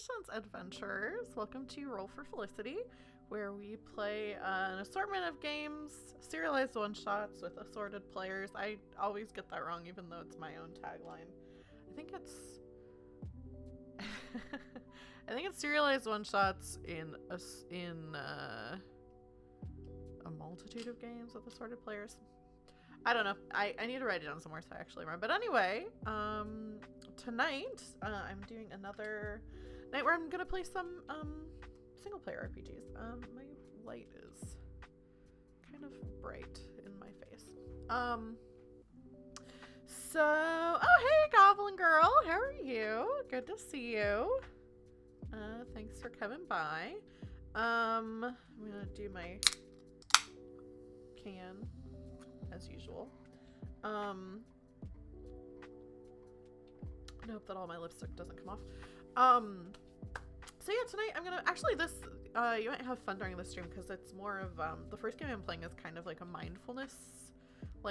Congratulations, adventurers! Welcome to Roll for Felicity, where we play an assortment of games, serialized one-shots with assorted players. I always get that wrong, even though it's my own tagline. I think it's... I think it's serialized one-shots in a multitude of games with assorted players. I don't know. I need to write it down somewhere so I actually remember. But anyway, tonight I'm doing another night where I'm gonna play some single player RPGs. My light is kind of bright in my face. Oh hey Goblin Girl, how are you? Good to see you. Thanks for coming by. I'm gonna do my can as usual. I hope that all my lipstick doesn't come off. So yeah, tonight I'm gonna actually you might have fun during this stream because it's more of the first game I'm playing is kind of like a mindfulness, so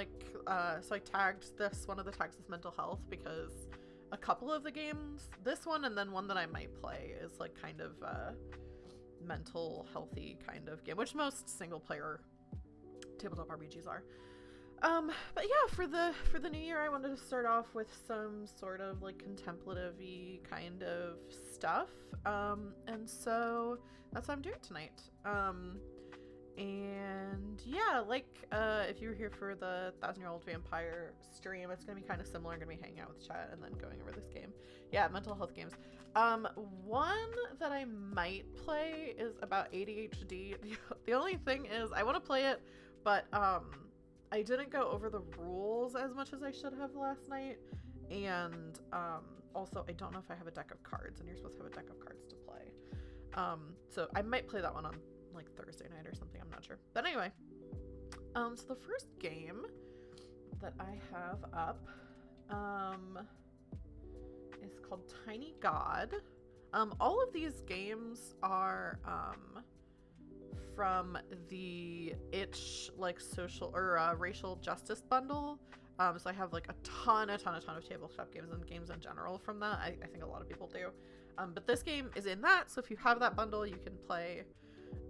I tagged one of the tags is mental health because a couple of the games, this one and then one that I might play is like kind of mental healthy kind of game, which most single player tabletop RPGs are. But yeah, for the new year, I wanted to start off with some sort of like contemplative-y kind of stuff. And so that's what I'm doing tonight. And yeah, if you were here for the 1,000-Year-Old Vampire stream, it's gonna be kind of similar. I'm gonna be hanging out with chat and then going over this game. Yeah, mental health games. One that I might play is about ADHD. The only thing is I want to play it, but I didn't go over the rules as much as I should have last night, and also I don't know if I have a deck of cards, and you're supposed to have a deck of cards to play. So I might play that one on like Thursday night or something, I'm not sure. But anyway, so the first game that I have up is called Tiny God. All of these games are from the itch social or racial justice bundle. So I have like a ton of tabletop games and games in general from that. I think a lot of people do. But this game is in that, so if you have that bundle, you can play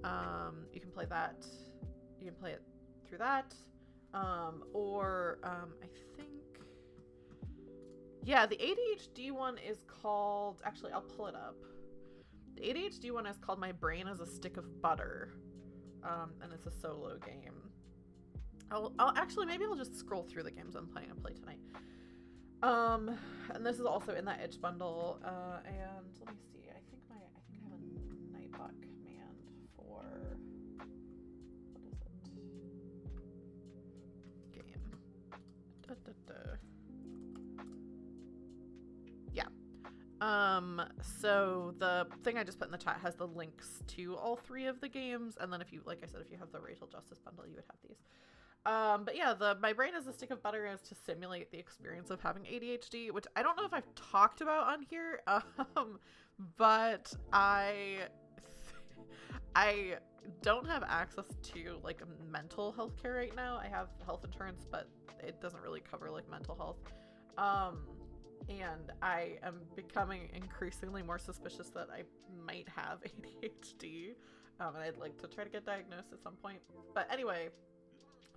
that. You can play it through that. Or I think, yeah, the ADHD one is called, actually I'll pull it up. The ADHD one is called My Brain is a Stick of Butter. And it's a solo game. I'll actually, maybe I'll just scroll through the games I'm planning to play tonight. And this is also in that itch bundle. And let me see. I think I have a Nightbuck command for, what is it? Game. Yeah. So the thing I just put in the chat has the links to all three of the games, and then if you, like I said, if you have the racial justice bundle, you would have these. But yeah, My Brain is a Stick of Butter is to simulate the experience of having ADHD, which I don't know if I've talked about on here, but I don't have access to like mental health care right now. I have health insurance, but it doesn't really cover like mental health. And I am becoming increasingly more suspicious that I might have ADHD, and I'd like to try to get diagnosed at some point. But anyway,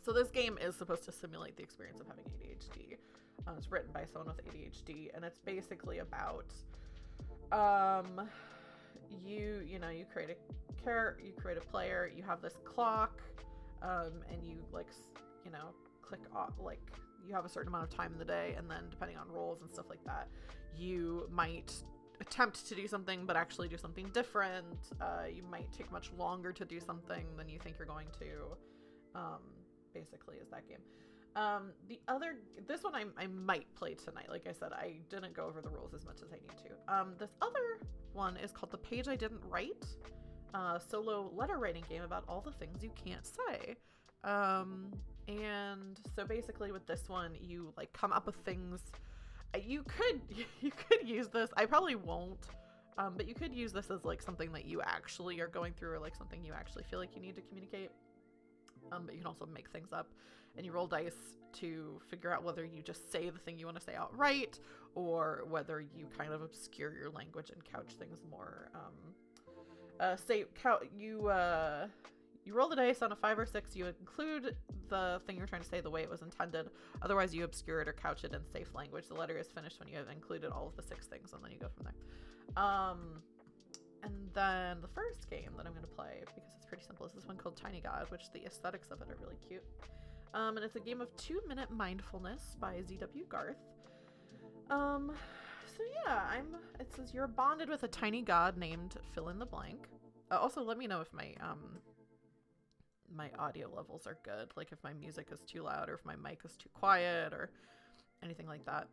so this game is supposed to simulate the experience of having ADHD. It's written by someone with ADHD, and it's basically about you create a player, you have this clock, and you click off, you have a certain amount of time in the day, and then depending on roles and stuff like that, you might attempt to do something but actually do something different. You might take much longer to do something than you think you're going to. Basically is that game. This one I might play tonight. Like I said, I didn't go over the rules as much as I need to. This other one is called The Page I Didn't Write, solo letter writing game about all the things you can't say. And so basically with this one, you like come up with things. You could use this. I probably won't, but you could use this as like something that you actually are going through, or like something you actually feel like you need to communicate. but you can also make things up, and you roll dice to figure out whether you just say the thing you want to say outright, or whether you kind of obscure your language and couch things more. You roll the dice on a 5 or 6. You include the thing you're trying to say the way it was intended. Otherwise, you obscure it or couch it in safe language. The letter is finished when you have included all of the 6 things, and then you go from there. And then the first game that I'm going to play, because it's pretty simple, is this one called Tiny God, which the aesthetics of it are really cute. And it's a game of 2-minute mindfulness by ZW Garth. So yeah, it says you're bonded with a tiny god named fill in the blank. Also, let me know if my audio levels are good, like if my music is too loud or if my mic is too quiet or anything like that.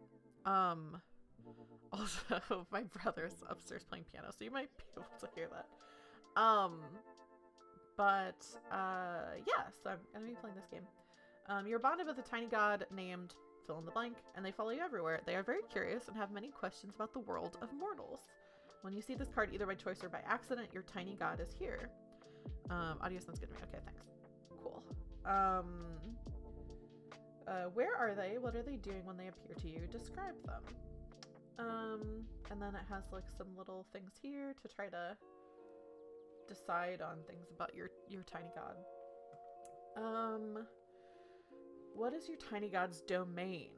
Also, my brother's upstairs playing piano, so you might be able to hear that. Yeah, so I'm gonna be playing this game. You're bonded with a tiny god named fill in the blank, and they follow you everywhere. They are very curious and have many questions about the world of mortals. When you see this card, either by choice or by accident, your tiny god is here. Audio sounds good to me. Okay, thanks. Cool. Where are they? What are they doing when they appear to you? Describe them. And then it has like some little things here to try to decide on things about your tiny god. What is your tiny god's domain?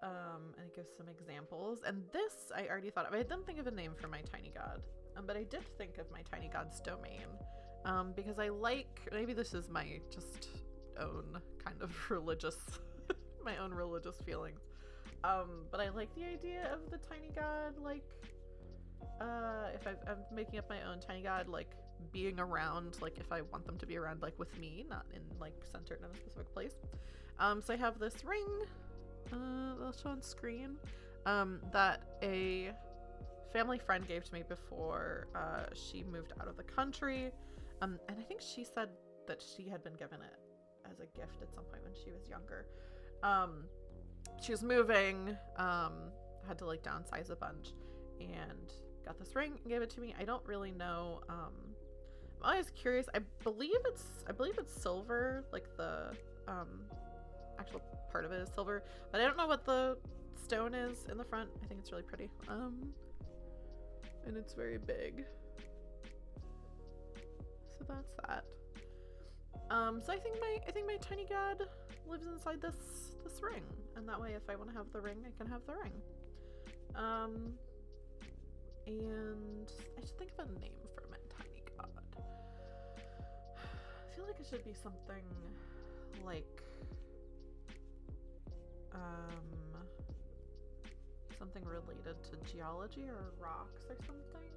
And it gives some examples. And this I already thought of. I didn't think of a name for my tiny god, but I did think of my tiny god's domain, because I like, maybe this is my just own kind of religious, my own religious feelings. But I like the idea of the tiny god, like, if I'm making up my own tiny god, like, being around, like, if I want them to be around, like, with me, not in, like, centered in a specific place. So I have this ring, I'll show on screen, that a family friend gave to me before, she moved out of the country, and I think she said that she had been given it as a gift at some point when she was younger. She was moving, had to like downsize a bunch, and got this ring and gave it to me. I don't really know. I'm always curious. I believe it's silver, like the actual part of it is silver, but I don't know what the stone is in the front. I think it's really pretty. And it's very big. So that's that. So I think my tiny god lives inside this ring, and that way if I want to have the ring, I can have the ring. And I should think of a name for my tiny god. I feel like it should be something like something related to geology or rocks or something.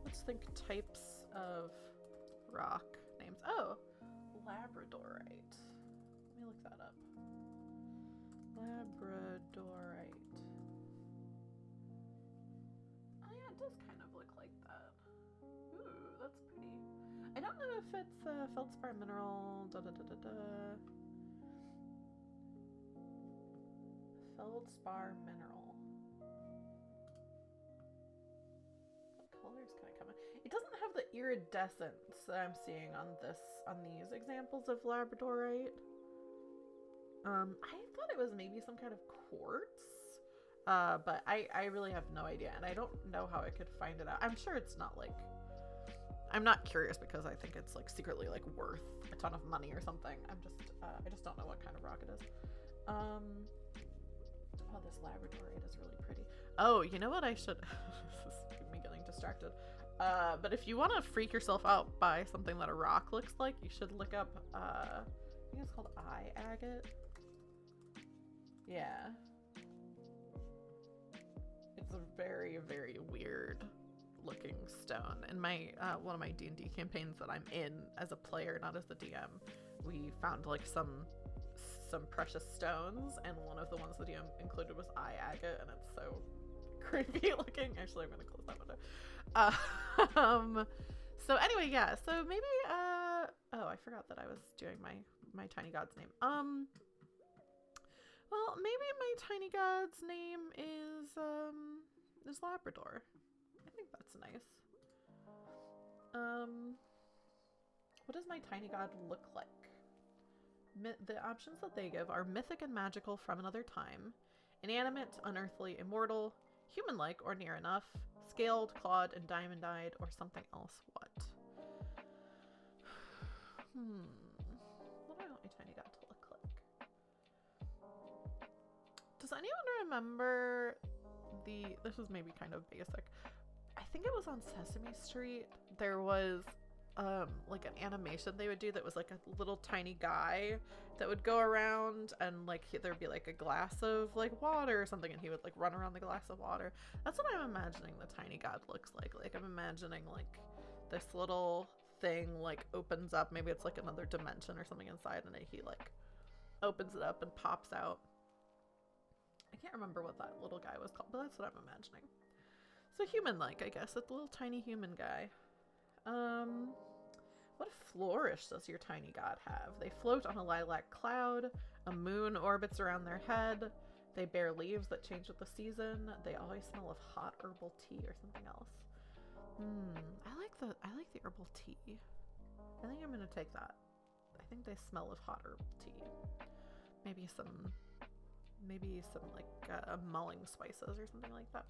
Let's think types of rock names. Oh, labradorite. Let me look that up. Labradorite. Oh yeah, it does kind of look like that. Ooh, that's pretty. I don't know if it's a feldspar mineral. Feldspar mineral. Colors kind of come in. It doesn't have the iridescence that I'm seeing on these examples of labradorite. I thought it was maybe some kind of quartz, but I really have no idea, and I don't know how I could find it out. I'm sure it's not like, I'm not curious because I think it's like secretly like worth a ton of money or something. I just don't know what kind of rock it is. Oh, this labradorite is really pretty. Oh, you know what I should this is me getting distracted. But if you want to freak yourself out by something that a rock looks like, you should look up, I think it's called eye agate. Yeah. It's a very, very weird looking stone. In my, one of my D&D campaigns that I'm in as a player, not as the DM, we found like some precious stones, and one of the ones the DM included was eye agate, and it's so creepy looking. Actually, I'm gonna close that window. So anyway, yeah, so maybe oh, I forgot that I was doing my tiny god's name. Well, maybe my tiny god's name is Labrador. I think that's nice. What does my tiny god look like? The options that they give are mythic and magical from another time, inanimate, unearthly, immortal, human-like or near enough, scaled, clawed, and diamond-eyed, or something else. What? What do I want my tiny god to look like? Does anyone remember this was maybe kind of basic. I think it was on Sesame Street. There was like an animation they would do that was like a little tiny guy that would go around, and like there'd be like a glass of like water or something, and he would like run around the glass of water. That's what I'm imagining the tiny god looks like. Like I'm imagining like this little thing like opens up, maybe it's like another dimension or something inside, and he like opens it up and pops out. I can't remember what that little guy was called, but that's what I'm imagining. So human-like, I guess. It's a little tiny human guy. What flourish does your tiny god have? They float on a lilac cloud. A moon orbits around their head. They bear leaves that change with the season. They always smell of hot herbal tea or something else. I like the herbal tea. I think I'm gonna take that. I think they smell of hot herbal tea. Maybe some like mulling spices or something like that.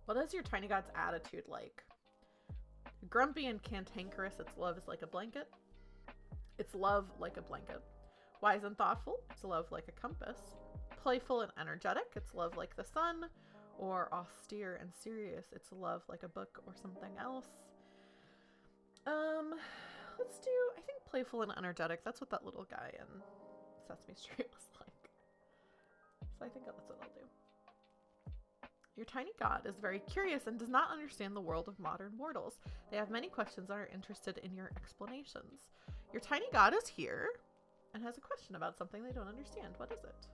What is your tiny god's attitude like? Grumpy and cantankerous, its love is like a blanket. It's love like a blanket. Wise and thoughtful, it's love like a compass. Playful and energetic, it's love like the sun. Or austere and serious, it's love like a book or something else. Let's do, I think playful and energetic. That's what that little guy in Sesame Street was like. So I think that's what I'll do. Your tiny god is very curious and does not understand the world of modern mortals. They have many questions and are interested in your explanations. Your tiny god is here and has a question about something they don't understand. What is it?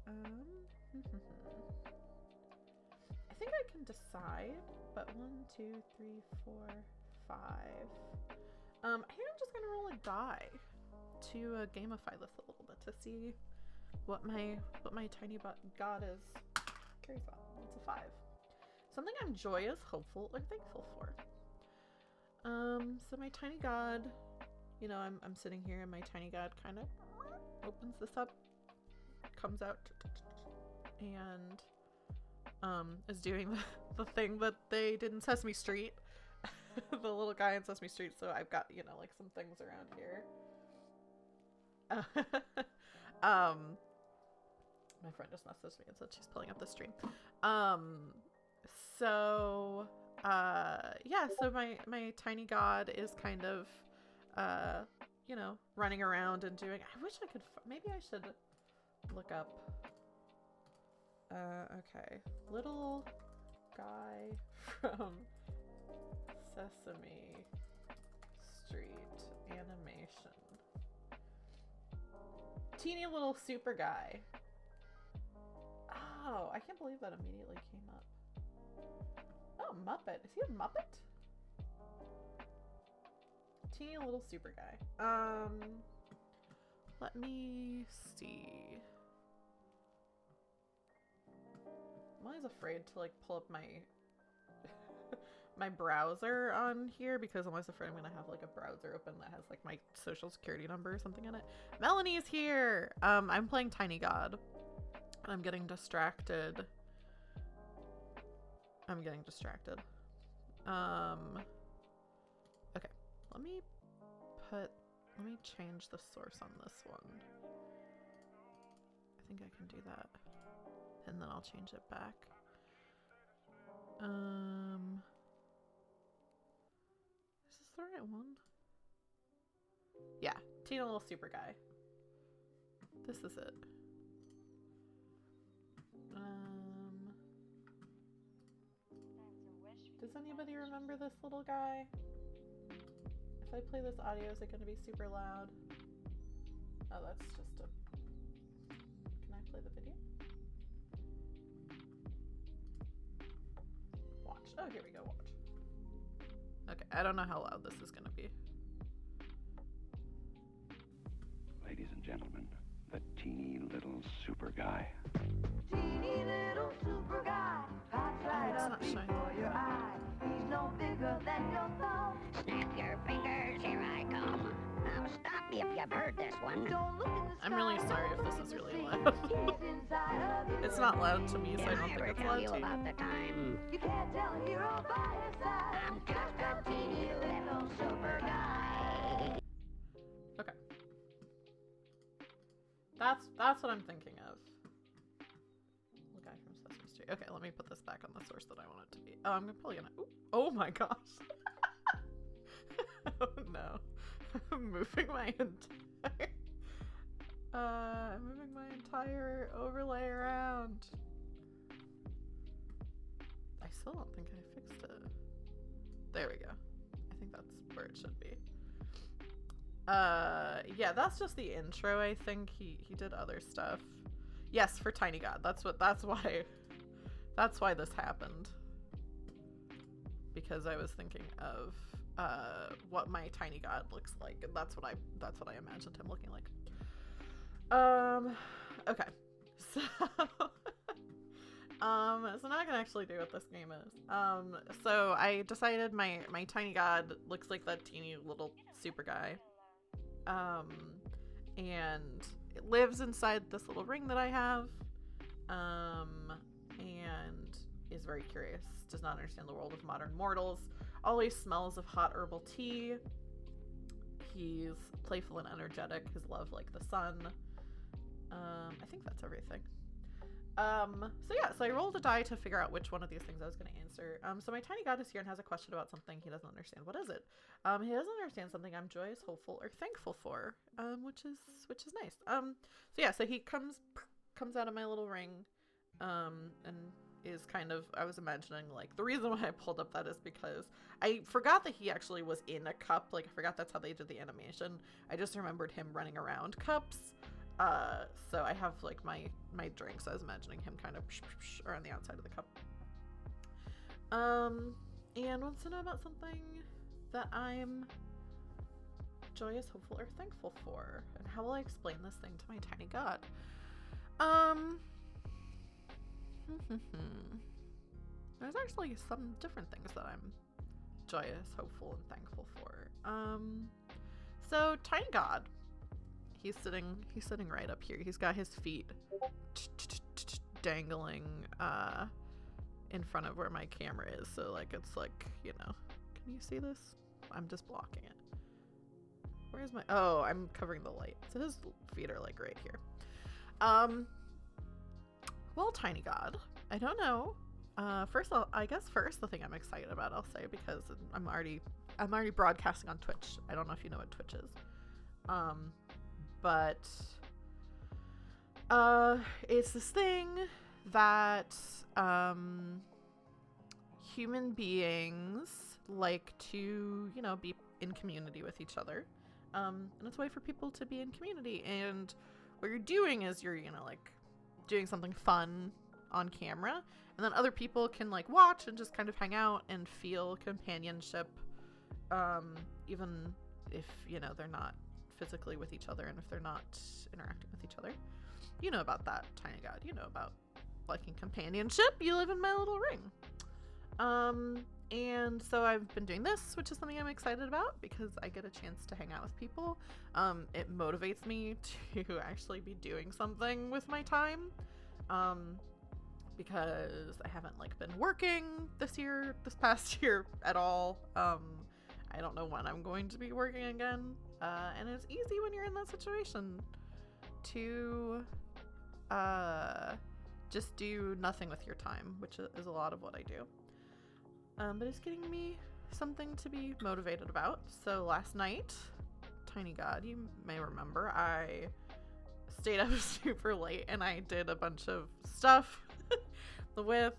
I think I can decide, but 1, 2, 3, 4, 5. I think I'm just gonna roll a die to gamify this a little bit to see what my tiny god is curious about. It's a 5. Something I'm joyous, hopeful, or thankful for. So my tiny god, you know, I'm sitting here and my tiny god kind of opens this up, comes out, and is doing the thing that they did in Sesame Street. The little guy in Sesame Street. So I've got, you know, like some things around here. My friend just messaged me and said she's pulling up the stream. Yeah, so my tiny god is kind of, you know, running around and doing, I wish I could, maybe I should look up, okay, little guy from Sesame Street animation. Teeny little super guy. Oh, I can't believe that immediately came up. Oh, Muppet. Is he a Muppet? Teeny little super guy. Let me see. I'm always afraid to like pull up my my browser on here because I'm always afraid I'm gonna have like a browser open that has like my social security number or something in it. Melanie's here. I'm playing Tiny God. I'm getting distracted. Okay. Let me change the source on this one. I think I can do that. And then I'll change it back. Is this the right one? Yeah, Tina Little Super Guy. This is it. Does anybody remember this little guy? If I play this audio, is it going to be super loud? Oh, that's just a... Can I play the video? Watch. Oh, here we go, watch. Okay, I don't know how loud this is going to be. Ladies and gentlemen, the teeny little super guy. Teeny little super guy, pops right up before your eyes. bigger than your thumb. Snap your fingers, here I come. Now stop me if you've heard this one. Don't look in the I'm really sky, sorry if look this in is the really sea. loud. Kids inside of you. It's not loud to me, so I Did don't I think ever it's tell loud you to you. about the time? You can't tell a hero by his side. I'm just a teeny little super guy. Okay. That's what I'm thinking of. The guy from Sesame Street. Okay, let me put this back on the source that I want it to be. Oh, I'm probably gonna. Ooh, oh my gosh. Oh no. I'm moving my entire. I'm moving my entire overlay around. I still don't think I fixed it. There we go. I think that's where it should be. Yeah, that's just the intro. I think he did other stuff. Yes, for Tiny God. That's why this happened. Because I was thinking of what my Tiny God looks like, and that's what I imagined him looking like. Okay. So so now I can actually do what this game is. So I decided my Tiny God looks like that teeny little super guy. And it lives inside this little ring that I have. And is very curious, does not understand the world of modern mortals, always smells of hot herbal tea. He's playful and energetic, his love like the sun. I think that's everything. So I rolled a die to figure out which one of these things I was going to answer. So my Tiny God is here and has a question about something he doesn't understand. What is it? He doesn't understand something I'm joyous, hopeful, or thankful for, which is nice. So he comes out of my little ring, and is kind of, I was imagining, like, the reason why I pulled up that is because I forgot that he actually was in a cup. Like, I forgot that's how they did the animation. I just remembered him running around cups. So I have, like, my drinks. I was imagining him kind of around the outside of the cup. And wants to know about something that I'm joyous, hopeful, or thankful for. And how will I explain this thing to my Tiny God? There's actually some different things that I'm joyous, hopeful, and thankful for. So Tiny God, he's sitting right up here. He's got his feet dangling in front of where my camera is. So like it's like, you know, can you see this? I'm just blocking it. Where's my, oh, I'm covering the light. So his feet are like right here. Well, Tiny God, I don't know. First, the thing I'm excited about, I'll say, because I'm already broadcasting on Twitch. I don't know if you know what Twitch is. But it's this thing that human beings like to, you know, be in community with each other. And it's a way for people to be in community. And what you're doing is you're, you know, like doing something fun on camera, and then other people can like watch and just kind of hang out and feel companionship, even if, you know, they're not physically with each other and if they're not interacting with each other. You know about that, Tiny God. You know about liking companionship. You live in my little ring. And so I've been doing this, which is something I'm excited about because I get a chance to hang out with people. It motivates me to actually be doing something with my time, because I haven't like been working this past year at all. I don't know when I'm going to be working again. And it's easy when you're in that situation to just do nothing with your time, which is a lot of what I do. But it's getting me something to be motivated about. So last night, Tiny God, you may remember, I stayed up super late and I did a bunch of stuff with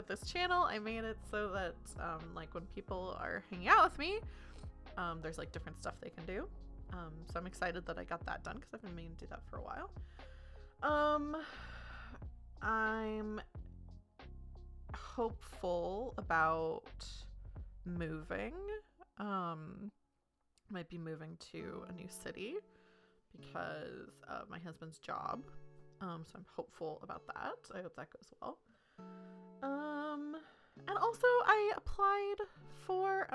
this channel. I made it so that like when people are hanging out with me, there's like different stuff they can do. So I'm excited that I got that done because I've been meaning to do that for a while. I'm hopeful about moving. Might be moving to a new city because of my husband's job. So I'm hopeful about that. I hope that goes well. And also I applied for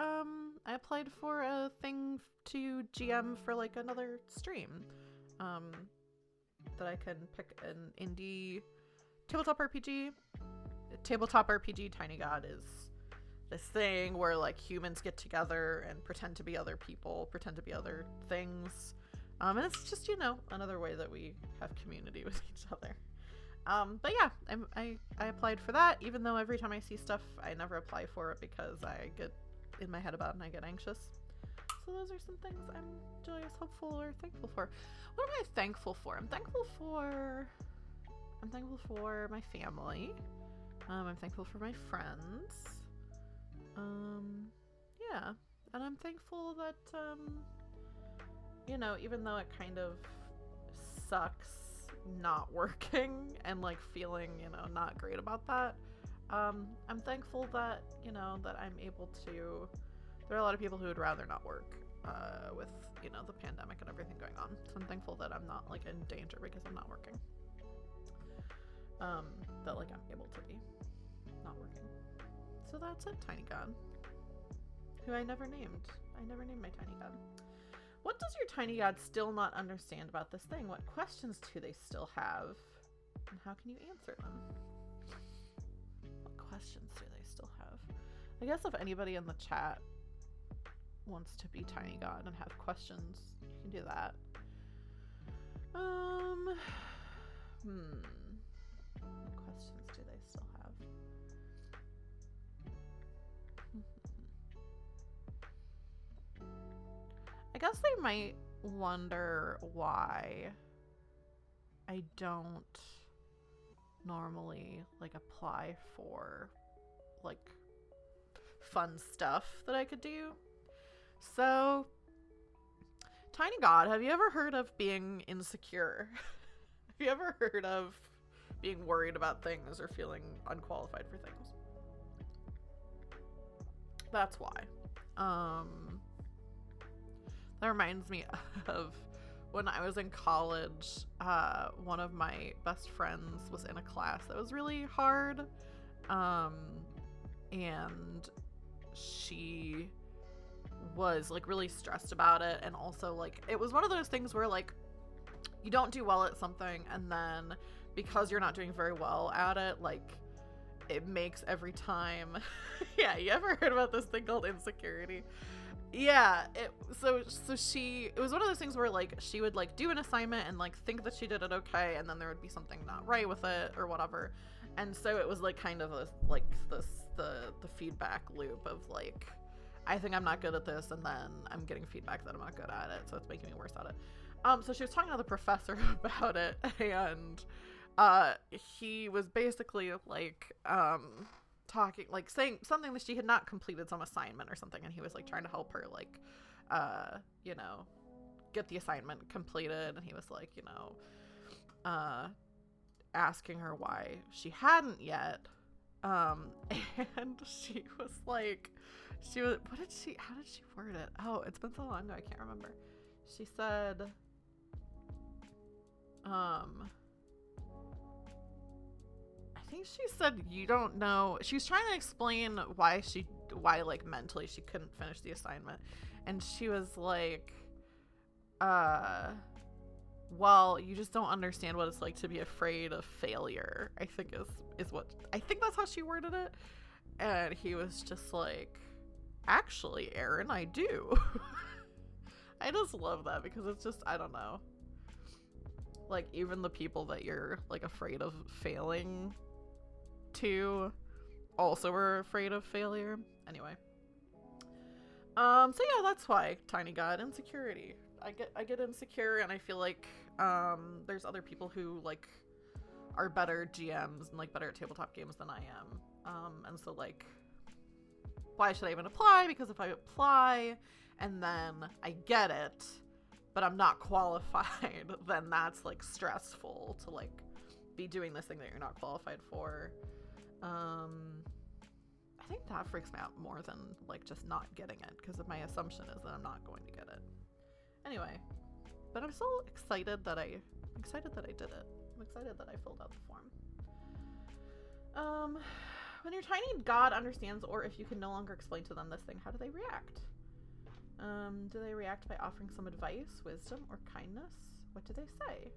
a thing to GM for like another stream. That I can pick an indie tabletop RPG. Tabletop RPG Tiny God is this thing where like humans get together and pretend to be other people, pretend to be other things. And it's just, another way that we have community with each other. But yeah, I applied for that, even though every time I see stuff, I never apply for it because I get in my head about it and I get anxious. So those are some things I'm joyous, hopeful, or thankful for. What am I thankful for? I'm thankful for my family. I'm thankful for my friends. Yeah. And I'm thankful that, even though it kind of sucks not working and like feeling, not great about that, I'm thankful that, that I'm able to. There are a lot of people who would rather not work with, the pandemic and everything going on. So I'm thankful that I'm not like in danger because I'm not working. That like I'm able to be not working. So that's it, Tiny God. Who I never named. I never named my Tiny God. What does your Tiny God still not understand about this thing? What questions do they still have? And how can you answer them? What questions do they still have? I guess if anybody in the chat wants to be Tiny God and have questions, you can do that. What questions do they still have? I guess they might wonder why I don't normally like apply for like fun stuff that I could do. So, Tiny God, have you ever heard of being insecure? Have you ever heard of being worried about things or feeling unqualified for things? That's why. That reminds me of when I was in college, one of my best friends was in a class that was really hard, and she was like really stressed about it, and also like it was one of those things where like you don't do well at something, and then because you're not doing very well at it, like it makes every time yeah, you ever heard about this thing called insecurity? Yeah, it was one of those things where like she would like do an assignment and like think that she did it okay, and then there would be something not right with it or whatever, and so it was like kind of the feedback loop of like, I think I'm not good at this, and then I'm getting feedback that I'm not good at it, so it's making me worse at it. So she was talking to the professor about it, and he was basically like talking, like saying something that she had not completed some assignment or something, and he was like trying to help her like get the assignment completed, and he was like asking her why she hadn't yet, and she was like, how did she word it? Oh, it's been so long ago, I can't remember. She said I think she said, you don't know. She was trying to explain why like mentally she couldn't finish the assignment. And she was like, well, you just don't understand what it's like to be afraid of failure, I think I think that's how she worded it. And he was just like, actually, Aaron, I do. I just love that because it's just, I don't know. Like, even the people that you're like afraid of failing to also are afraid of failure. Anyway. So yeah, that's why, Tiny God, insecurity. I get insecure, and I feel like there's other people who like are better GMs and like better at tabletop games than I am. And so like, why should I even apply? Because if I apply and then I get it, but I'm not qualified, then that's like stressful to like be doing this thing that you're not qualified for. I think that freaks me out more than like just not getting it, because my assumption is that I'm not going to get it. Anyway, but I'm so excited that I did it. I'm excited that I filled out the form. When your tiny god understands, or if you can no longer explain to them this thing, how do they react? Do they react by offering some advice, wisdom, or kindness? What do they say?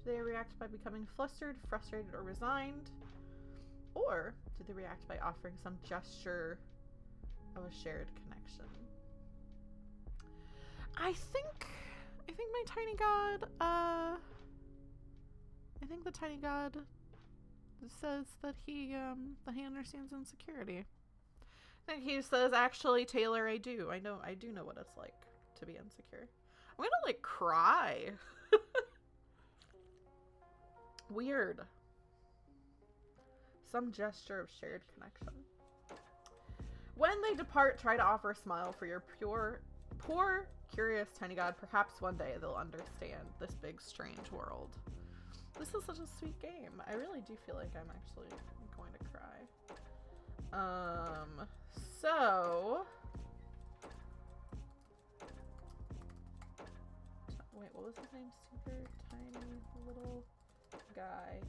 Do they react by becoming flustered, frustrated, or resigned? Or do they react by offering some gesture of a shared connection? I think my tiny god, I think the tiny god says that he understands insecurity. I think he says, actually, Taylor, I do know what it's like to be insecure. I'm gonna like cry. Weird. Some gesture of shared connection. When they depart, try to offer a smile for your poor, curious tiny god. Perhaps one day they'll understand this big, strange world. This is such a sweet game. I really do feel like I'm actually going to cry. So... Wait, what was his name? Super tiny little guy.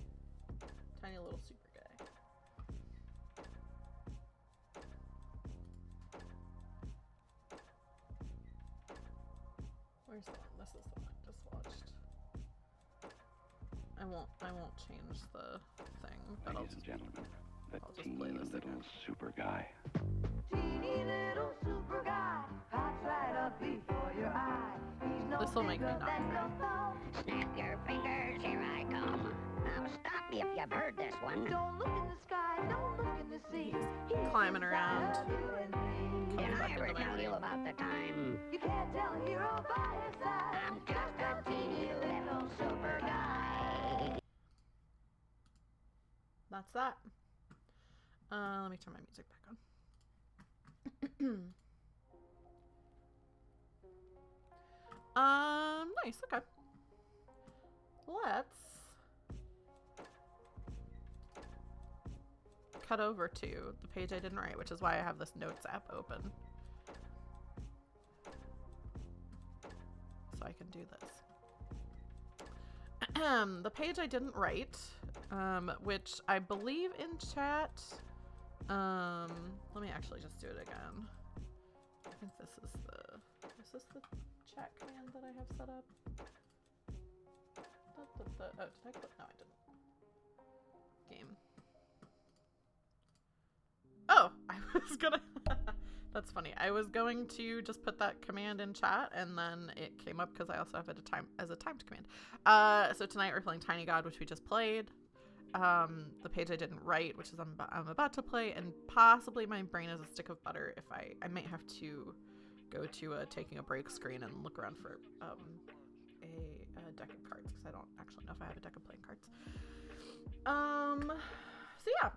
Tiny little super guy. Where's the one? This is the one I just watched. I won't change the thing, but Ladies and gentlemen, the I'll just teeny play this little again. super guy. Teeny little super guy pops right up before your eye. He's no This'll make me bigger not than cry. your thumb. Snap your fingers, here I come. Now stop me if you've heard this one. Don't look in the sky, don't look in the sea. He's climbing inside around. of you and me. Did Comes I up ever into my tell you brain. about the time You can't tell a hero by his side. I'm just a teeny little super guy? That's that. Let me turn my music back on. Nice, okay. Let's cut over to the page I didn't write, which is why I have this notes app open. So I can do this. The page I didn't write, which I believe in chat. Let me actually just do it again. I think this is the chat command that I have set up. Oh, did I click? No, I didn't. Game. Oh, I was gonna. That's funny. I was going to just put that command in chat, and then it came up because I also have it as a timed command. So tonight we're playing Tiny God, which we just played. The page I didn't write, which is I'm about to play, and possibly my brain is a stick of butter. If I might have to go to a taking a break screen and look around for a deck of cards, because I don't actually know if I have a deck of playing cards. So yeah,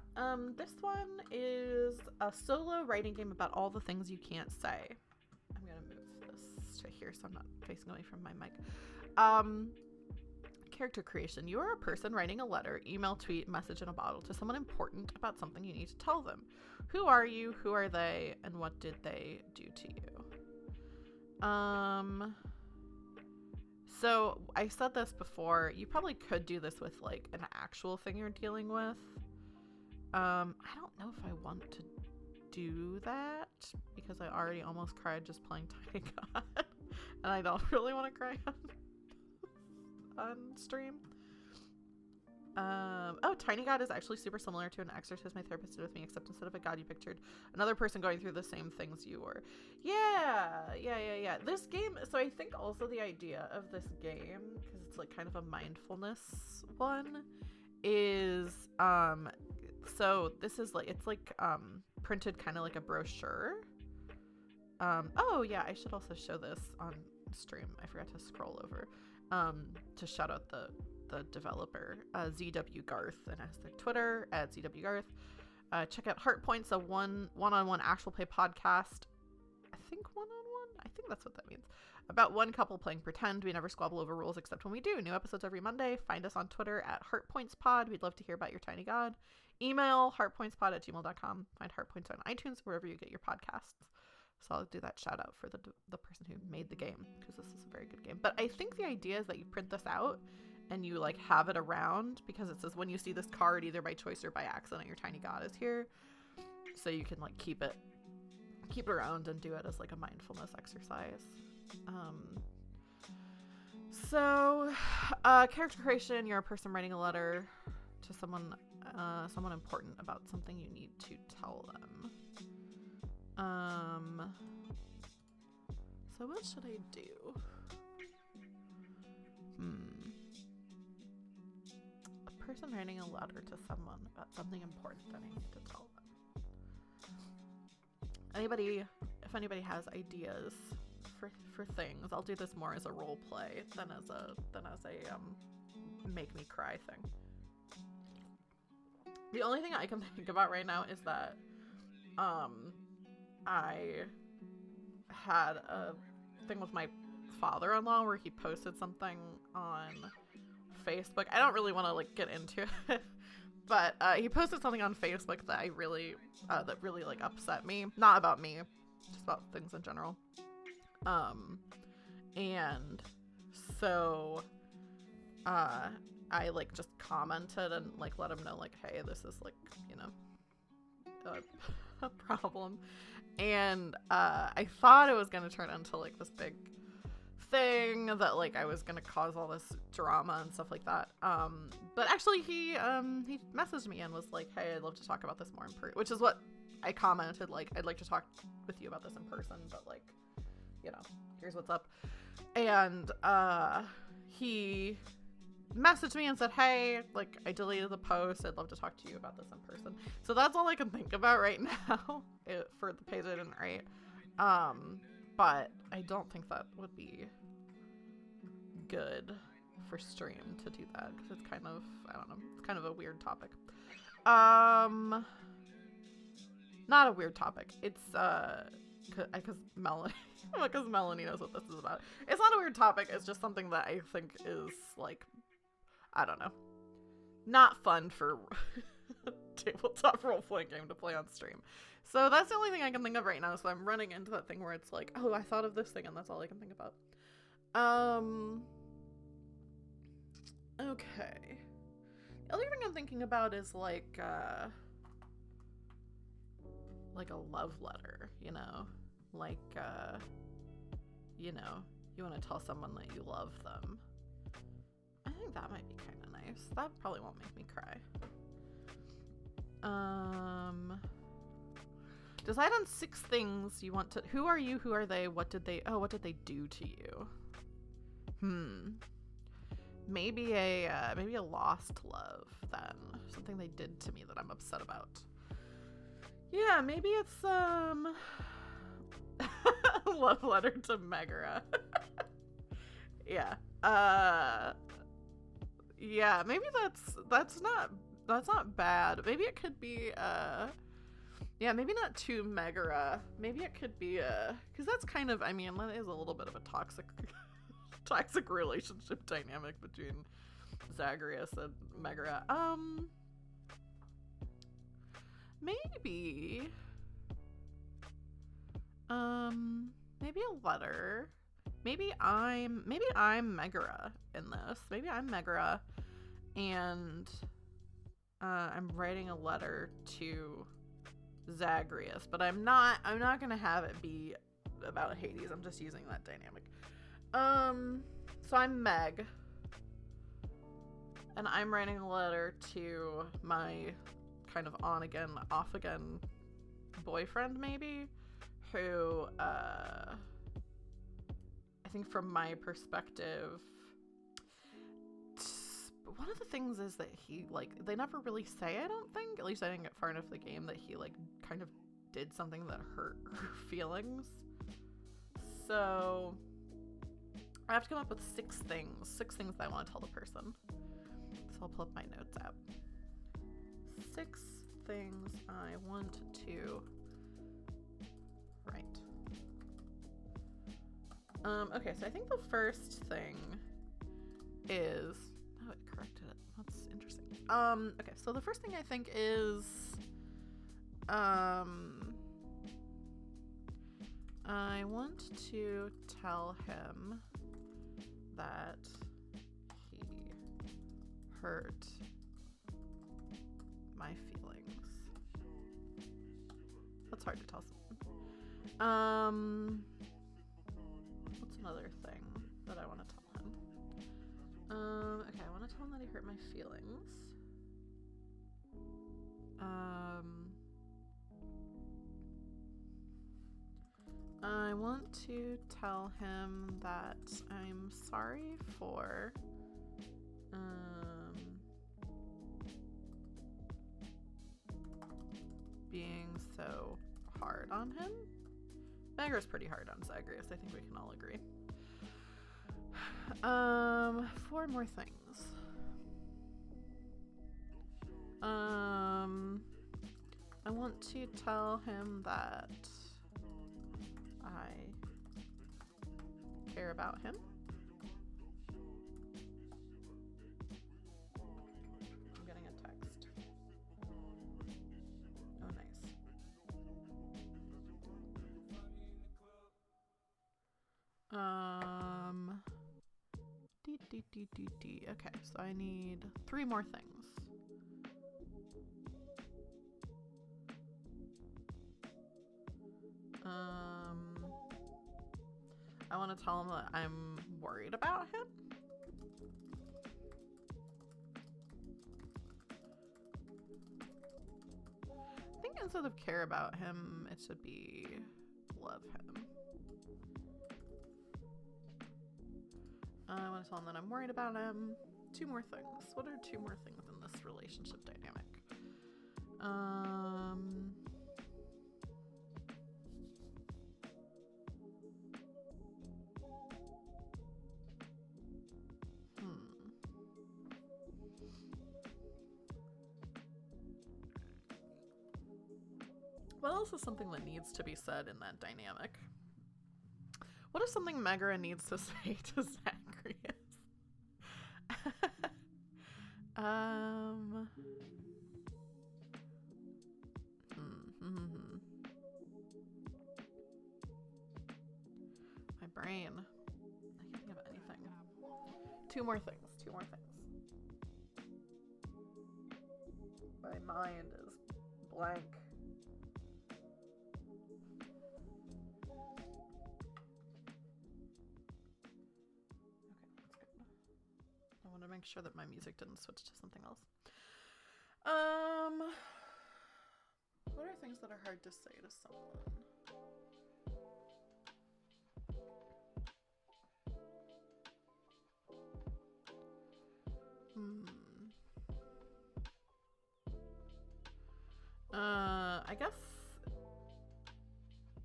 this one is a solo writing game about all the things you can't say. I'm gonna move this to here so I'm not facing away from my mic. Character creation. You are a person writing a letter, email, tweet, message in a bottle to someone important about something you need to tell them. Who are you? Who are they? And what did they do to you? So I said this before. You probably could do this with like an actual thing you're dealing with. I don't know if I want to do that because I already almost cried just playing Tiny God, and I don't really want to cry on stream. Oh, Tiny God is actually super similar to an exercise my therapist did with me, except instead of a god, you pictured another person going through the same things you were. Yeah. This game, so I think also the idea of this game, because it's like kind of a mindfulness one, is, so this is like, it's like, printed kind of like a brochure. Oh yeah, I should also show this on stream. I forgot to scroll over, to shout out the developer, ZW Garth, and has their Twitter at ZW Garth. Check out Heart Points, a one-on-one actual play podcast. I think one-on-one? I think that's what that means. About one couple playing pretend. We never squabble over rules except when we do. New episodes every Monday. Find us on Twitter at HeartPointsPod. We'd love to hear about your Tiny God. Email heartpointspod@gmail.com. Find Heartpoints on iTunes, wherever you get your podcasts. So I'll do that shout out for the person who made the game, because this is a very good game. But I think the idea is that you print this out and you like have it around, because it says when you see this card, either by choice or by accident, your Tiny God is here. so you can like keep it around and do it as like a mindfulness exercise. So character creation, you're a person writing a letter to someone important about something you need to tell them. So what should I do? A person writing a letter to someone about something important that I need to tell them. If anybody has ideas for things, I'll do this more as a role play than as a make me cry thing. The only thing I can think about right now is that I had a thing with my father-in-law where he posted something on Facebook. I don't really want to like get into it, but he posted something on Facebook that I really like upset me. Not about me, just about things in general. And so I like just commented and like let him know like, hey, this is like, you know, a problem. And I thought it was gonna turn into like this big thing that like I was gonna cause all this drama and stuff like that. But actually he messaged me and was like, hey, I'd love to talk about this more in person, which is what I commented, like, I'd like to talk with you about this in person, but like, you know, here's what's up. And he messaged me and said, hey, like, I deleted the post, I'd love to talk to you about this in person. So that's all I can think about right now for the page I didn't write. But I don't think that would be good for stream to do that, because it's kind of, I don't know, it's kind of a weird topic. Not a weird topic. It's because Melanie knows what this is about. It's not a weird topic. It's just something that I think is like, I don't know, not fun for a tabletop role-playing game to play on stream. So that's the only thing I can think of right now. So I'm running into that thing where it's like, oh, I thought of this thing and that's all I can think about. Okay. The other thing I'm thinking about is like a love letter, you know? Like, you know, you want to tell someone that you love them. I think that might be kind of nice. That probably won't make me cry. Decide on 6 things you want to... Who are you? Who are they? What did they do to you? Maybe a lost love, then. Something they did to me that I'm upset about. Yeah, maybe it's, love letter to Megara. Yeah. Yeah, maybe that's not bad. Maybe it could be, yeah, maybe not to Megara. Maybe it could be, because that's kind of, I mean, that is a little bit of a toxic relationship dynamic between Zagreus and Megara. Maybe a letter. Maybe I'm Megara in this. Maybe I'm Megara, and I'm writing a letter to Zagreus, but I'm not gonna have it be about Hades. I'm just using that dynamic. So I'm Meg, and I'm writing a letter to my kind of on again, off again boyfriend, maybe, who, I think from my perspective, one of the things is that he, like, they never really say, I don't think, at least I didn't get far enough in the game, that he, like, kind of did something that hurt her feelings. So I have to come up with 6 things that I want to tell the person. So I'll pull up my notes app. 6 things I want to write. Okay, so I think the first thing is, oh, it corrected it. That's interesting. Okay, so the first thing I think is, I want to tell him that he hurt my feelings. That's hard to tell what's another thing that I want to tell him? Okay, I want to tell him that he hurt my feelings. I want to tell him that I'm sorry for being so hard on him. Megar's pretty hard on Zagreus, I think we can all agree. 4 more things. I want to tell him that I care about him. I'm getting a text. Oh, nice. Okay, so I need 3 more things. I want to tell him that I'm worried about him. I think instead of care about him, it should be love him. I want to tell him that I'm worried about him. 2 more things. What are 2 more things in this relationship dynamic? What else is something that needs to be said in that dynamic? What is something Megara needs to say to Zagreus? My brain. I can't think of anything. 2 more things. 2 more things. My mind is blank. Make sure that my music didn't switch to something else. What are things that are hard to say to someone? I guess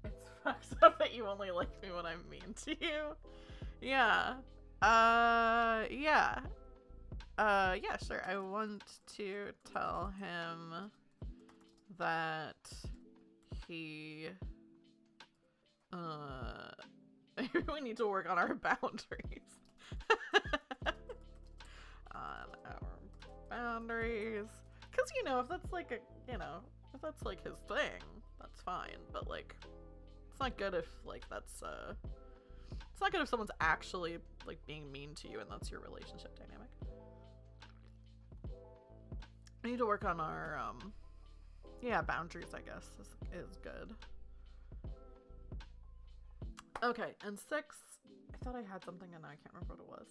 it's fucked up that you only like me when I'm mean to you. Yeah. Yeah, sure. I want to tell him that we need to work on our boundaries. On our boundaries. Because, if that's like if that's like his thing, that's fine. But, like, it's not good if, like, it's not good if someone's actually, like, being mean to you and that's your relationship dynamic. We need to work on our, boundaries, I guess, is good. Okay, and 6, I thought I had something and I can't remember what it was.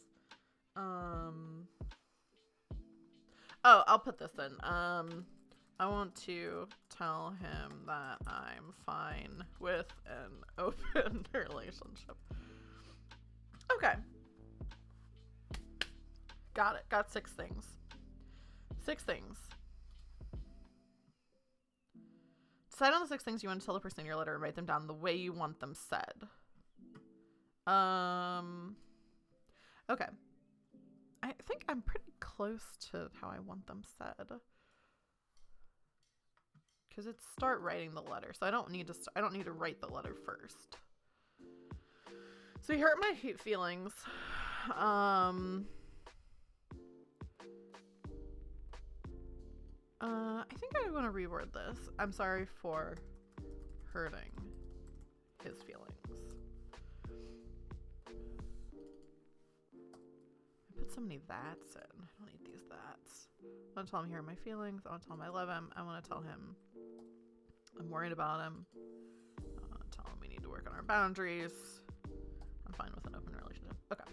I'll put this in. I want to tell him that I'm fine with an open relationship. Okay. Got it. Got 6 things. 6 things. Decide on the 6 things you want to tell the person in your letter and write them down the way you want them said. Okay. I think I'm pretty close to how I want them said. Because it's start writing the letter, so I don't need to write the letter first. So he hurt my feelings. I think I want to reword this. I'm sorry for hurting his feelings. I put so many that's in. I don't need these that's. I want to tell him here are my feelings. I want to tell him I love him. I want to tell him I'm worried about him. Tell him we need to work on our boundaries. I'm fine with an open relationship. Okay.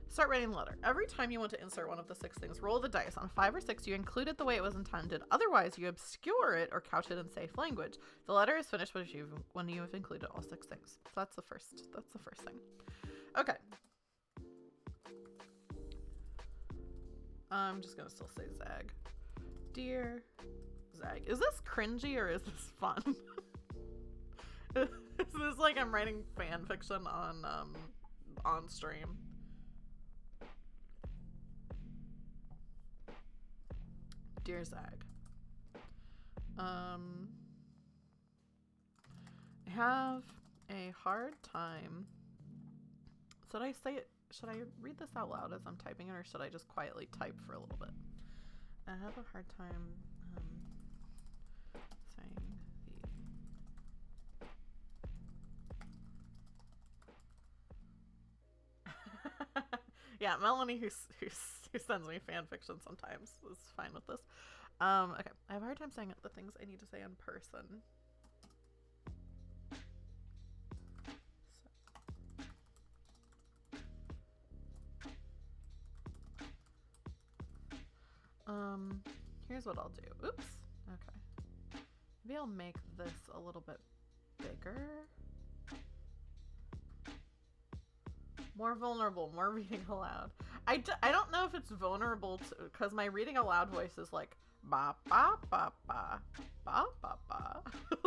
Start writing the letter. Every time you want to insert one of the 6 things, roll the dice. On 5 or 6, you include it the way it was intended. Otherwise, you obscure it or couch it in safe language. The letter is finished when you've included all 6 things. So that's the first thing. Okay. I'm just gonna still say Zag. Dear Zag. Is this cringy or is this fun? Is this like I'm writing fan fiction on stream? Dear Zag. I have a hard time. Should I say it? Should I read this out loud as I'm typing it, or should I just quietly type for a little bit? I have a hard time saying the. Yeah, Melanie, who sends me fan fiction sometimes, is fine with this. Okay, I have a hard time saying the things I need to say in person. Here's what I'll do. Oops. Okay. Maybe I'll make this a little bit bigger. More vulnerable, more reading aloud. I don't know if it's vulnerable because my reading aloud voice is like ba ba ba ba ba ba ba.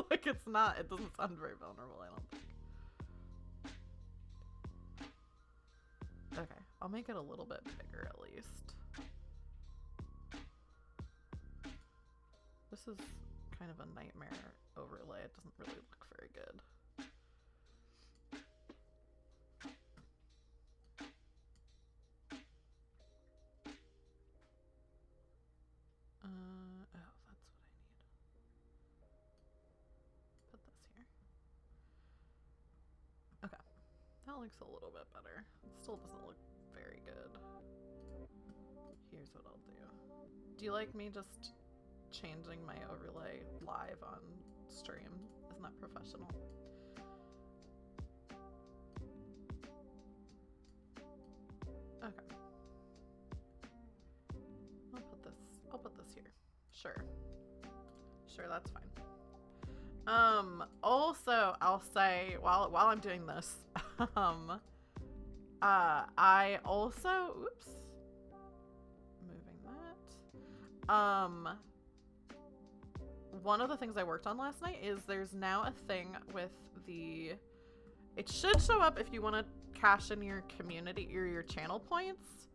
Like it doesn't sound very vulnerable, I don't think. Okay, I'll make it a little bit bigger at least. This is kind of a nightmare overlay. It doesn't really look very good. Oh, that's what I need. Put this here. Okay. That looks a little bit better. It still doesn't look very good. Here's what I'll do. Do you like me just changing my overlay live on stream? Isn't that professional? Okay. I'll put this here. Sure, that's fine. Also, I'll say while I'm doing this, I also, oops, moving that. One of the things I worked on last night is there's now a thing with it should show up if you want to cash in your community or your channel points.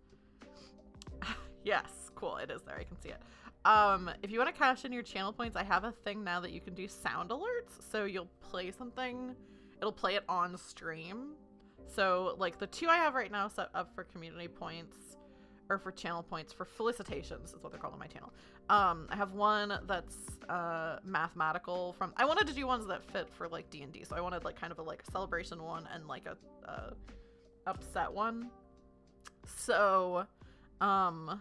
Yes, cool, it is there, I can see it. If you want to cash in your channel points, I have a thing now that you can do sound alerts. So you'll play something, it'll play it on stream. So like the 2 I have right now set up for community points, or for channel points, for felicitations is what they're called on my channel. I have one that's mathematical from, I wanted to do ones that fit for like D&D. So I wanted like kind of a celebration one and like a upset one. So, and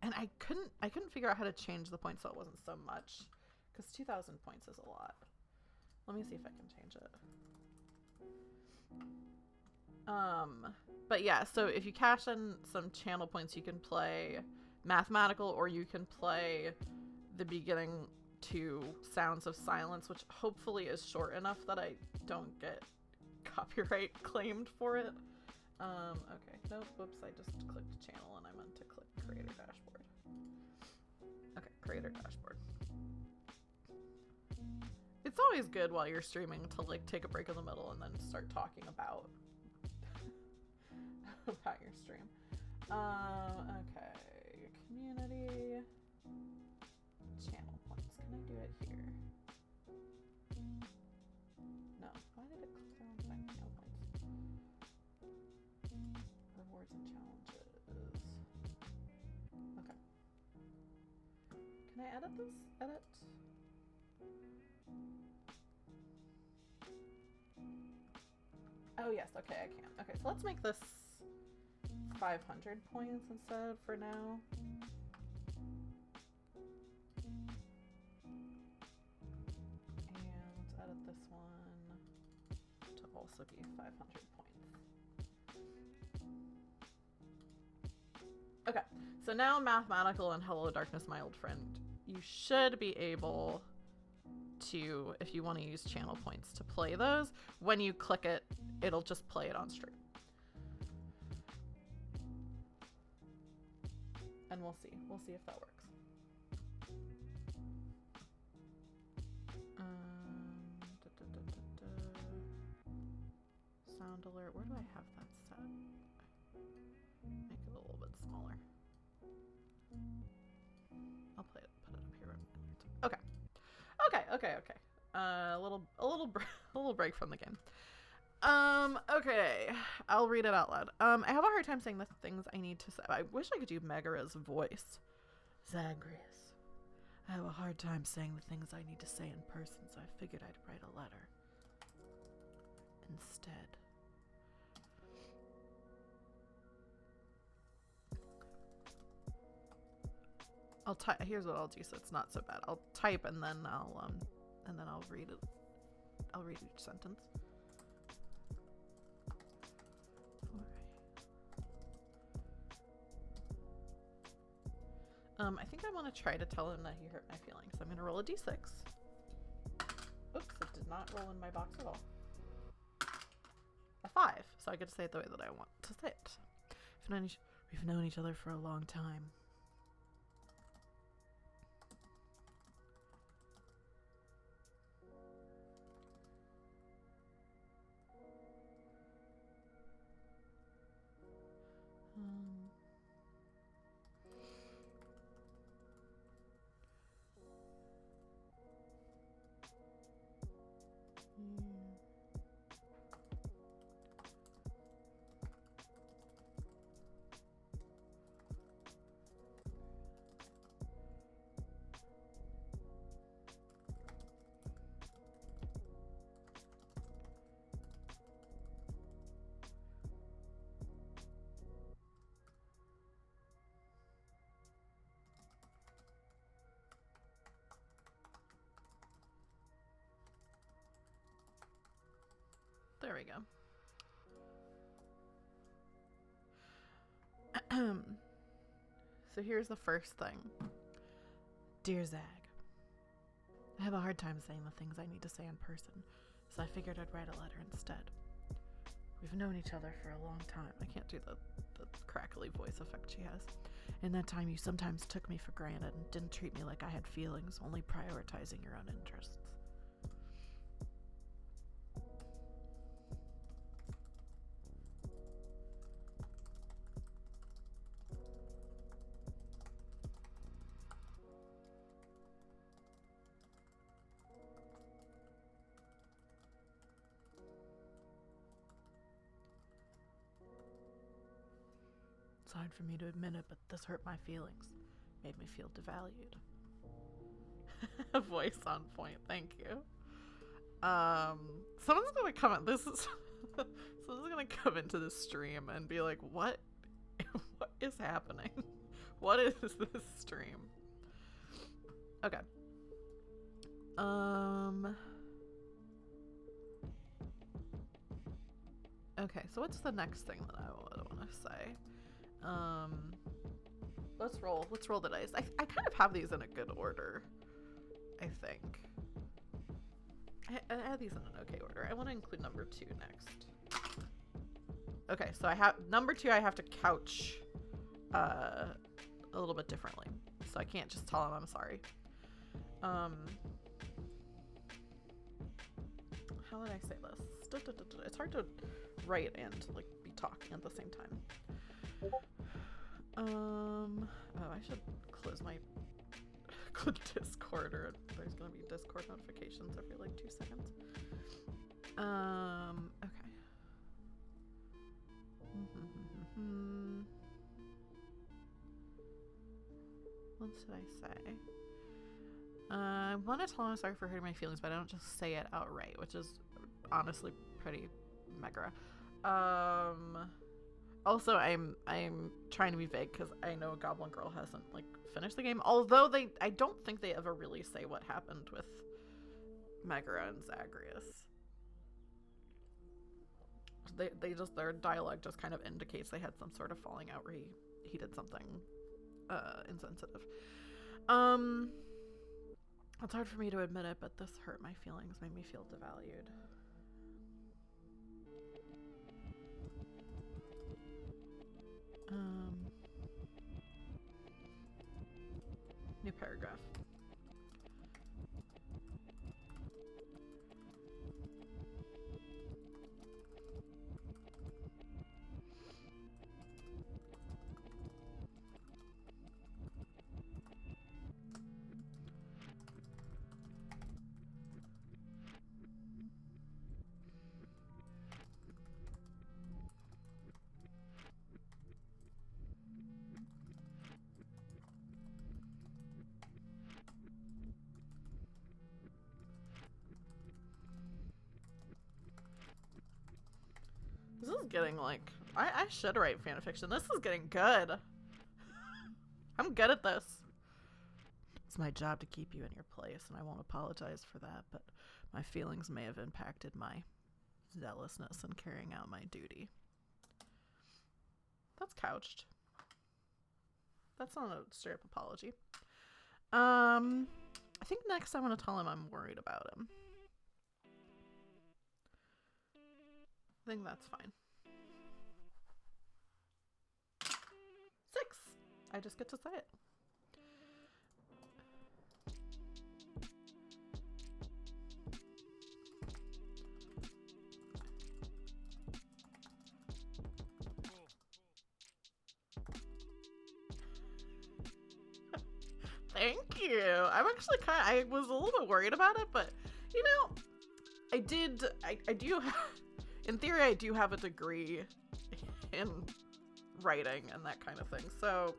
I couldn't figure out how to change the points so it wasn't so much, because 2,000 points is a lot. Let me see if I can change it. But yeah, so if you cash in some channel points, you can play mathematical, or you can play the beginning 2 Sounds of Silence, which hopefully is short enough that I don't get copyright claimed for it. Okay, nope, whoops, I just clicked channel and I meant to click creator dashboard. Okay, creator dashboard. It's always good while you're streaming to like take a break in the middle and then start talking about about your stream. Okay, community channel points. Can I do it here? No. Why did it click the wrong thing? Channel points. Rewards and challenges. Okay. Can I edit this? Edit? Oh yes, okay, I can. Okay, so let's make this 500 points instead for now. also be 500 points. Okay, so now Mathematical and Hello Darkness, My Old Friend. You should be able to, if you want to use channel points to play those, when you click it, it'll just play it on stream. And we'll see if that works. Sound alert, where do I have that set? Make it a little bit smaller. I'll put it up here. Okay. A little break from the game. Okay. I'll read it out loud. I have a hard time saying the things I need to say. I wish I could do Megara's voice. Zagreus. I have a hard time saying the things I need to say in person, so I figured I'd write a letter instead. I'll type. Here's what I'll do, so it's not so bad. I'll type and then I'll read it. I'll read each sentence. I think I want to try to tell him that he hurt my feelings. So I'm going to roll a d6. Oops, it did not roll in my box at all. A 5, so I get to say it the way that I want to say it. We've known each other for a long time. There we go. So here's the first thing. Dear Zag, I have a hard time saying the things I need to say in person, so I figured I'd write a letter instead. We've known each other for a long time. I can't do the crackly voice effect she has. In that time, you sometimes took me for granted and didn't treat me like I had feelings, only prioritizing your own interests. It's hard for me to admit it, but this hurt my feelings. Made me feel devalued. Voice on point, thank you. Someone's gonna come in. Someone's gonna come into this stream and be like, "What? What is happening? What is this stream?" Okay. Okay. So what's the next thing that I want to say? Let's roll the dice. I kind of have these in a good order, I think. I have these in an okay order. I want to include number 2 next. Okay, so I have number 2. I have to couch a little bit differently, so I can't just tell him I'm sorry. How would I say this? It's hard to write and like be talking at the same time. Oh, I should close my Discord, or there's gonna be Discord notifications every like 2 seconds. Okay. What should I say? I want to tell him I'm sorry for hurting my feelings, but I don't just say it outright, which is honestly pretty Megara. Also, I'm trying to be vague because I know Goblin Girl hasn't like finished the game. Although I don't think they ever really say what happened with Megara and Zagreus. they just, their dialogue just kind of indicates they had some sort of falling out where he did something insensitive. It's hard for me to admit it, but this hurt my feelings, made me feel devalued. New paragraph. This is getting like, I should write fanfiction. This is getting good. I'm good at this. It's my job to keep you in your place, and I won't apologize for that, but my feelings may have impacted my zealousness in carrying out my duty. That's couched. That's not a straight up apology. I think next I want to tell him I'm worried about him. I think that's fine. 6. I just get to say it. Thank you. I'm actually I was a little bit worried about it, but you know, I do have, in theory, I do have a degree in writing and that kind of thing. So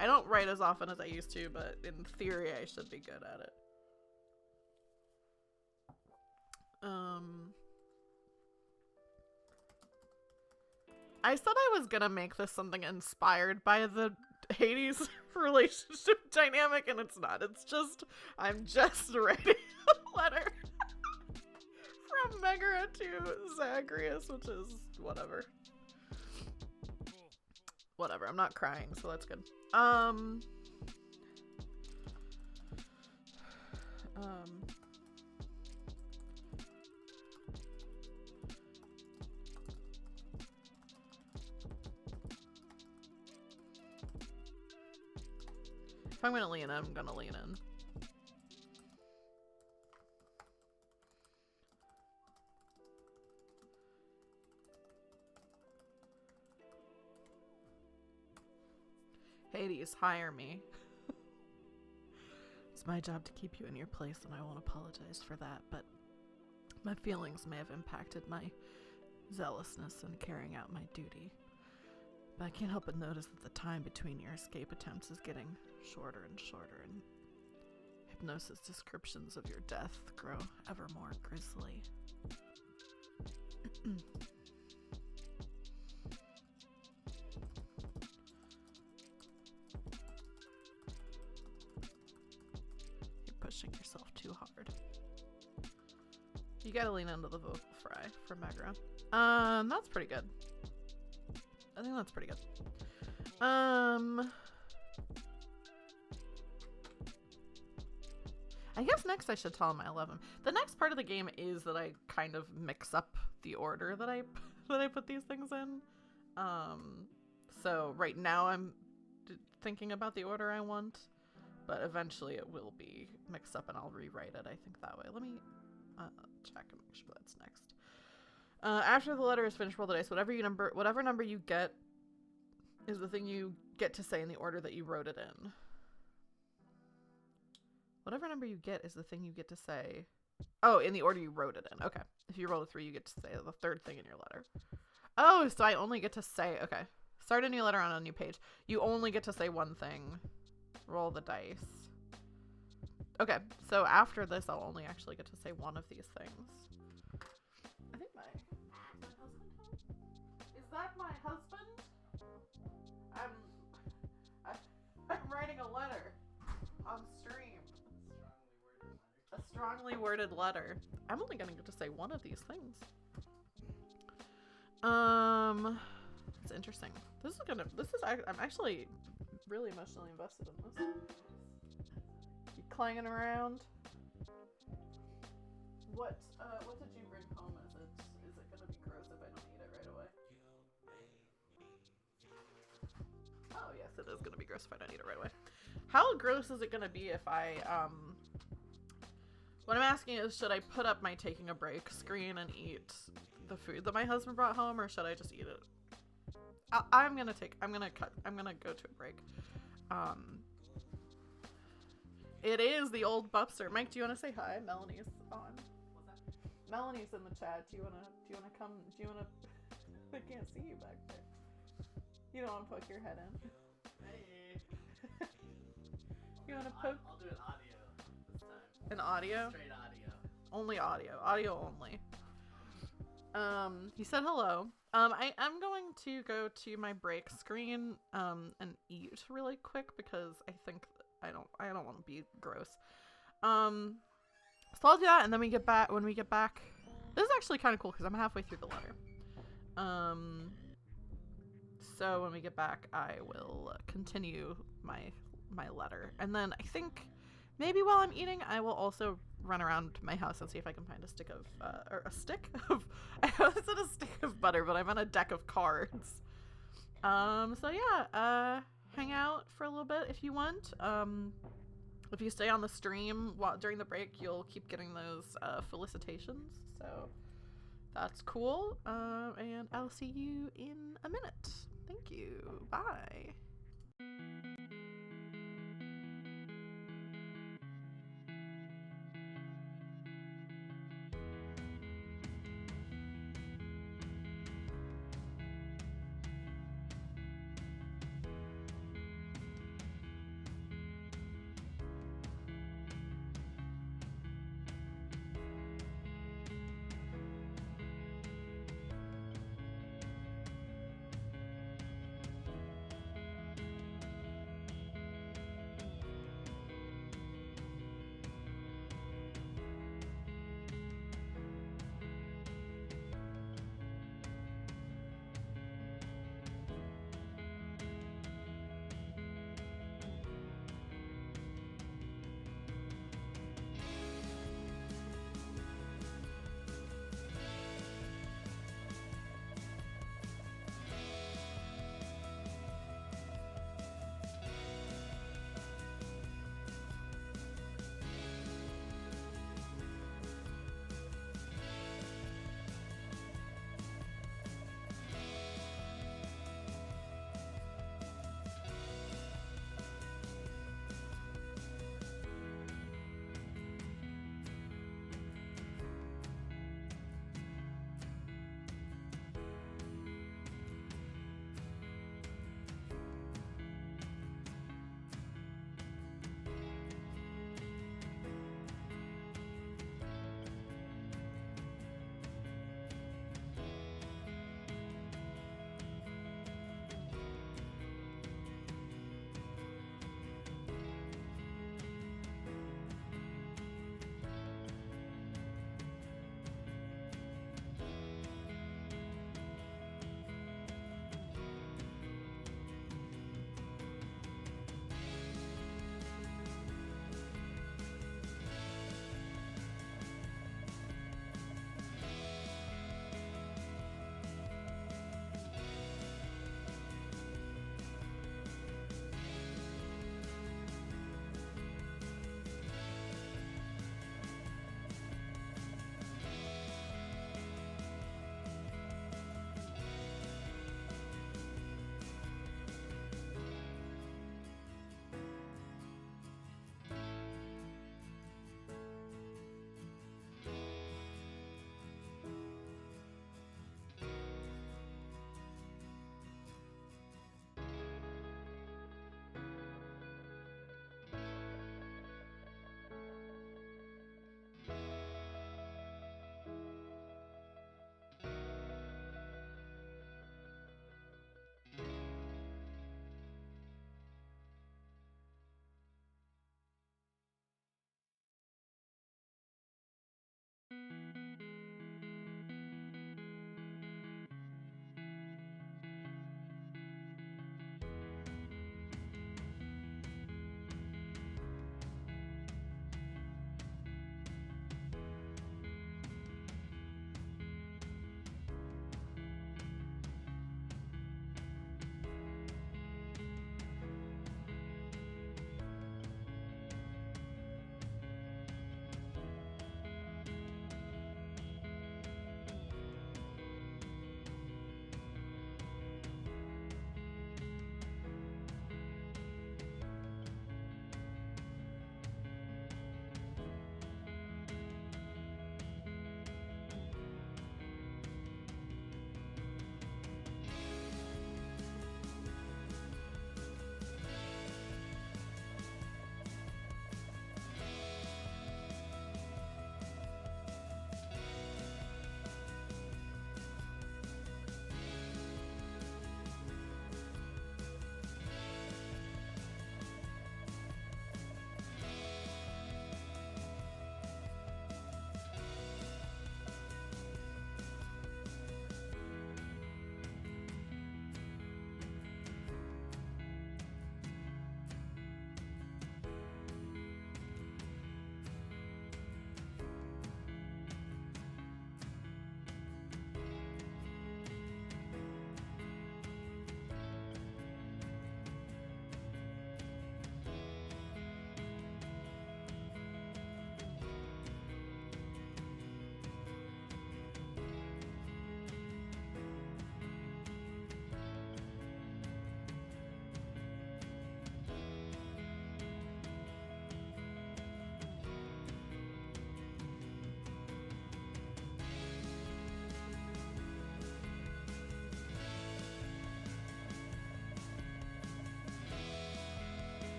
I don't write as often as I used to, but in theory, I should be good at it. I said I was gonna make this something inspired by the Hades relationship dynamic, and it's not. It's just, I'm just writing a letter from Megara to Zagreus, which is whatever. Whatever, I'm not crying, so that's good. If I'm gonna lean in, I'm gonna lean in. Hades, hire me. It's my job to keep you in your place, and I won't apologize for that, but my feelings may have impacted my zealousness in carrying out my duty. But I can't help but notice that the time between your escape attempts is getting shorter and shorter, and Hypnosis' descriptions of your death grow ever more grisly. You're pushing yourself too hard. You gotta lean into the vocal fry for Megara. That's pretty good. I think that's pretty good. I guess next I should tell him I love him. The next part of the game is that I kind of mix up the order that I put these things in. So right now I'm thinking about the order I want, but eventually it will be mixed up and I'll rewrite it, I think, that way. Let me check and make sure that's next. After the letter is finished, roll the dice. Whatever number you get is the thing you get to say in the order that you wrote it in. Whatever number you get is the thing you get to say. Oh, in the order you wrote it in. Okay. If you roll a 3, you get to say the third thing in your letter. Oh, so I only get to say, okay. Start a new letter on a new page. You only get to say one thing. Roll the dice. Okay, so after this, I'll only actually get to say one of these things. I think my husband home? Is that my husband? I'm writing a letter on stream. A strongly worded letter. I'm only gonna get to say one of these things. It's interesting. I'm actually really emotionally invested in this. Keep clanging around. What did you bring home? Is it gonna be gross if I don't eat it right away? Oh yes, it is gonna be gross if I don't eat it right away. How gross is it gonna be if I what I'm asking is, should I put up my taking a break screen and eat the food that my husband brought home, or should I just eat it? I'm gonna go to a break. It is the old Bupster. Mike, do you want to say hi? Melanie's on. What's that? Melanie's in the chat. Do you wanna come? Do you wanna? I can't see you back there. You don't want to poke your head in. Hey. You want to poke? I'll do an audio this time. An audio? Straight audio. Only audio. Audio only. He said hello. I'm going to go to my break screen and eat really quick because I think I don't want to be gross. So I'll do that, and then when we get back, this is actually kind of cool because I'm halfway through the letter. So when we get back, I will continue my letter, and then I think maybe while I'm eating, I will also run around my house and see if I can find a stick of I said a stick of butter, but I meant a deck of cards. So yeah, hang out for a little bit if you want. If you stay on the stream during the break, you'll keep getting those felicitations. So that's cool. And I'll see you in a minute. Thank you. Bye.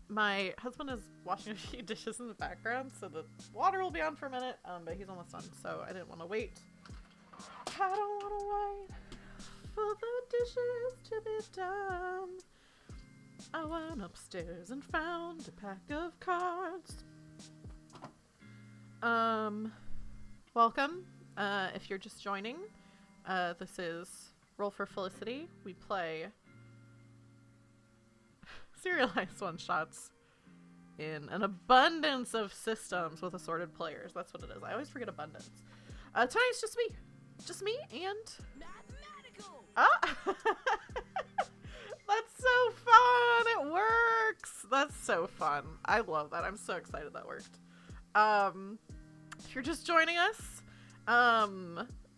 My husband is washing a few dishes in the background, so the water will be on for a minute, but he's almost done, so I didn't want to wait. I don't want to wait for the dishes to be done. I went upstairs and found a pack of cards. Welcome. If you're just joining, this is Roll for Felicity. We play serialized one-shots in an abundance of systems with assorted players. That's what it is. I always forget abundance. Tonight's just me. Just me and... Mathematical! Ah! That's so fun! It works! That's so fun. I love that. I'm so excited that worked. If you're just joining us,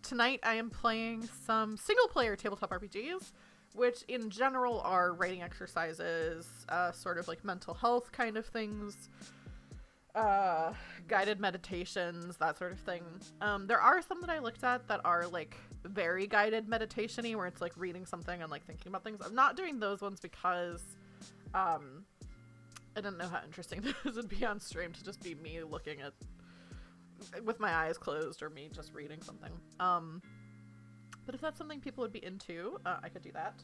tonight I am playing some single-player tabletop RPGs, which in general are writing exercises, sort of like mental health kind of things, guided meditations, that sort of thing. There are some that I looked at that are like very guided meditation-y, where it's like reading something and like thinking about things. I'm not doing those ones because I didn't know how interesting those would be on stream, to just be me looking at with my eyes closed, or me just reading something. But if that's something people would be into, I could do that.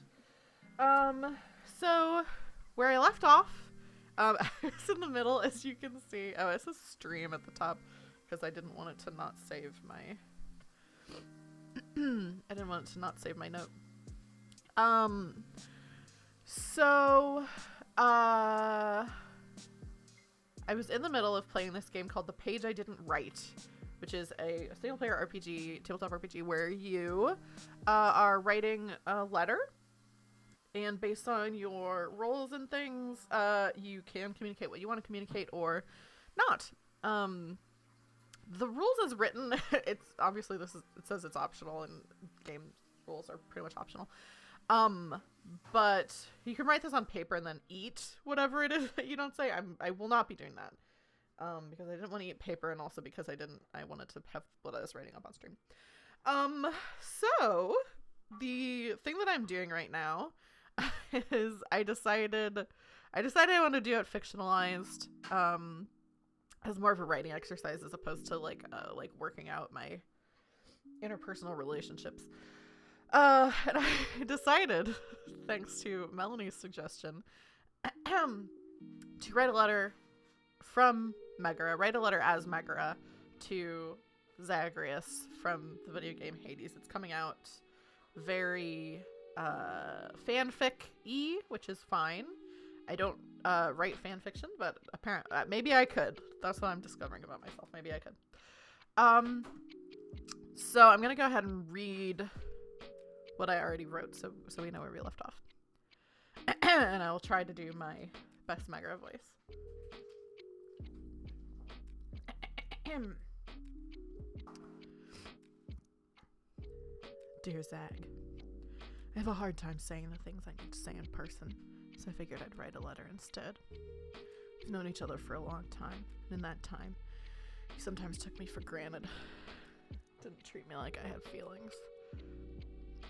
So where I left off, I was in the middle, as you can see. Oh, it says stream at the top because I didn't want it to not save my I didn't want it to not save my note. I was in the middle of playing this game called The Page I Didn't Write, which is a single-player RPG, tabletop RPG, where you are writing a letter, and based on your roles and things, you can communicate what you want to communicate or not. The rules as written, it's obviously it says it's optional, and game rules are pretty much optional. But you can write this on paper and then eat whatever it is that you don't say. I will not be doing that. Because I didn't want to eat paper, and also because I wanted to have what I was writing up on stream. So the thing that I'm doing right now is I decided I want to do it fictionalized, as more of a writing exercise as opposed to like working out my interpersonal relationships. And I decided, thanks to Melanie's suggestion, to write a letter from Megara, write a letter as Megara to Zagreus from the video game Hades. It's coming out very fanfic-y, which is fine. I don't write fan fiction, but apparently maybe I could. That's what I'm discovering about myself. Maybe I could. So I'm gonna go ahead and read what I already wrote, so we know where we left off. And I will try to do my best Megara voice. Dear Zag, I have a hard time saying the things I need to say in person, so I figured I'd write a letter instead. We've known each other for a long time, and in that time, you sometimes took me for granted. Didn't treat me like I had feelings.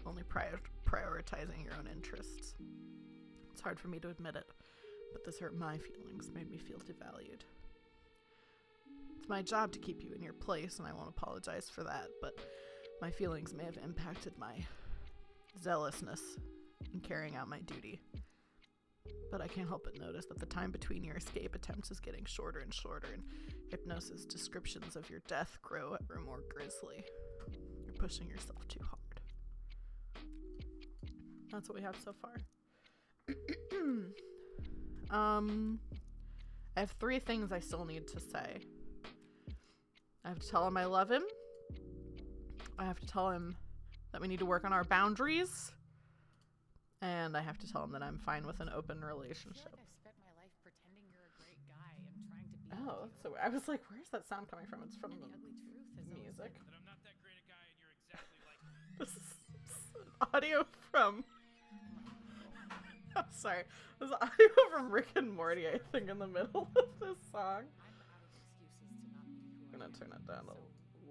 Only prioritizing your own interests. It's hard for me to admit it, but this hurt my feelings, made me feel devalued. It's my job to keep you in your place, and I won't apologize for that, but my feelings may have impacted my zealousness in carrying out my duty. But I can't help but notice that the time between your escape attempts is getting shorter and shorter, and Hypnosis' descriptions of your death grow ever more grisly. You're pushing yourself too hard. That's what we have so far. I have 3 things I still need to say. I have to tell him I love him. I have to tell him that we need to work on our boundaries. And I have to tell him that I'm fine with an open relationship. I feel like I've spent my life pretending you're a great guy and trying to be Oh, so I was like, where's that sound coming from? It's from and the the ugly truth is music. that I'm not that great a guy and you're exactly like me. This is audio from... I'm sorry. This is audio from Rick and Morty, I think, in the middle of this song. I'm out of excuses to not be who I'm I gonna turn it down a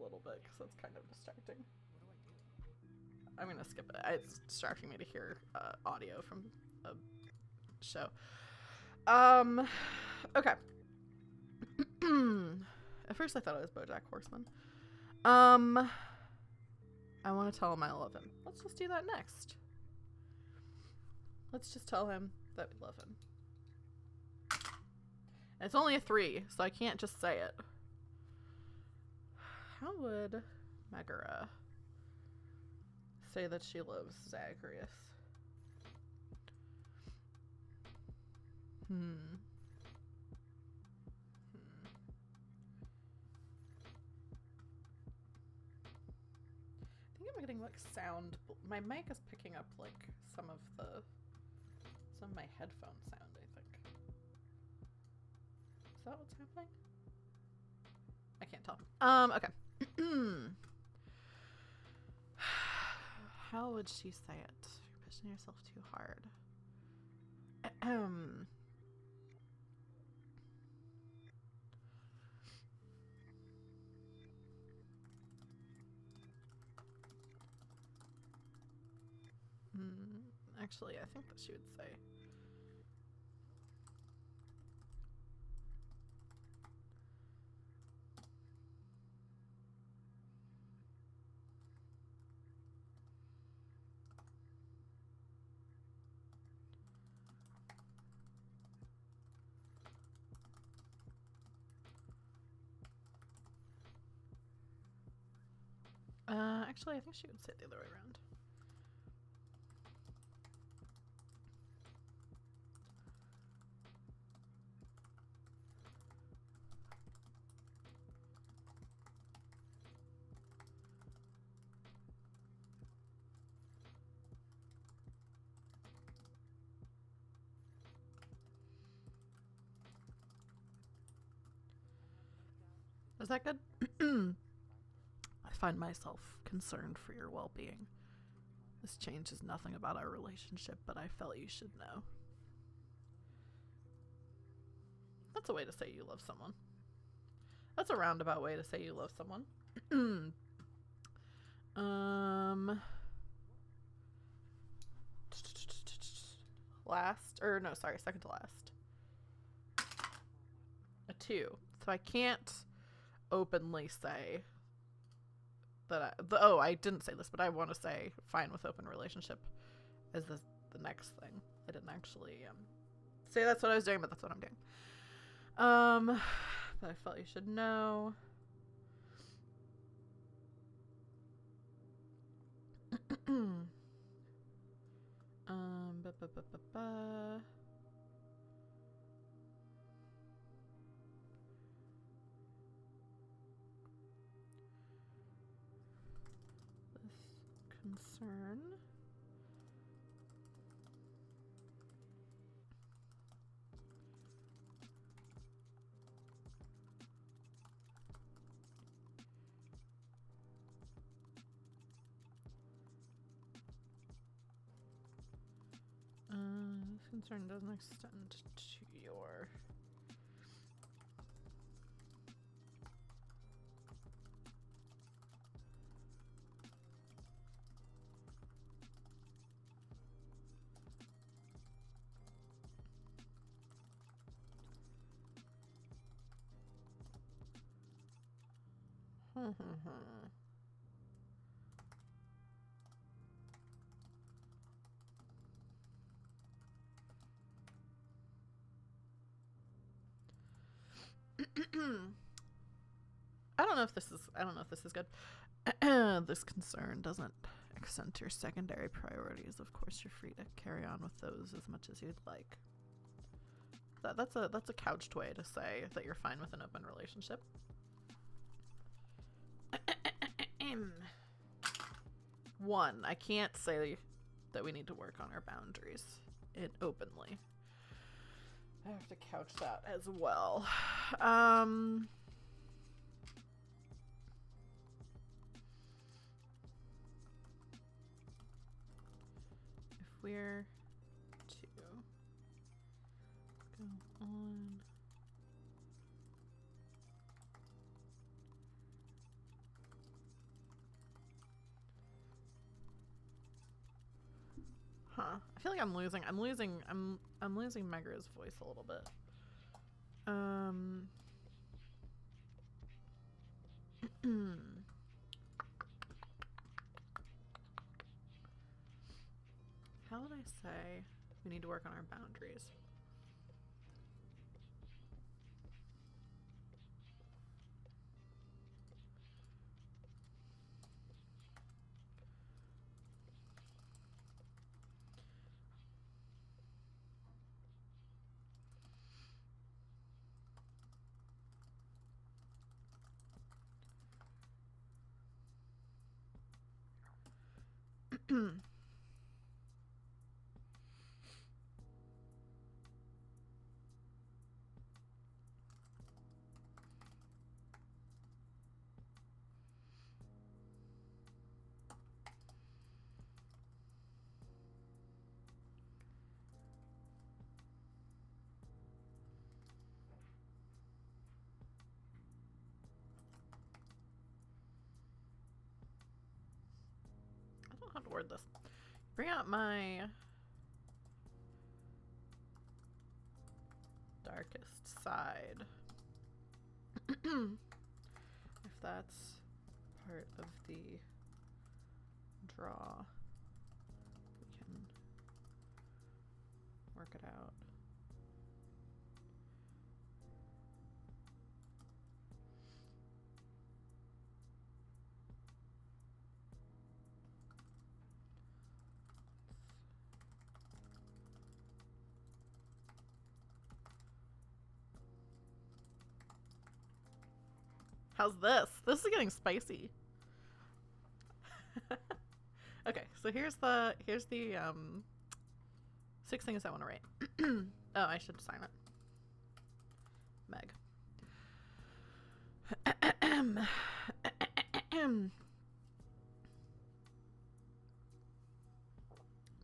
little bit because that's kind of distracting. I'm gonna skip it. It's distracting me to hear audio from a show. Okay. At first I thought it was BoJack Horseman. I want to tell him I love him. Let's just do that next. Let's just tell him that we love him. And it's only a 3, so I can't just say it. How would Megara say that she loves Zagreus? I think I'm getting like sound. My mic is picking up like some of my headphone sound, I think. Is that what's happening? I can't tell. Okay. How would she say it? You're pushing yourself too hard. Actually, I think that she would say. Actually, I think she would say it the other way around. Is that good? I find myself concerned for your well-being. This changes nothing about our relationship, but I felt you should know. That's a way to say you love someone. That's a roundabout way to say you love someone. Second to last. A 2. So I can't openly say that I didn't say this, but I want to say fine with open relationship as the next thing. I didn't actually say that's what I was doing, but that's what I'm doing. But I felt you should know. This concern. This concern doesn't extend to your... I don't know if this is good. This concern doesn't extend to your secondary priorities. Of course, you're free to carry on with those as much as you'd like. That's a couched way to say that you're fine with an open relationship. 1, I can't say that we need to work on our boundaries openly. I have to couch that as well. If we're to go on Huh. I feel like I'm losing Megra's voice a little bit. How would I say we need to work on our boundaries? I don't know how to word this. Bring out my darkest side. If that's part of the draw, we can work it out. How's this? This is getting spicy. Okay, so here's the 6 things I want to write. Oh, I should sign it. Meg.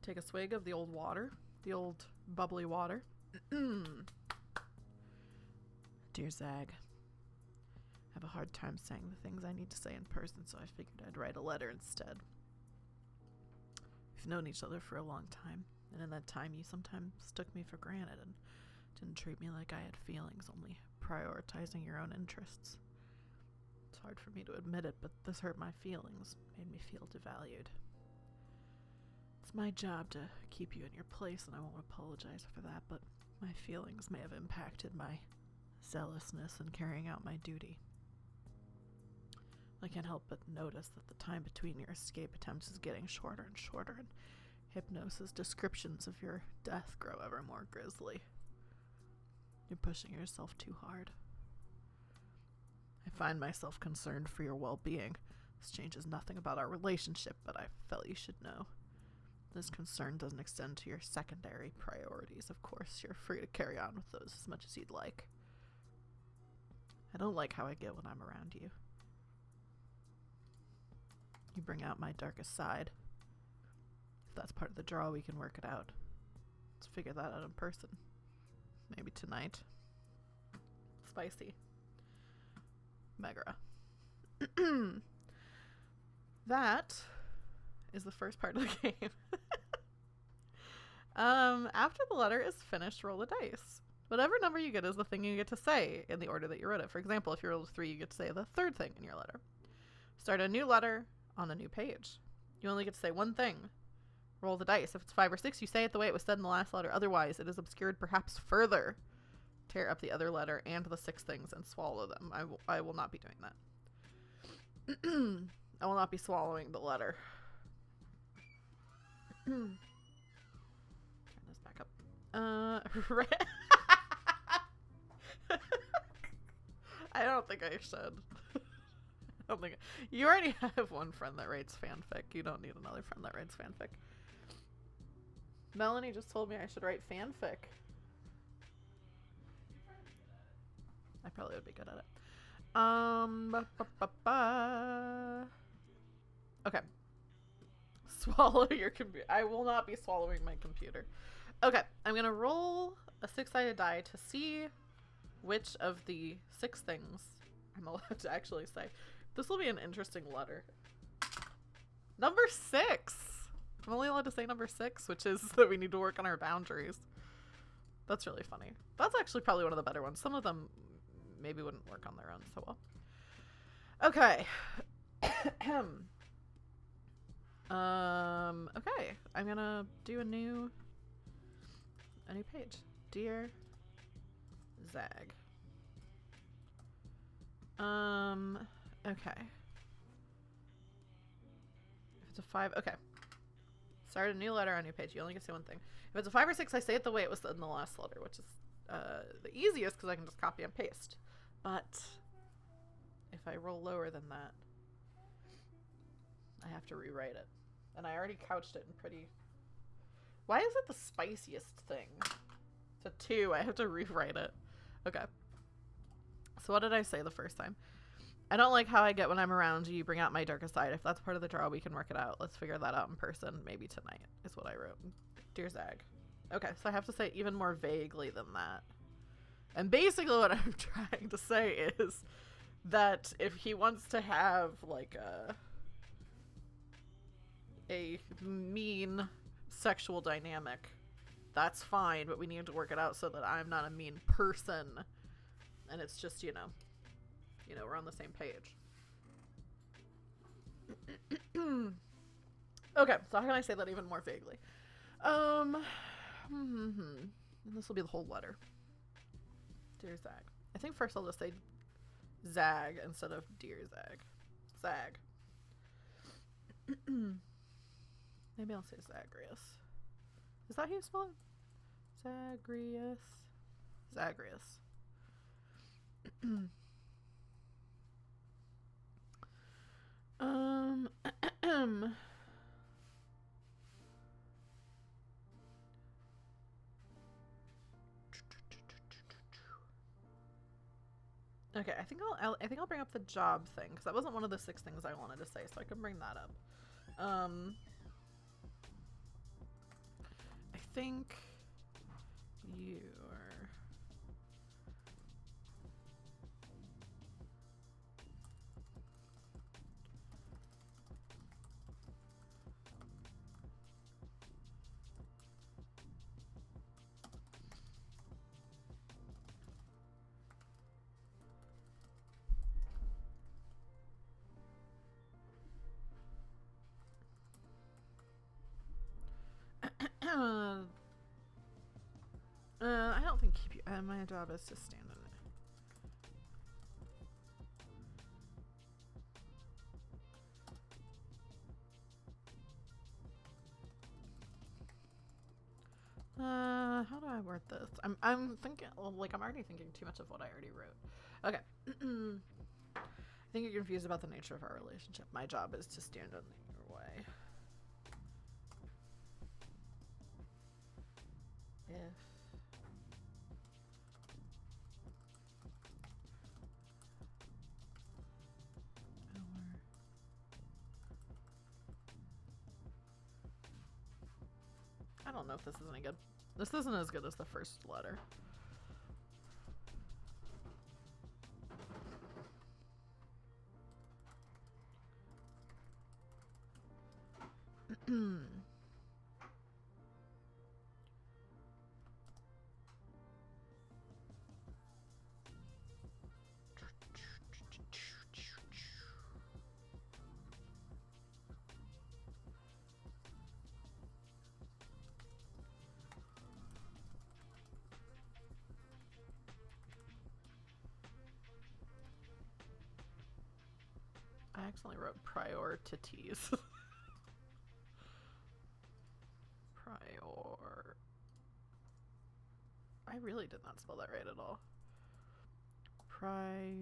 Take a swig of the old water, the old bubbly water. Dear Zag, I have a hard time saying the things I need to say in person, so I figured I'd write a letter instead. We've known each other for a long time, and in that time you sometimes took me for granted and didn't treat me like I had feelings, only prioritizing your own interests. It's hard for me to admit it, but this hurt my feelings, made me feel devalued. It's my job to keep you in your place, and I won't apologize for that, but my feelings may have impacted my zealousness in carrying out my duty. I can't help but notice that the time between your escape attempts is getting shorter and shorter, and Hypnosis' descriptions of your death grow ever more grisly. You're pushing yourself too hard. I find myself concerned for your well-being. This changes nothing about our relationship, but I felt you should know. This concern doesn't extend to your secondary priorities. Of course, you're free to carry on with those as much as you'd like. I don't like how I get when I'm around you. You bring out my darkest side. If that's part of the draw, we can work it out. Let's figure that out in person. Maybe tonight. Spicy. Megra. That is the first part of the game. After the letter is finished, roll the dice. Whatever number you get is the thing you get to say in the order that you wrote it. For example, if you rolled a 3, you get to say the third thing in your letter. Start a new letter on a new page. You only get to say one thing. Roll the dice. If it's 5 or 6, you say it the way it was said in the last letter. Otherwise, it is obscured perhaps further. Tear up the other letter and the 6 things and swallow them. I will not be doing that. I will not be swallowing the letter. Turn this back up. I don't think I should. I don't think you already have one friend that writes fanfic. You don't need another friend that writes fanfic. Melanie just told me I should write fanfic. I probably would be good at it. Okay. Swallow your computer. I will not be swallowing my computer. Okay, I'm gonna roll a 6-sided die to see which of the 6 things I'm allowed to actually say. This will be an interesting letter. Number 6. I'm only allowed to say number 6, which is that we need to work on our boundaries. That's really funny. That's actually probably one of the better ones. Some of them maybe wouldn't work on their own so well. Okay. Okay. I'm gonna do a new page. Dear Zag. Okay. If it's a 5, okay. Start a new letter on a new page. You only get to say one thing. If it's a 5 or 6, I say it the way it was in the last letter, which is the easiest because I can just copy and paste. But if I roll lower than that, I have to rewrite it. And I already couched it in pretty... Why is it the spiciest thing? It's a 2. I have to rewrite it. Okay. So what did I say the first time? I don't like how I get when I'm around you. You bring out my darkest side. If that's part of the draw, we can work it out. Let's figure that out in person. Maybe tonight is what I wrote. Dear Zag. Okay, so I have to say even more vaguely than that. And basically what I'm trying to say is that if he wants to have like a mean sexual dynamic, that's fine, but we need to work it out so that I'm not a mean person. And it's just, you know, we're on the same page. Okay, so how can I say that even more vaguely? And this will be the whole letter. Dear Zag. I think first I'll just say Zag instead of Dear Zag. Zag. Maybe I'll say Zagreus. Is that how you spell it? Zagreus. Zagreus. Okay, I think I'll bring up the job thing because that wasn't one of the 6 things I wanted to say, so I can bring that up. I think you are... I don't think keep you. My job is to stand in it. How do I word this? I'm thinking, like, I'm already thinking too much of what I already wrote. Okay. I think you're confused about the nature of our relationship. My job is to stand in your way. If I don't know if this is any good. This isn't as good as the first letter. I accidentally wrote priorities. Prior. I really did not spell that right at all. Priorities.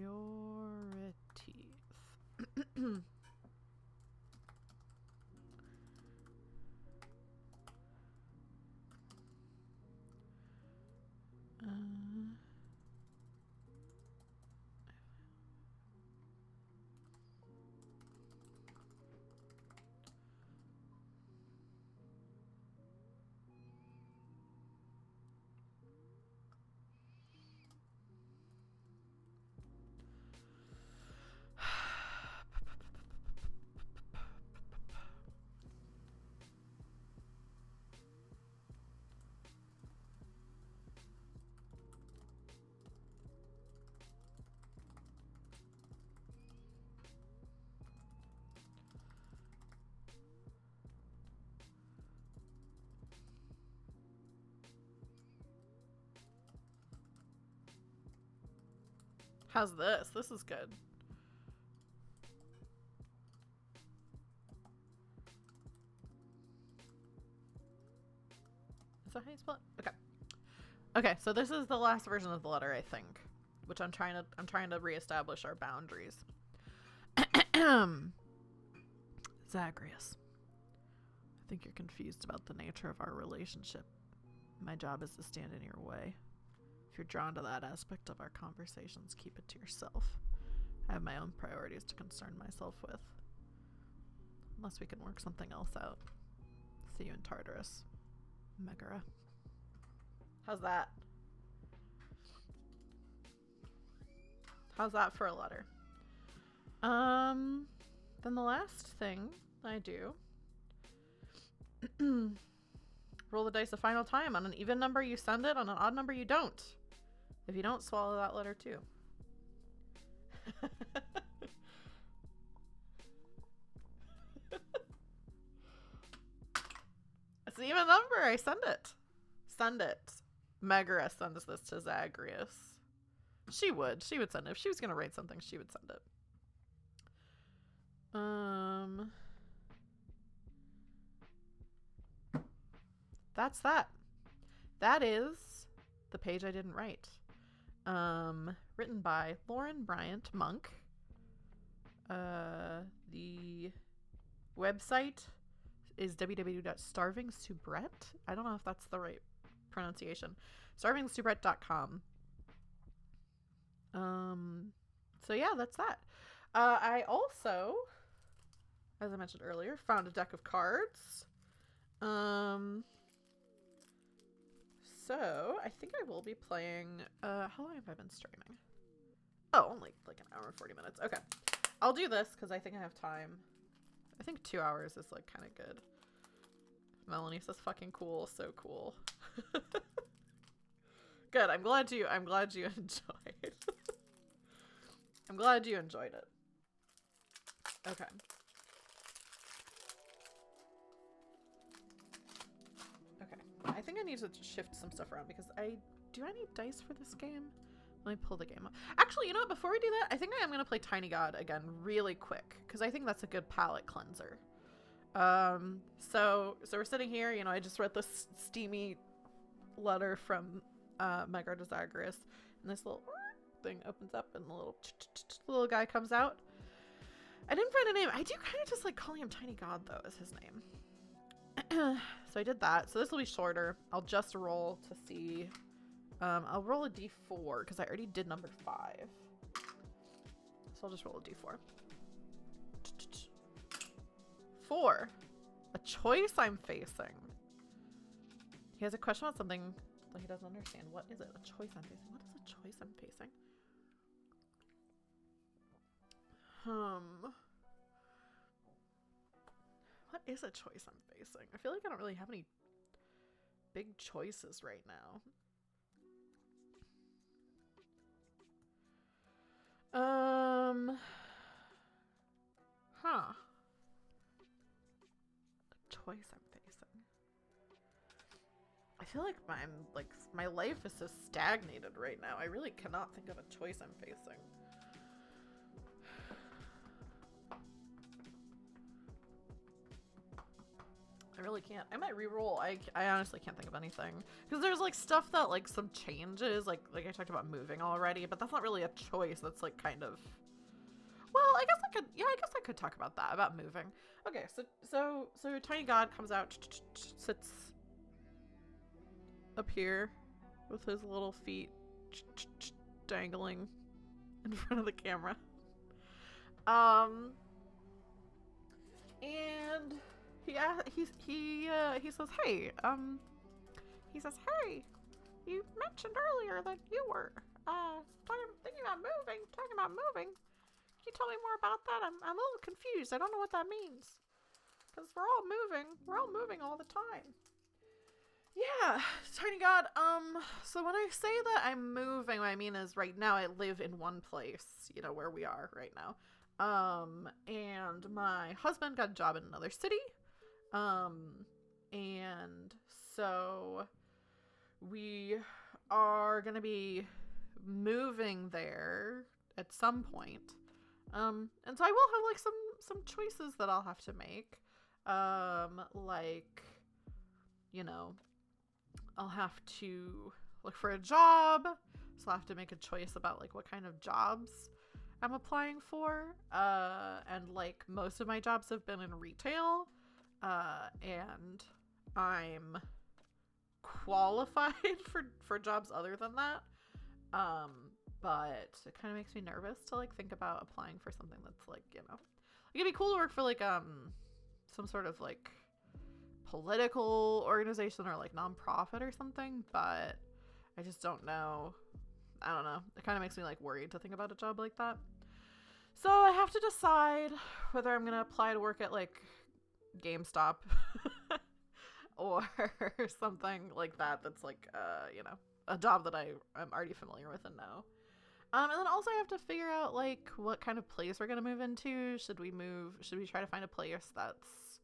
How's this? This is good. Is that how you spell it? Okay. Okay, so this is the last version of the letter, I think, which I'm trying to reestablish our boundaries. Zagreus, I think you're confused about the nature of our relationship. My job is to stand in your way. If you're drawn to that aspect of our conversations, keep it to yourself. I have my own priorities to concern myself with. Unless we can work something else out. See you in Tartarus. Megara. How's that? How's that for a letter? Then the last thing I do roll the dice a final time. On an even number you send it, on an odd number you don't. If you don't, swallow that letter too. It's an even number. I send it. Send it. Megara sends this to Zagreus. She would send it. If she was gonna write something, she would send it. That's that. That is the page I didn't write. Written by Lauren Bryant Monk. The website is www.starvingsoubrette. I don't know if that's the right pronunciation. starvingsoubrette.com. So yeah, that's that. I also, as I mentioned earlier, found a deck of cards. So I think I will be playing, how long have I been streaming? Oh, only like an hour and 40 minutes. Okay. I'll do this because I think I have time. I think 2 hours is like kind of good. Melanie says fucking cool. So cool. Good. I'm glad you enjoyed. I'm glad you enjoyed it. Okay. Okay. I think I need to shift some stuff around because do I need dice for this game? Let me pull the game up. Actually, you know what? Before we do that, I think I am going to play Tiny God again really quick because I think that's a good palate cleanser. So we're sitting here, you know, I just read this steamy letter from Megara to Zagreus, and this little thing opens up and the little guy comes out. I didn't find a name. I do kind of just like calling him Tiny God though as his name. So I did that. So this will be shorter. I'll just roll to see. I'll roll a d4 because I already did number 5. So I'll just roll a d4. 4. A choice I'm facing. He has a question about something that he doesn't understand. What is it? A choice I'm facing. What is a choice I'm facing? What is a choice I'm facing? I feel like I don't really have any big choices right now. A choice I'm facing. I feel like my life is so stagnated right now. I really cannot think of a choice I'm facing. I really can't. I might re-roll. I honestly can't think of anything because there's like stuff that like some changes, like I talked about moving already, but that's not really a choice. That's like kind of, well, I guess I could, yeah, I guess I could talk about that, about moving. Okay, so Tiny God comes out, sits up here with his little feet dangling in front of the camera. And he says, hey, you mentioned earlier that you were talking about moving. Can you tell me more about that? I'm a little confused. I don't know what that means. Because we're all moving all the time. Yeah, Tiny God, so when I say that I'm moving, what I mean is right now I live in one place, you know, where we are right now. And my husband got a job in another city. And so we are gonna be moving there at some point. And so I will have like some choices that I'll have to make. Like, you know, I'll have to look for a job. So I'll have to make a choice about like what kind of jobs I'm applying for. And like most of my jobs have been in retail. And I'm qualified for jobs other than that. But it kind of makes me nervous to like think about applying for something that's like, you know, like it'd be cool to work for like some sort of like political organization or like nonprofit or something, but I just don't know. I don't know. It kind of makes me like worried to think about a job like that. So I have to decide whether I'm gonna apply to work at like GameStop or something like that that's like you know, a job that I'm already familiar with and know. And then also I have to figure out like what kind of place we're gonna move into. Should we try to find a place that's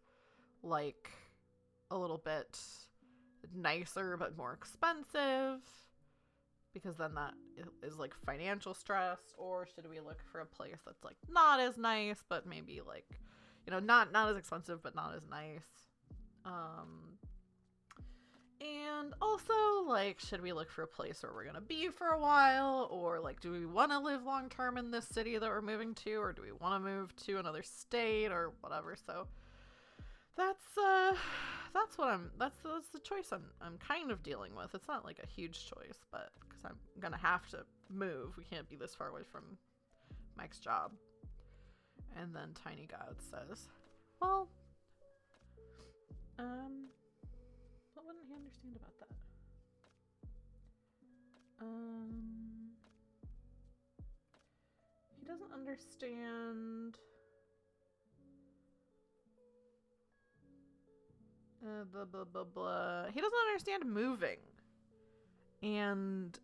like a little bit nicer but more expensive, because then that is like financial stress, or should we look for a place that's like not as nice but maybe like, you know, not as expensive but not as nice. And also, like, should we look for a place where we're gonna be for a while, or like, do we want to live long term in this city that we're moving to, or do we want to move to another state or whatever? So that's the choice I'm kind of dealing with. It's not like a huge choice, but because I'm gonna have to move, we can't be this far away from Mike's job. And then Tiny God says, well, what wouldn't he understand about that? He doesn't understand blah blah blah blah. He doesn't understand moving. And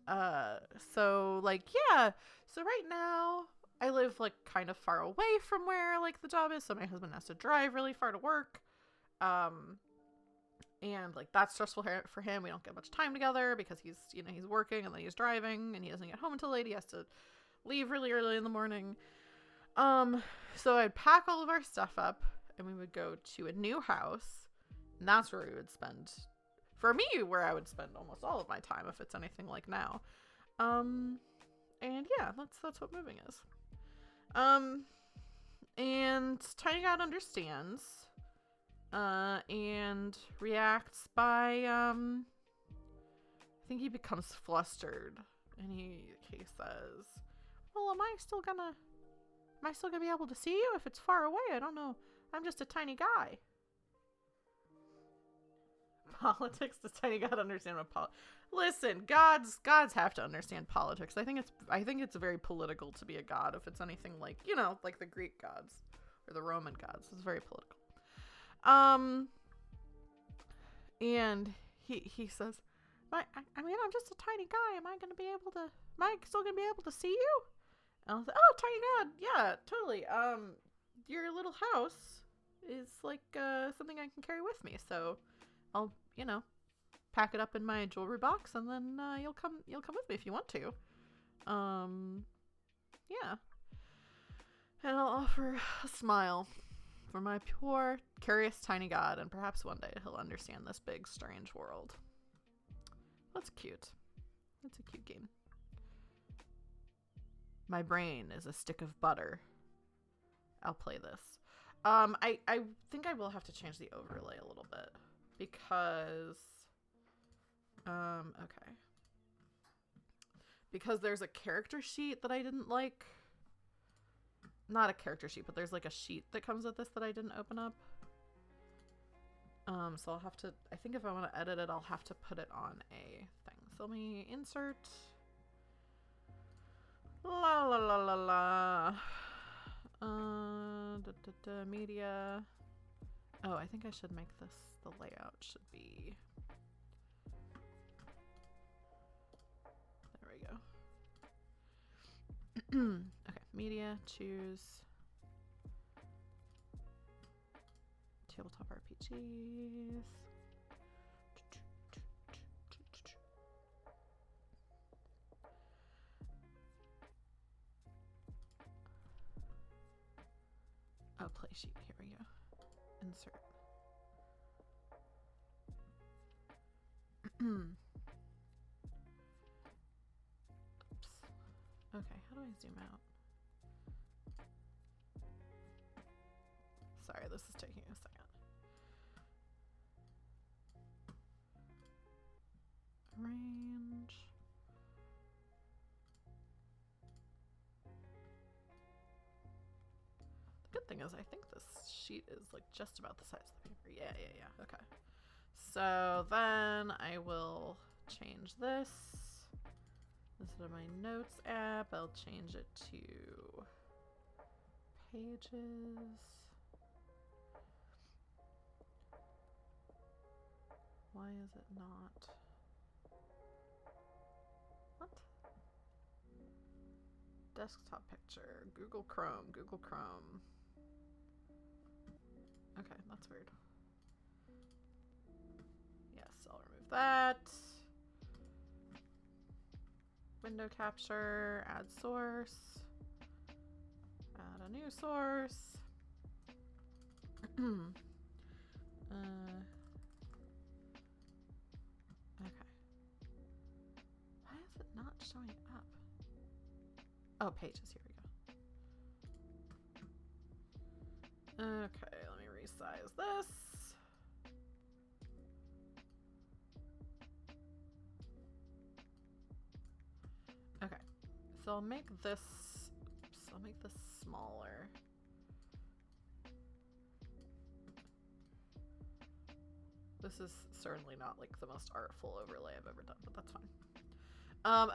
so like, yeah, so right now I live like kind of far away from where like the job is, so my husband has to drive really far to work. And like that's stressful for him. We don't get much time together because he's working and then he's driving and he doesn't get home until late. He has to leave really early in the morning. So I'd pack all of our stuff up and we would go to a new house, and that's where we would spend, for me, where I would spend almost all of my time if it's anything like now. And yeah, that's what moving is. And Tiny God understands. And reacts by, I think he becomes flustered, and he says, well, am I still gonna be able to see you if it's far away? I don't know. I'm just a tiny guy. Politics? Does Tiny God understand what Listen, gods have to understand politics. I think it's very political to be a god if it's anything like, you know, like the Greek gods or the Roman gods. It's very political. And he says, I mean, I'm just a tiny guy. Am I still gonna be able to see you? And I'll say, oh, Tiny God, yeah, totally. Your little house is like, something I can carry with me. So I'll, you know, pack it up in my jewelry box, and then, you'll come with me if you want to. Yeah. And I'll offer a smile for my poor, curious tiny god, and perhaps one day he'll understand this big, strange world. That's cute. That's a cute game. My brain is a stick of butter. I'll play this. I think I will have to change the overlay a little bit, because, okay. Because there's a character sheet that I didn't like. Not a character sheet, but there's like a sheet that comes with this that I didn't open up. So I'll have to, I think if I want to edit it, I'll have to put it on a thing. So let me insert. La la la la la. Media. Oh, I think I should make this, the layout should be. There we go. Okay, media, choose tabletop RPGs. Oh, play sheet. Here we go. Insert. Oops. Okay, how do I zoom out? Sorry, this is taking a second. Arrange. The good thing is I think this sheet is like just about the size of the paper. Yeah. Okay. So then I will change this. Instead of my notes app, I'll change it to pages. Why is it not? What? Desktop picture. Google Chrome. Google Chrome. Okay, that's weird. Yes, I'll remove that. Window capture. Add source. Add a new source. Okay. Why is it not showing up? Oh, pages. Here we go. Okay, let me resize this. Okay, so I'll make this. Oops, I'll make this smaller. This is certainly not like the most artful overlay I've ever done, but that's fine.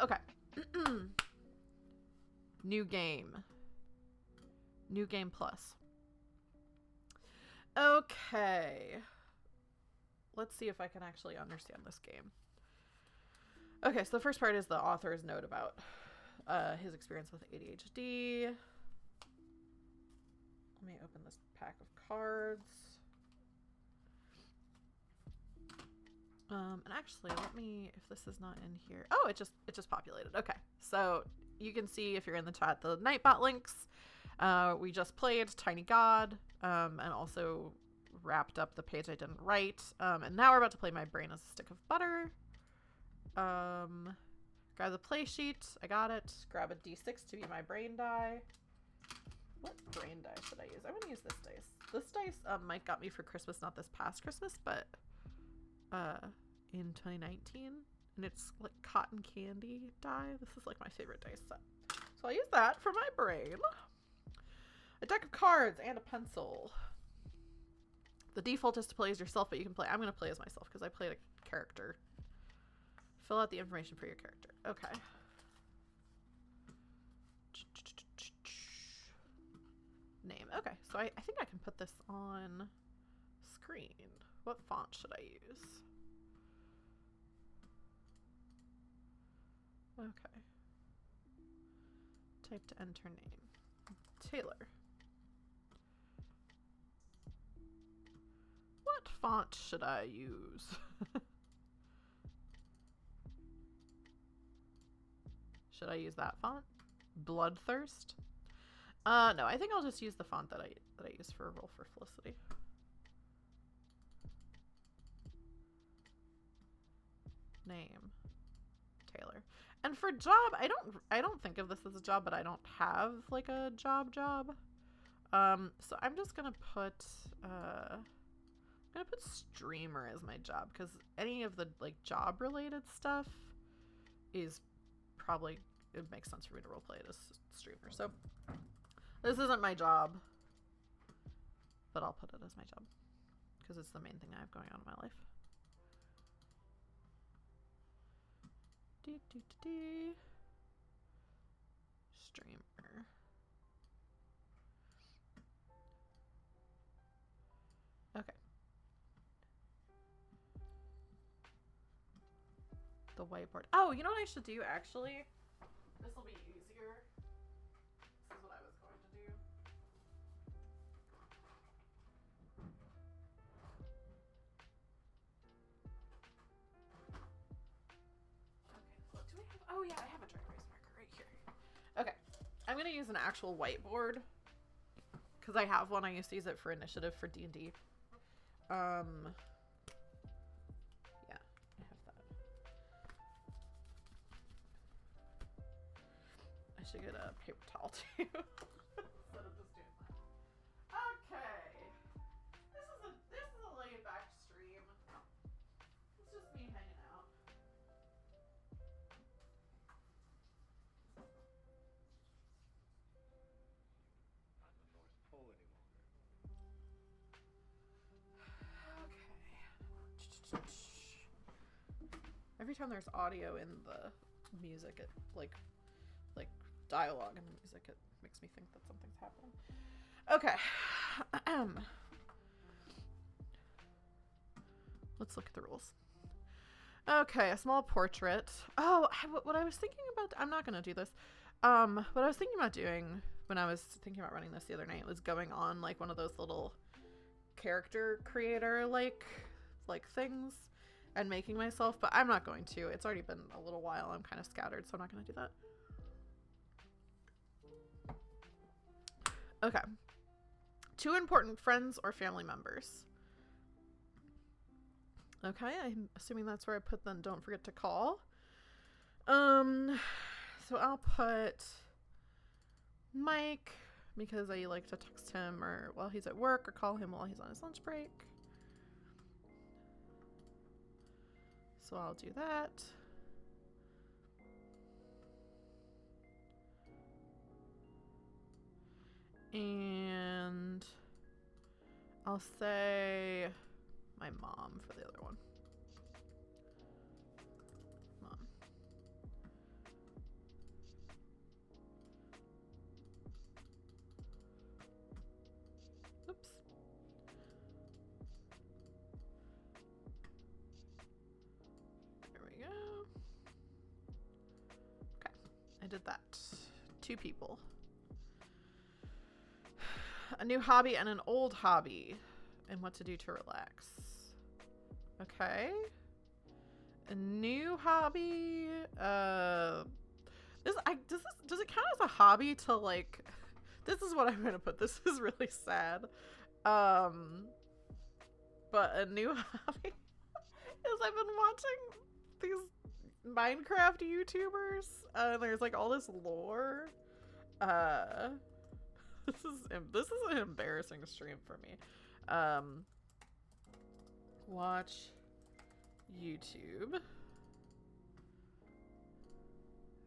Okay. New game. New game plus. Okay. Let's see if I can actually understand this game. Okay, so the first part is the author's note about his experience with ADHD. Let me open this pack of cards. And actually, let me, if this is not in here. Oh, it just populated. Okay, so you can see if you're in the chat the Nightbot links. We just played Tiny God, and also wrapped up the page I didn't write. And now we're about to play My Brain as a Stick of Butter. Grab the play sheet. I got it. Grab a d6 to be my brain die. What brain die should I use? I'm gonna use this dice. This dice Mike got me for Christmas, not this past Christmas, but in 2019, and it's like cotton candy die. This is like my favorite dice set, so I'll use that for my brain. A deck of cards and a pencil. The default is to play as yourself, but you can play. I'm gonna play as myself because I played a character. Fill out the information for your character. Okay. Name. Okay, so I think I can put this on screen. What font should I use? Okay. Type to enter name. Taylor. What font should I use? Should I use that font? Bloodthirst? No, I think I'll just use the font that I use for Roll for Felicity. Name. Taylor. And for job, I don't think of this as a job, but I don't have like a job. So I'm just gonna put streamer as my job, because any of the like job related stuff is probably, it makes sense for me to roleplay it as streamer. So this isn't my job, but I'll put it as my job because it's the main thing I have going on in my life. Streamer. Okay. The whiteboard. Oh, you know what I should do actually? This will be easier. This is what I was going to do. Okay, look, do I have, oh yeah, I have a dry erase marker right here. Okay, I'm gonna use an actual whiteboard because I have one. I used to use it for initiative for D&D. Yeah, I have that. I should get a paper towel too. Instead of just doing that. Okay. This is a laid back stream. It's just me hanging out. Okay. Every time there's audio in the music, it like dialogue in the music, it makes me think that something's happening. Okay. Let's look at the rules. Okay, a small portrait. Oh, what I was thinking about, I'm not gonna do this. What I was thinking about doing when I was thinking about running this the other night was going on like one of those little character creator like things and making myself, but I'm not going to. It's already been a little while. I'm kind of scattered, so I'm not going to do that. Okay. 2 important friends or family members. Okay, I'm assuming that's where I put them. Don't forget to call. So I'll put Mike because I like to text him or while he's at work or call him while he's on his lunch break. So I'll do that. And I'll say my mom for the other one. Mom. Oops. There we go. Okay, I did that. 2 people. A new hobby and an old hobby. And what to do to relax. Okay. A new hobby. Does it count as a hobby to like? This is what I'm gonna put. This is really sad. But a new hobby is I've been watching these Minecraft YouTubers. There's like all this lore. This is an embarrassing stream for me. Watch YouTube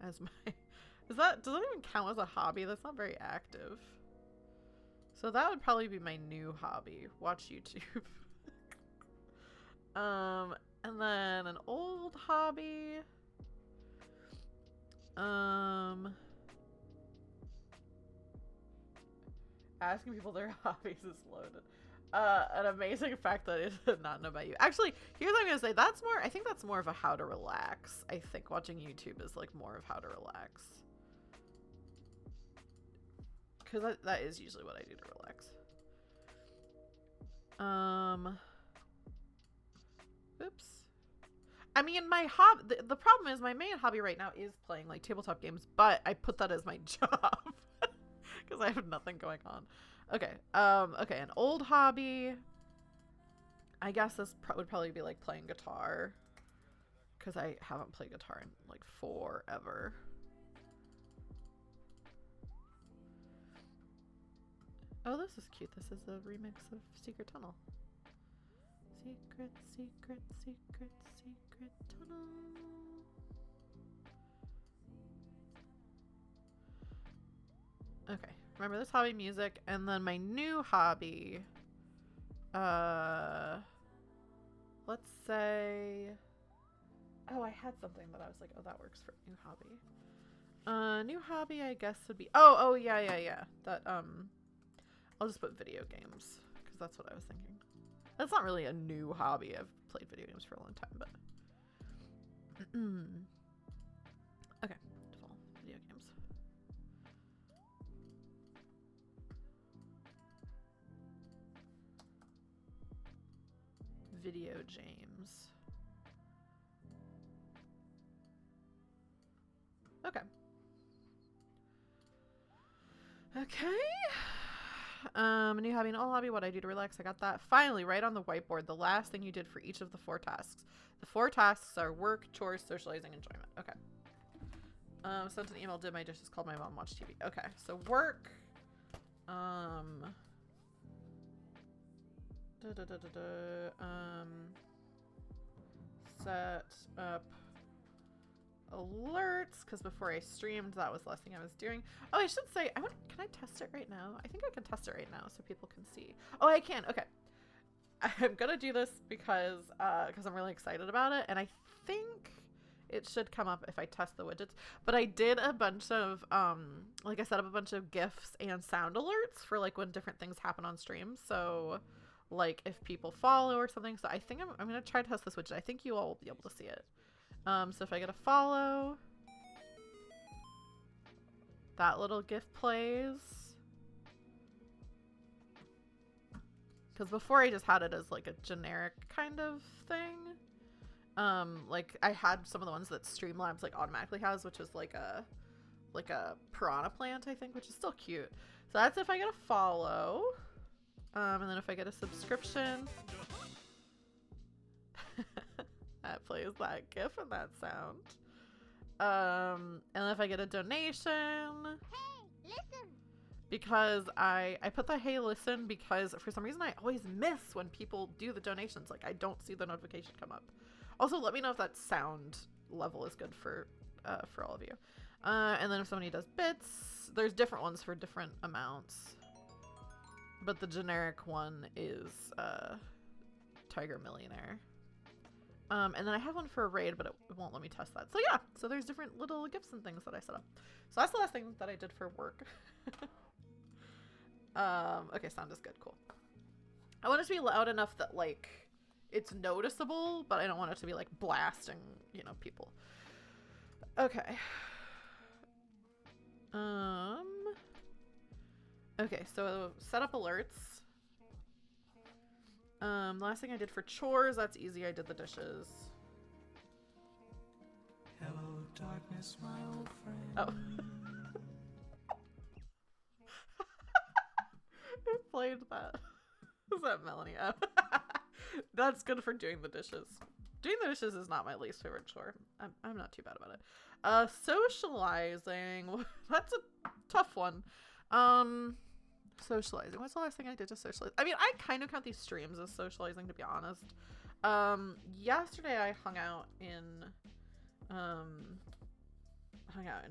as my does that even count as a hobby? That's not very active. So that would probably be my new hobby. Watch YouTube. And then an old hobby. Asking people their hobbies is loaded. An amazing fact that I did not know about you. Actually, here's what I'm gonna say. I think that's more of a how to relax. I think watching YouTube is like more of how to relax. Because that is usually what I do to relax. Oops. I mean, my hobby, the problem is my main hobby right now is playing like tabletop games, but I put that as my job. Because I have nothing going on. Okay. Okay, an old hobby. I guess this would probably be like playing guitar. Because I haven't played guitar in like forever. Oh, this is cute. This is a remix of Secret Tunnel. Secret, secret, secret, secret tunnel. Okay, remember this hobby, music, and then my new hobby, let's say, oh, I had something that I was like, oh, that works for new hobby. New hobby, I guess would be, oh, yeah, that, I'll just put video games, because that's what I was thinking. That's not really a new hobby. I've played video games for a long time, but, okay, default video games. Video James. Okay. Okay. A new hobby and old hobby. What I do to relax. I got that. Finally, right on the whiteboard. The last thing you did for each of the 4 tasks. The 4 tasks are work, chores, socializing, enjoyment. Okay. Sent an email. Did my dishes. Called my mom. Watched TV. Okay. So work. Set up alerts, because before I streamed, that was the last thing I was doing. Oh, I should say, can I test it right now? I think I can test it right now so people can see. Oh, I can. Okay. I'm gonna do this because I'm really excited about it, and I think it should come up if I test the widgets. But I did a bunch of like I set up a bunch of GIFs and sound alerts for like when different things happen on stream. So like if people follow or something. So I think I'm gonna try to test this widget. I think you all will be able to see it. So if I get a follow, that little GIF plays. Because before I just had it as like a generic kind of thing. Like I had some of the ones that Streamlabs like automatically has, which is like a piranha plant, I think, which is still cute. So that's if I get a follow. And then if I get a subscription, that plays that GIF and that sound. And then if I get a donation, Hey, listen. because I put the hey listen because for some reason I always miss when people do the donations. Like I don't see the notification come up. Also, let me know if that sound level is good for all of you. And then if somebody does bits, there's different ones for different amounts. But the generic one is Tiger Millionaire. And then I have one for a raid, but it won't let me test that. So yeah, so there's different little gifts and things that I set up. So that's the last thing that I did for work. Okay, sound is good, cool. I want it to be loud enough that like it's noticeable, but I don't want it to be like blasting, you know, people. Okay. Okay, so set up alerts. Last thing I did for chores, that's easy. I did the dishes. Hello, darkness, my old friend. Oh. Who played that? Is that Melanie? Oh. That's good for doing the dishes. Doing the dishes is not my least favorite chore. I'm not too bad about it. Socializing. That's a tough one. Socializing. What's the last thing I did to socialize? I mean, I kind of count these streams as socializing, to be honest. Yesterday I hung out in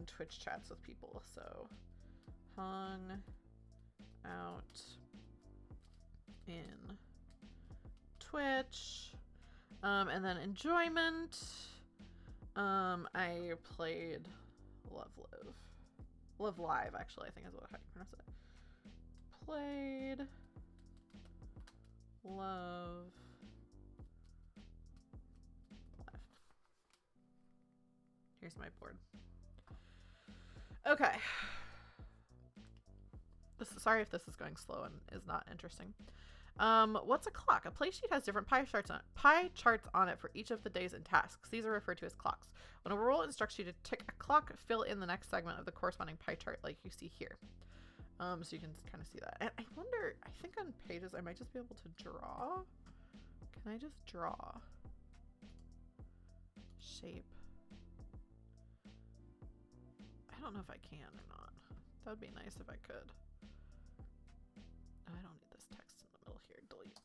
Twitch chats with people. So hung out in Twitch. And then enjoyment. I played Love Live, actually, I think is how you pronounce it. Played Love Live. Here's my board. Okay. Sorry if this is going slow and is not interesting. What's a clock? A play sheet has different pie charts on it for each of the days and tasks. These are referred to as clocks. When a role instructs you to tick a clock, fill in the next segment of the corresponding pie chart like you see here. So you can kind of see that. And I wonder, I think on pages I might just be able to draw. Can I just draw? Shape. I don't know if I can or not. That would be nice if I could. I don't need this text in the middle here. Delete.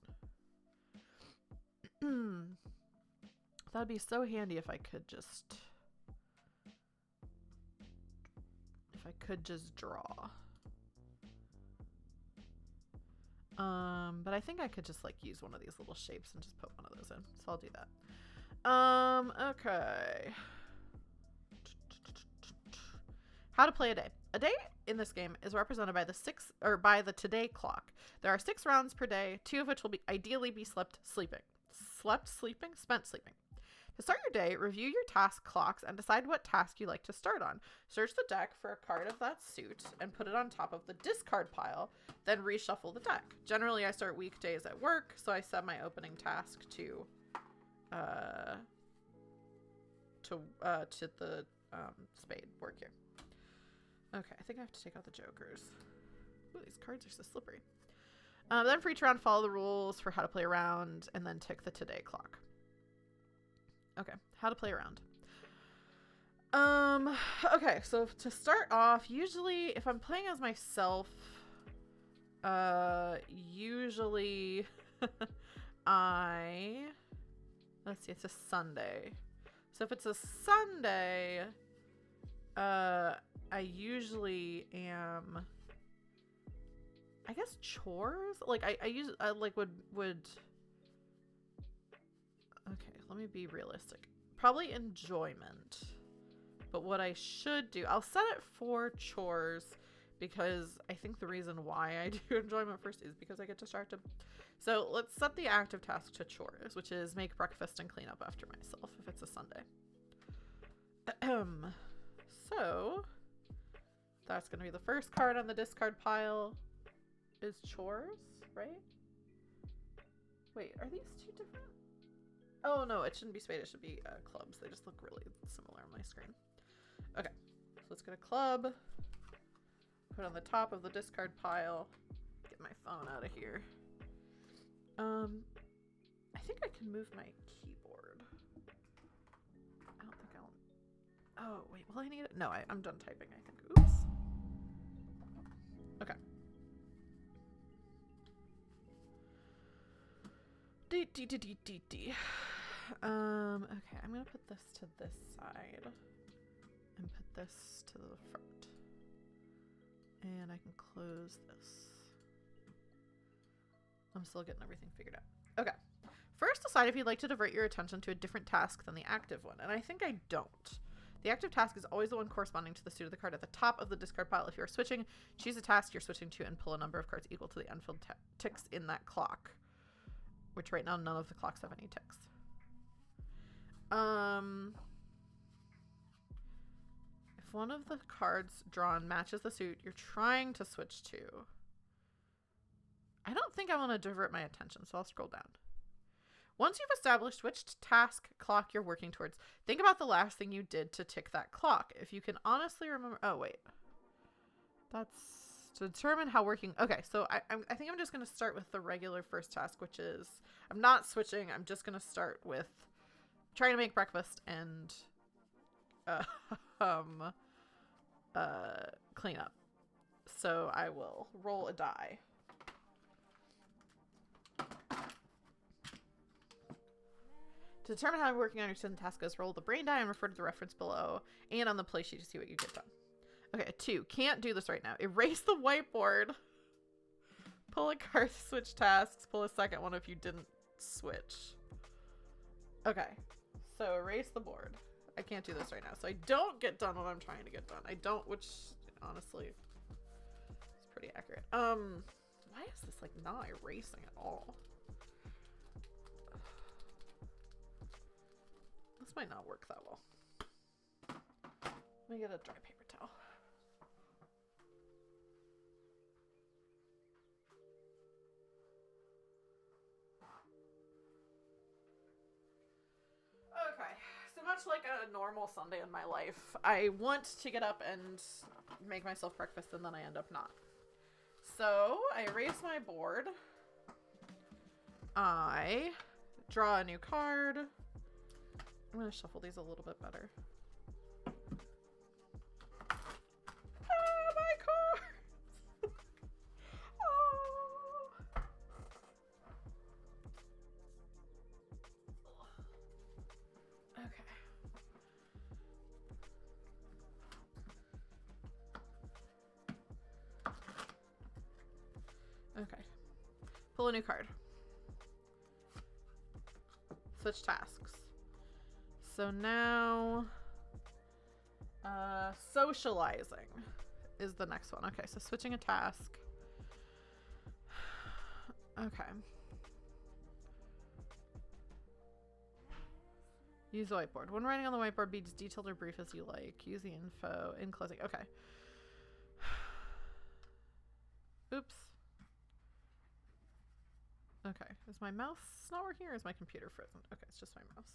That'd be so handy if I could just draw. But I think I could just like use one of these little shapes and just put one of those in. So I'll do that. Okay. How to play a day. A day in this game is represented by the today clock. There are 6 rounds per day, 2 of which will ideally be spent sleeping. To start your day, review your task clocks and decide what task you like to start on. Search the deck for a card of that suit and put it on top of the discard pile, then reshuffle the deck. Generally, I start weekdays at work, so I set my opening task to the spade work here. Okay, I think I have to take out the jokers. Ooh, these cards are so slippery. Then for each round, follow the rules for how to play around, and then tick the today clock. Okay, how to play around. Okay, so to start off, usually if I'm playing as myself, usually let's see, it's a Sunday. So if it's a Sunday, I usually am, I guess, chores. Like I would. Okay, let me be realistic. Probably enjoyment. But what I should do, I'll set it for chores because I think the reason why I do enjoyment first is because I get distracted. So let's set the active task to chores, which is make breakfast and clean up after myself if it's a Sunday. So that's going to be the first card on the discard pile is chores, right? Wait, are these two different? Oh no, it shouldn't be spade, it should be clubs. They just look really similar on my screen. Okay, so let's get a club, put it on the top of the discard pile, get my phone out of here. I think I can move my keyboard. I don't think I'll... Oh, wait, will I need it? No, I'm done typing, I think. Oops. Okay. Okay, I'm gonna put this to this side and put this to the front. And I can close this. I'm still getting everything figured out. Okay. First, decide if you'd like to divert your attention to a different task than the active one. And I think I don't. The active task is always the one corresponding to the suit of the card at the top of the discard pile. If you're switching, choose a task you're switching to and pull a number of cards equal to the unfilled ticks in that clock. Which right now, none of the clocks have any ticks. If one of the cards drawn matches the suit you're trying to switch to, I don't think I want to divert my attention, so I'll scroll down. Once you've established which task clock you're working towards, think about the last thing you did to tick that clock. If you can honestly remember... Oh, wait. That's to determine how working... Okay, so I think I'm just going to start with the regular first task, which is... I'm not switching. I'm just going to start with trying to make breakfast and clean up. So I will roll a die. To determine how I'm working on your certain task goes, roll the brain die and refer to the reference below and on the play sheet to see what you get done. Okay, 2. Can't do this right now. Erase the whiteboard. Pull a card to switch tasks. Pull a second one if you didn't switch. Okay, so erase the board. I can't do this right now. So I don't get done what I'm trying to get done. I don't, which honestly is pretty accurate. Why is this like not erasing at all? This might not work that well. Let me get a dry paper towel. Okay, so much like a normal Sunday in my life, I want to get up and make myself breakfast and then I end up not. So I erase my board. I draw a new card. I'm going to shuffle these a little bit better. Ah, my cards! Oh. Okay. Okay. Pull a new card. Switch tasks. So now, socializing is the next one. Okay, so switching a task. Okay. Use the whiteboard. When writing on the whiteboard, be as detailed or brief as you like. Use the info in closing. Okay. Oops. Okay. Is my mouse not working or is my computer frozen? Okay, it's just my mouse.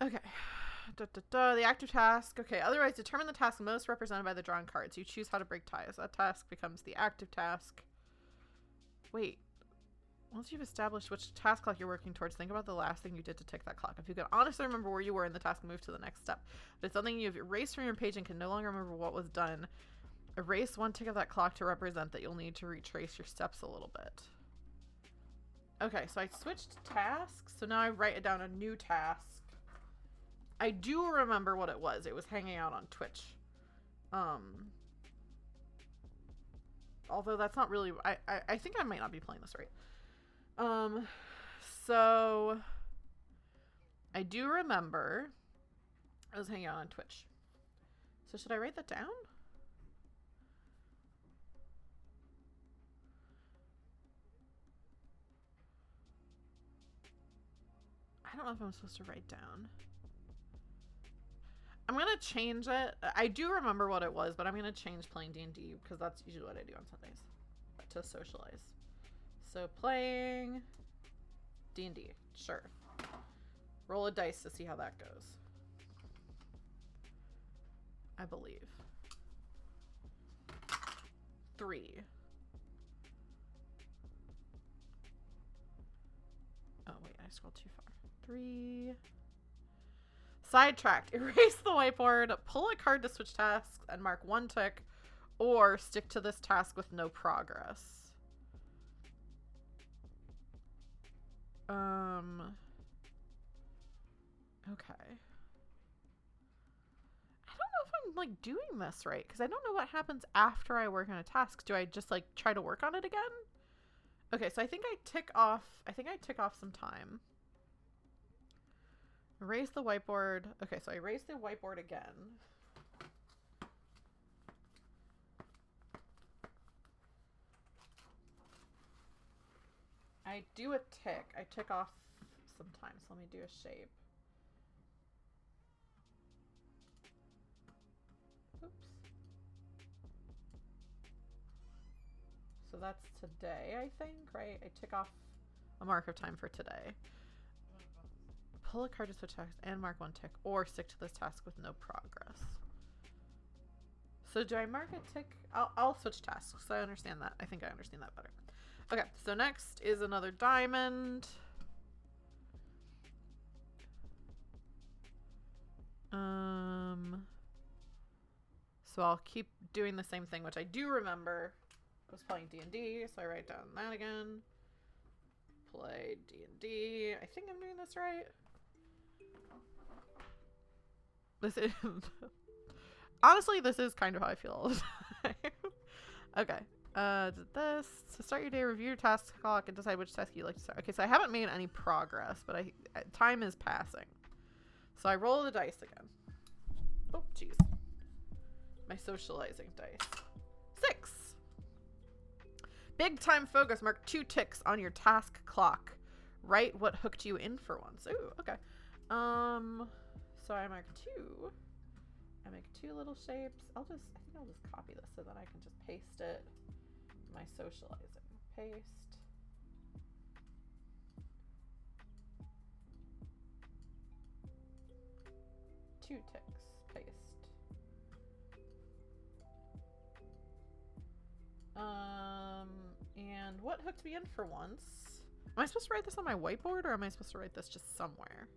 Okay. The active task. Okay, otherwise determine the task most represented by the drawn cards. You choose how to break ties. That task becomes the active task. Wait. Once you've established which task clock you're working towards, think about the last thing you did to tick that clock. If you can honestly remember where you were in the task, move to the next step. If it's something you've erased from your page and can no longer remember what was done, erase one tick of that clock to represent that you'll need to retrace your steps a little bit. Okay, so I switched tasks, so now I write it down a new task. I do remember what it was. It was hanging out on Twitch. Although that's not really... I think I might not be playing this right. So... I do remember I was hanging out on Twitch. So should I write that down? I don't know if I'm supposed to write down. I'm going to change it. I do remember what it was, but I'm going to change playing D&D because that's usually what I do on Sundays to socialize. So playing D&D. Sure. Roll a dice to see how that goes. I believe. 3. Oh, wait. I scrolled too far. 3. Sidetracked. Erase the whiteboard, pull a card to switch tasks, and mark one tick, or stick to this task with no progress. Okay. I don't know if I'm, like, doing this right, because I don't know what happens after I work on a task. Do I just, like, try to work on it again? Okay, so I think I tick off some time. Erase the whiteboard. Okay, so I erase the whiteboard again. I do a tick. I tick off some time. So let me do a shape. Oops. So that's today, I think, right? I tick off a mark of time for today. Pull a card to switch tasks and mark one tick, or stick to this task with no progress. So do I mark a tick? I'll switch tasks, so I understand that. I think I understand that better. Okay, so next is another diamond. So I'll keep doing the same thing, which I do remember. I was playing D&D, so I write down that again. Play D&D. I think I'm doing this right. This is honestly, this is kind of how I feel all the time. Okay. This to start your day, review your task clock and decide which task you like to start. Okay, so I haven't made any progress, but time is passing. So I roll the dice again. Oh, jeez. My socializing dice. 6. Big time focus. Mark 2 ticks on your task clock. Write what hooked you in for once. Ooh, okay. So I mark 2. I make 2 little shapes. I think I'll just copy this so that I can just paste it. My socializing. Paste. Two ticks. Paste. And what hooked me in for once? Am I supposed to write this on my whiteboard, or am I supposed to write this just somewhere?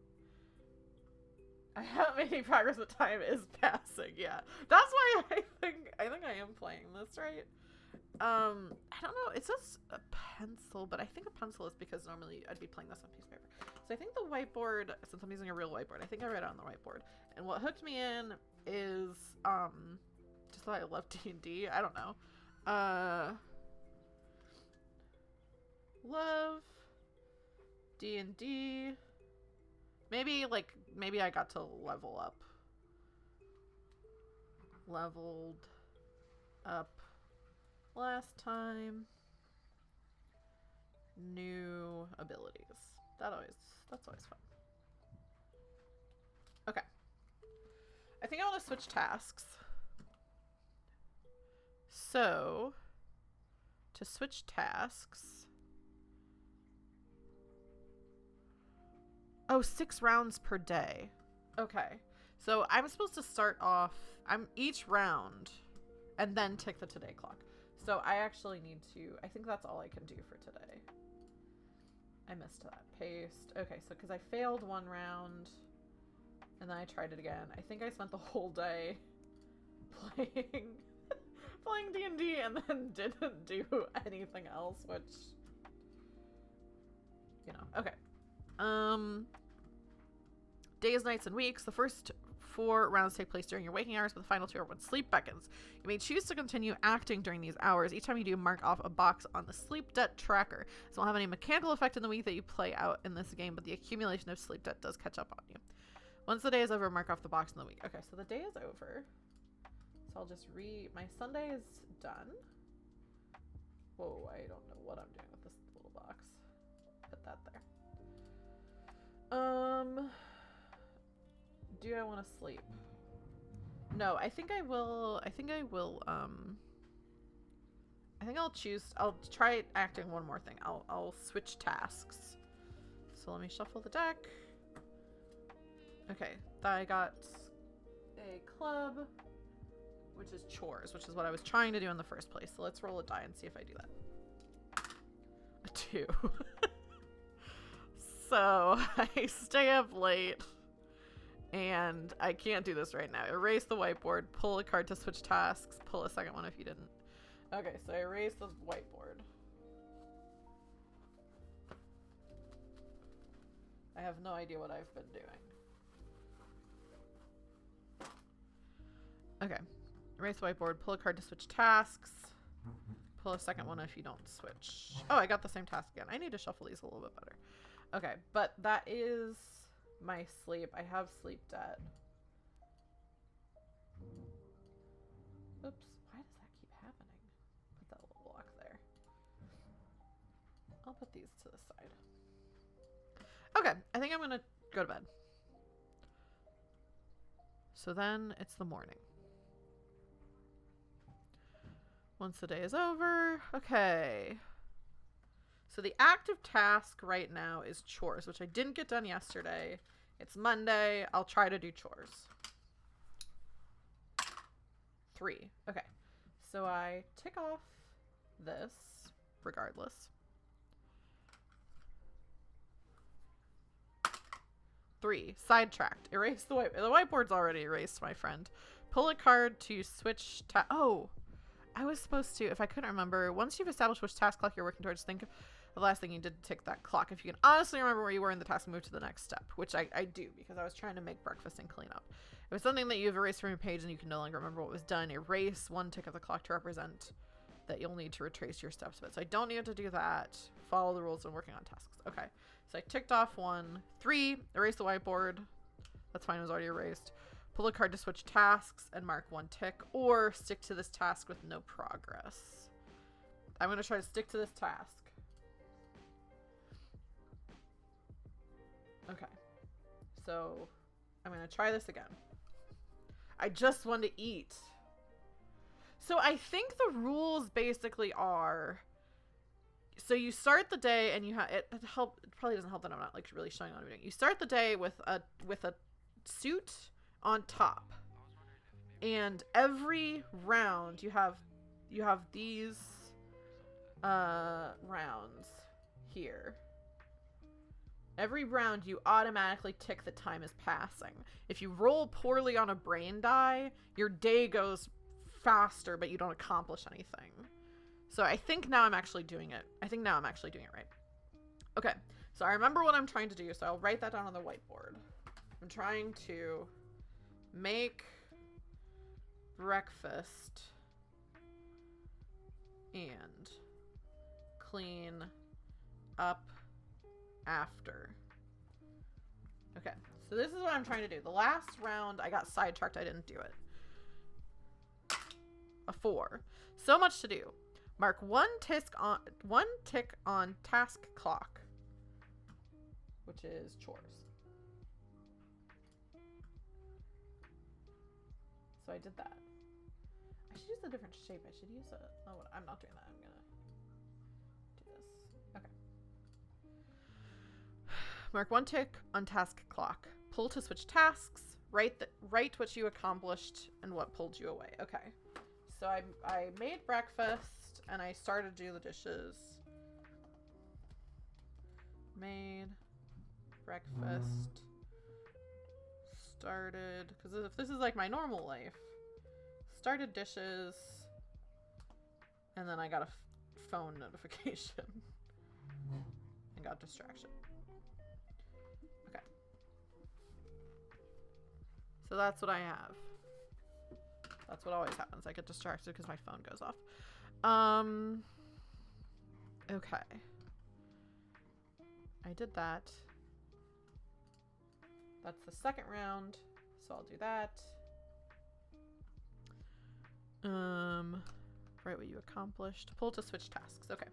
I haven't made any progress, but time is passing. Yeah, that's why I think I am playing this right. I don't know. It says a pencil, but I think a pencil is because normally I'd be playing this on a piece of paper. So I think the whiteboard, since I'm using a real whiteboard, I think I write it on the whiteboard. And what hooked me in is just that I love D&D. I don't know. Love D&D. Maybe I got to level up. Leveled up last time. New abilities. That's always fun. Okay. I think I want to switch tasks. So, to switch tasks. Oh, 6 rounds per day. Okay. So I'm supposed to start off each round and then tick the today clock. So I actually need to, I think that's all I can do for today. I missed that. Paste. Okay, so because I failed one round and then I tried it again. I think I spent the whole day playing D&D and then didn't do anything else, which, you know, okay. Days, nights, and weeks. The first 4 rounds take place during your waking hours, but the final 2 are when sleep beckons. You may choose to continue acting during these hours. Each time you do, mark off a box on the sleep debt tracker. This won't have any mechanical effect in the week that you play out in this game, but the accumulation of sleep debt does catch up on you. Once the day is over, mark off the box in the week. Okay, so the day is over. So I'll just my Sunday is done. Whoa, I don't know what I'm doing with this little box. Put that there. Do I want to sleep? No, I think I'll try acting one more thing. I'll switch tasks. So let me shuffle the deck. Okay, I got a club, which is chores, which is what I was trying to do in the first place. So let's roll a die and see if I do that. A 2. So I stay up late and I can't do this right now. Erase the whiteboard, pull a card to switch tasks, pull a second one if you didn't. Okay, so I erase the whiteboard. I have no idea what I've been doing. Okay, erase the whiteboard, pull a card to switch tasks, pull a second one if you don't switch. Oh, I got the same task again. I need to shuffle these a little bit better. Okay, but that is my sleep. I have sleep debt. Oops, why does that keep happening? Put that little block there. I'll put these to the side. Okay, I think I'm gonna go to bed. So then it's the morning. Once the day is over, okay. So the active task right now is chores, which I didn't get done yesterday. It's Monday. I'll try to do chores. 3. Okay. So I tick off this regardless. 3. Sidetracked. Erase the whiteboard. The whiteboard's already erased, my friend. Pull a card to switch oh, I was supposed to, if I couldn't remember, once you've established which task clock you're working towards, think of the last thing you did to tick that clock. If you can honestly remember where you were in the task and move to the next step, which I do because I was trying to make breakfast and clean up. If it's something that you've erased from your page and you can no longer remember what was done, erase 1 tick of the clock to represent that you'll need to retrace your steps of it. So I don't need to do that. Follow the rules when working on tasks. Okay. So I ticked off 1. 3. Erase the whiteboard. That's fine. It was already erased. Pull a card to switch tasks and mark 1 tick, or stick to this task with no progress. I'm going to try to stick to this task. Okay. So I'm going to try this again. I just want to eat. So I think the rules basically are, so you start the day and you have, it probably doesn't help that I'm not like really showing what I'm doing. You start the day with a suit on top, and every round you have these rounds here. Every round you automatically tick the time is passing. If you roll poorly on a brain die, your day goes faster but you don't accomplish anything. So I think now I'm actually doing it. Right. Okay, so I remember what I'm trying to do, so I'll write that down on the whiteboard. I'm trying to make breakfast and clean up after. Okay, so this is what I'm trying to do. The last round I got sidetracked. I didn't do it. A 4. So much to do. Mark 1 tick on task clock, which is chores. So I did that. I should use a different shape. I should use a... Oh, I'm not doing that. I'm gonna do this. Okay. Mark 1 tick on task clock. Pull to switch tasks. write what you accomplished and what pulled you away. Okay. So I made breakfast and I started to do the dishes. Made breakfast. Started, because if this is like my normal life, started dishes, and then I got a phone notification and got distraction. Okay. So that's what I have. That's what always happens. I get distracted because my phone goes off. Okay. I did that. That's the second round, so I'll do that. Write what you accomplished. Pull to switch tasks. Okay.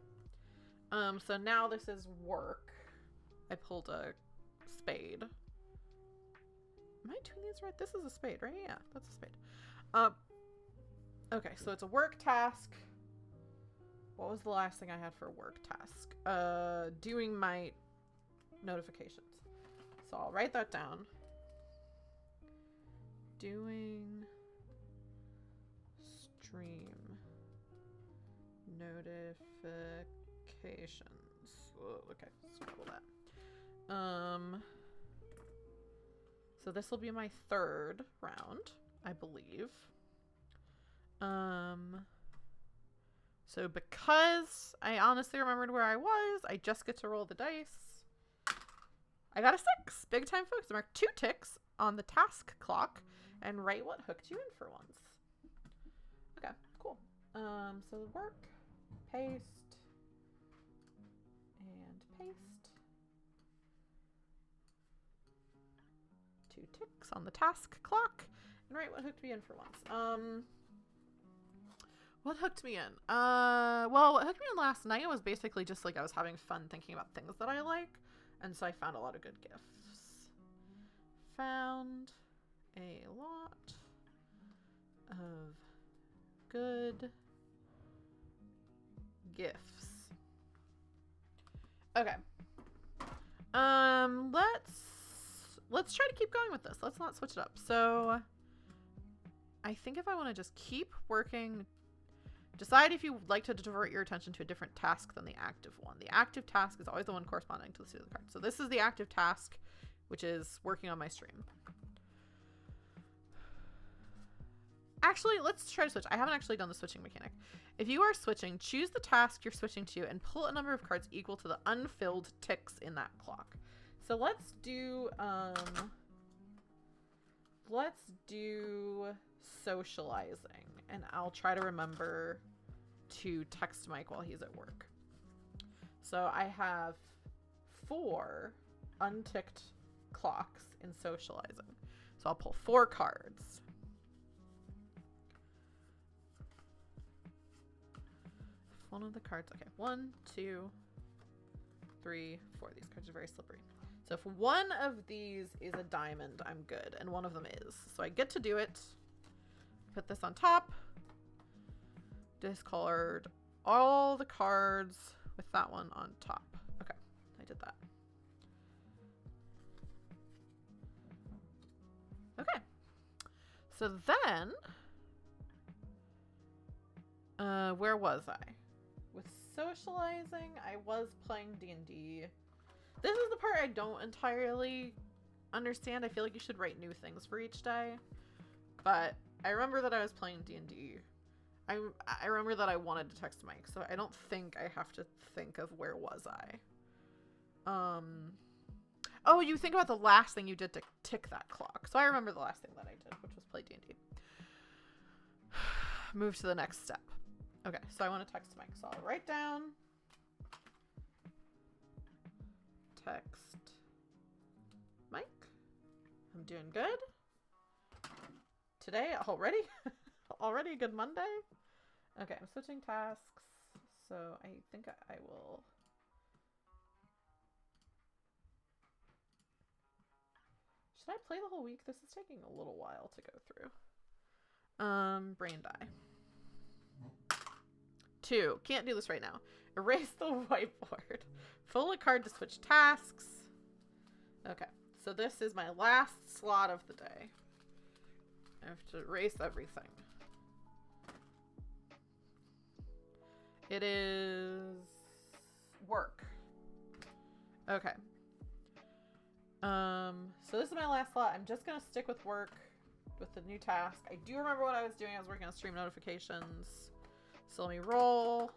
So now this is work. I pulled a spade. Am I doing these right? This is a spade, right? Yeah, that's a spade. Okay, so it's a work task. What was the last thing I had for a work task? Doing my notifications. So I'll write that down. Doing stream notifications. Whoa, okay, scroll that. So this will be my third round, I believe. So because I honestly remembered where I was, I just get to roll the dice. I got a 6. Big time focus. I marked 2 ticks on the task clock and write what hooked you in for once. Okay, cool. So work, paste, and paste. 2 ticks on the task clock and write what hooked me in for once. What hooked me in? Well, what hooked me in last night was basically just like I was having fun thinking about things that I like. And so I found a lot of good gifts. Found a lot of good gifts. Okay. Let's try to keep going with this. Let's not switch it up. So I think if I want to just keep working, decide if you would like to divert your attention to a different task than the active one. The active task is always the one corresponding to the suit of the card. So this is the active task, which is working on my stream. Actually, let's try to switch. I haven't actually done the switching mechanic. If you are switching, choose the task you're switching to and pull a number of cards equal to the unfilled ticks in that clock. So let's do socializing, and I'll try to remember to text Mike while he's at work. So I have 4 unticked clocks in socializing. So I'll pull 4 cards. If one of the cards, okay, 1, 2, 3, 4. These cards are very slippery. So if one of these is a diamond, I'm good, and one of them is. So I get to do it. Put this on top. Discard all the cards with that one on top. Okay, I did that. Okay. So then, where was I? With socializing, I was playing D&D. This is the part I don't entirely understand. I feel like you should write new things for each day. But I remember that I was playing D&D. I remember that I wanted to text Mike, so I don't think I have to think of where was I. Oh, you think about the last thing you did to tick that clock. So I remember the last thing that I did, which was play D&D. Move to the next step. Okay, so I want to text Mike, so I'll write down text Mike. I'm doing good. Today already? Already a good Monday? Okay, I'm switching tasks. So I think I will. Should I play the whole week? This is taking a little while to go through. Brain die. 2. Can't do this right now. Erase the whiteboard. Pull a card to switch tasks. Okay, so this is my last slot of the day. I have to erase everything. It is work. Okay. So this is my last slot. I'm just gonna stick with work with the new task. I do remember what I was doing. I was working on stream notifications. So let me roll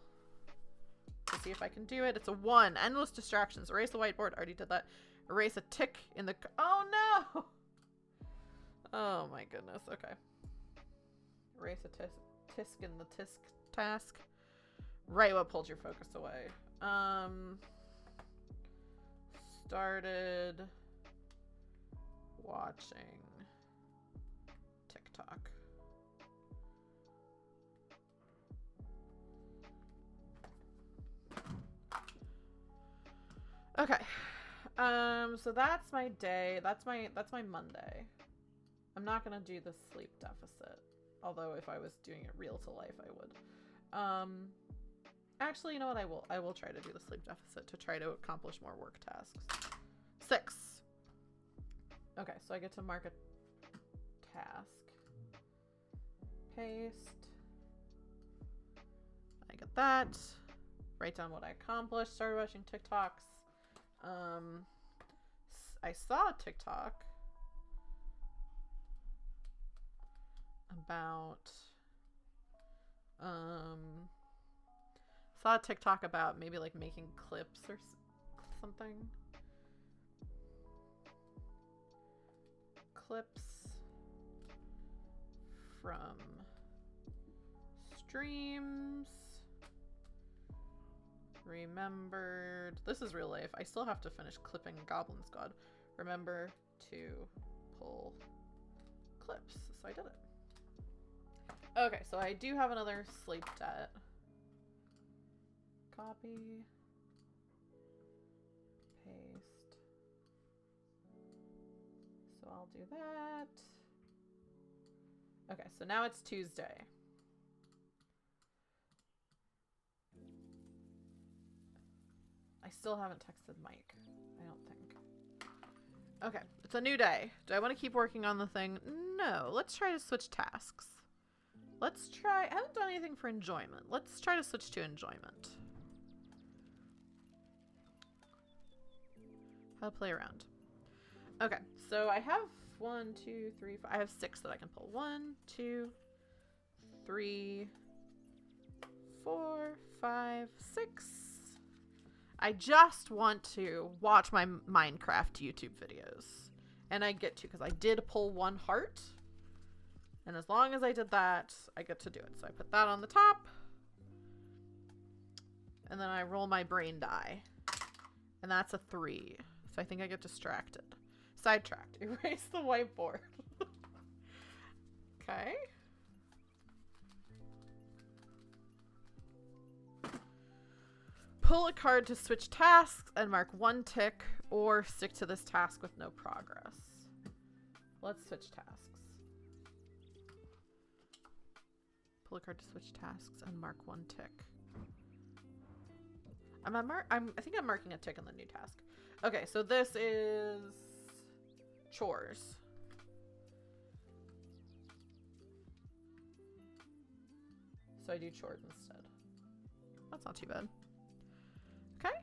to see if I can do it. It's a 1. Endless distractions. Erase the whiteboard. Already did that. Erase a tick in the... Oh no! Oh my goodness. Okay. Erase a tisk in the tisk task. Right, what pulled your focus away? Started watching TikTok. Okay. So that's my day. That's my Monday. I'm not gonna do the sleep deficit. Although if I was doing it real to life, I would. Actually, you know what? I will try to do the sleep deficit to try to accomplish more work tasks. 6. Okay, so I get to mark a task. Paste. I get that. Write down what I accomplished. Started watching TikToks. I saw a TikTok about saw a TikTok about maybe like making clips or something. Clips from streams. Remembered. This is real life. I still have to finish clipping Goblin Squad. Remember to pull clips. So I did it. Okay, so I do have another sleep debt. Copy. Paste. So I'll do that. Okay, so now it's Tuesday. I still haven't texted Mike, I don't think. Okay, it's a new day. Do I want to keep working on the thing? No, let's try to switch tasks. Let's try, I haven't done anything for enjoyment. Let's try to switch to enjoyment. How to play around. Okay, so I have 1, 2, 3, 5. I have 6 that I can pull. 1, 2, 3, 4, 5, 6. I just want to watch my Minecraft YouTube videos. And I get to, because I did pull 1 heart. And as long as I did that, I get to do it. So I put that on the top. And then I roll my brain die. And that's a 3. So I think I get distracted. Sidetracked. Erase the whiteboard. Okay. Pull a card to switch tasks and mark 1 tick, or stick to this task with no progress. Let's switch tasks. Pull a card to switch tasks and mark 1 tick. I think I'm marking a tick on the new task. Okay, so this is chores. So I do chores instead. That's not too bad. Okay.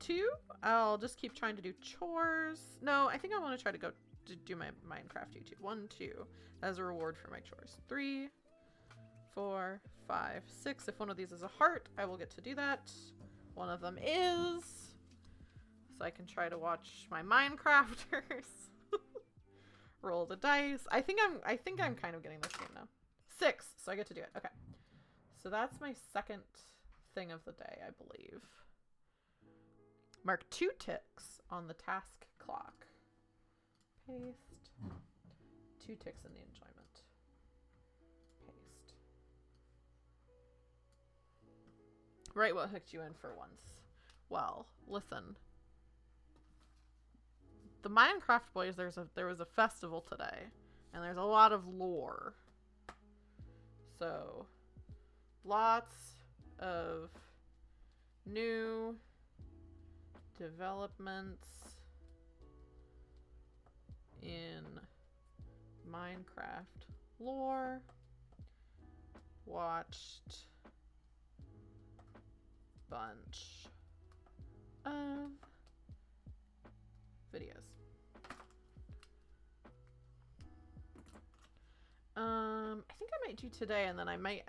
2. I'll just keep trying to do chores. No, I think I want to try to go to do my Minecraft YouTube. 1, 2. As a reward for my chores. 3, 4, 5, 6. If one of these is a heart, I will get to do that. One of them is. So I can try to watch my Minecrafters. Roll the dice. I think I'm kind of getting this game now. 6. So I get to do it. Okay. So that's my second thing of the day, I believe. Mark 2 ticks on the task clock. Paste. 2 ticks in the enjoyment. Paste. Right, what hooked you in for once? Well, listen. The Minecraft boys, there was a festival today, and there's a lot of lore. So, lots of new developments in Minecraft lore. Watched bunch of videos. I think I might do today, and then I might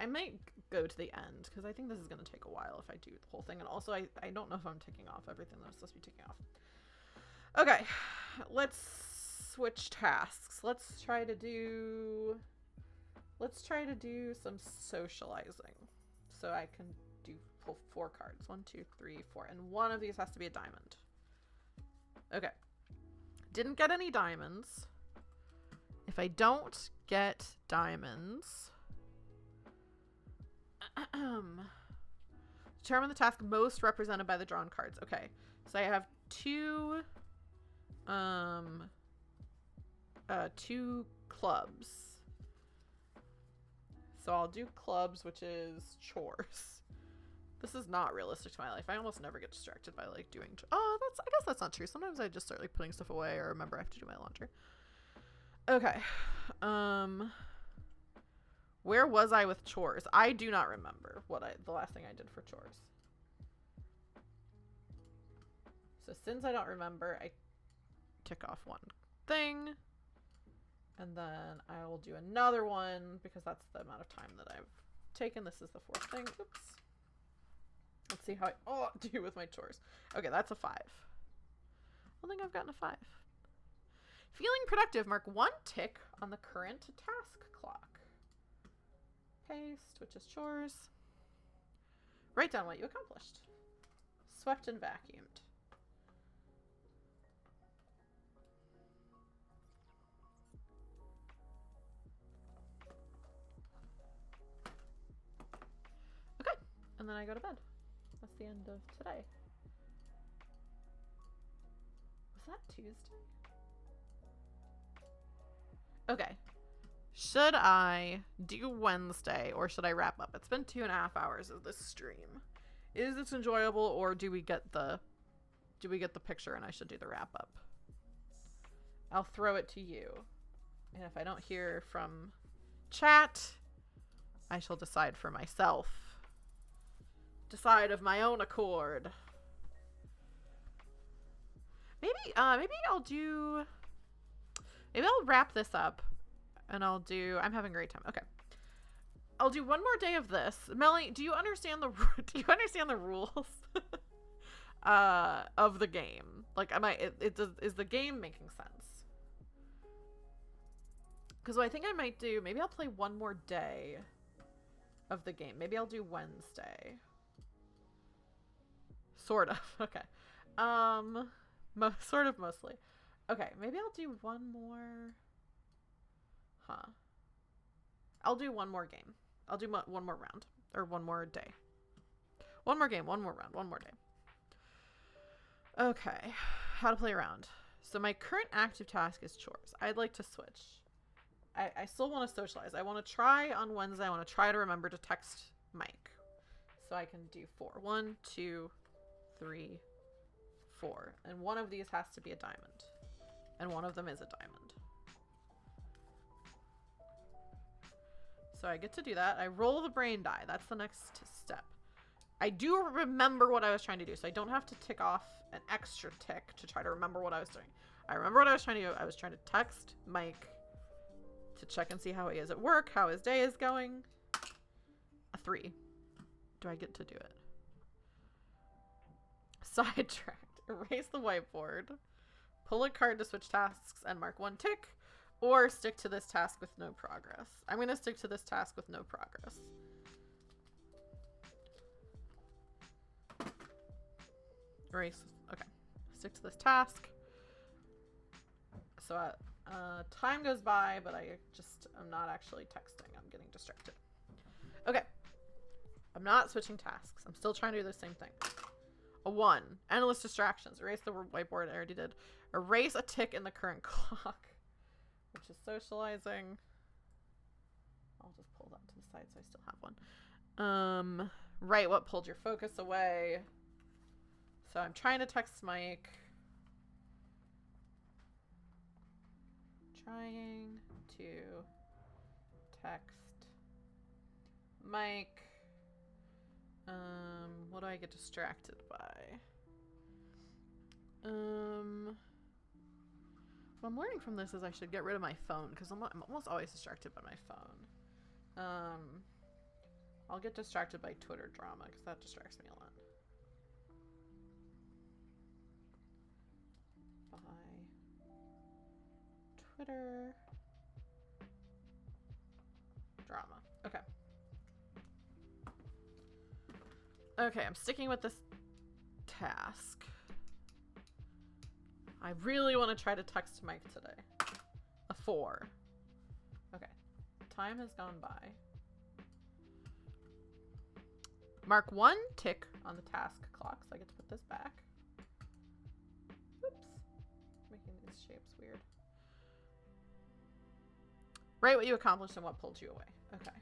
go to the end, because I think this is going to take a while if I do the whole thing. And also, I don't know if I'm ticking off everything that I'm supposed to be ticking off. Okay, let's switch tasks. Let's try to do some socializing. So I can pull 4 cards. 1, 2, 3, 4. And one of these has to be a diamond. Okay. Didn't get any diamonds. If I don't get diamonds, determine the task most represented by the drawn cards. Okay, so I have 2 clubs. So I'll do clubs, which is chores. This is not realistic to my life. I almost never get distracted by like doing. I guess that's not true. Sometimes I just start like putting stuff away or remember I have to do my laundry. Okay. Where was I with chores? I do not remember the last thing I did for chores. So since I don't remember, I tick off one thing. And then I will do another one because that's the amount of time that I've taken. This is the 4th thing. Oops. Let's see how I do with my chores. Okay, that's a 5. I don't think I've gotten a 5. Feeling productive. Mark 1 tick on the current task clock. Paste, which is chores. Write down what you accomplished. Swept and vacuumed. Okay, and then I go to bed. That's the end of today. Was that Tuesday? Okay. Should I do Wednesday or should I wrap up? It's been 2.5 hours of this stream. Is this enjoyable, or do we get the picture and I should do the wrap up? I'll throw it to you. And if I don't hear from chat, I shall decide for myself. Decide of my own accord. Maybe I'll wrap this up and I'm having a great time. Okay. I'll do one more day of this. Melly, do you understand the rules of the game? Like, is the game making sense? Because what I think I might do, maybe I'll play one more day of the game. Maybe I'll do Wednesday. Sort of. Okay. Sort of, mostly. Okay, maybe I'll do one more. I'll do one more game. I'll do one more round. Or one more day. One more game, one more round, one more day. Okay. How to play around. So my current active task is chores. I'd like to switch. I still want to socialize. I want to try on Wednesday. I want to try to remember to text Mike. So I can do 4. 1, 2, 3, 4. And one of these has to be a diamond. And one of them is a diamond. So I get to do that. I roll the brain die. That's the next step. I do remember what I was trying to do, so I don't have to tick off an extra tick to try to remember what I was doing. I remember what I was trying to do. I was trying to text Mike to check and see how he is at work, how his day is going. A 3. Do I get to do it? Sidetracked. Erase the whiteboard. Pull a card to switch tasks and mark 1 tick. Or stick to this task with no progress. I'm going to stick to this task with no progress. Erase. Okay. Stick to this task. So time goes by, but I'm not actually texting. I'm getting distracted. Okay. I'm not switching tasks. I'm still trying to do the same thing. A 1. Endless distractions. Erase the whiteboard. I already did. Erase a tick in the current clock. Which is socializing. I'll just pull that to the side so I still have one. Right, what pulled your focus away? So I'm trying to text Mike. Trying to text Mike. What do I get distracted by? What I'm learning from this is I should get rid of my phone because I'm almost always distracted by my phone. I'll get distracted by Twitter drama because that distracts me a lot. By Twitter drama. Okay. Okay, I'm sticking with this task. I really want to try to text Mike today. A 4. Okay. Time has gone by. Mark 1 tick on the task clock, so I get to put this back. Oops. Making these shapes weird. Write what you accomplished and what pulled you away. Okay.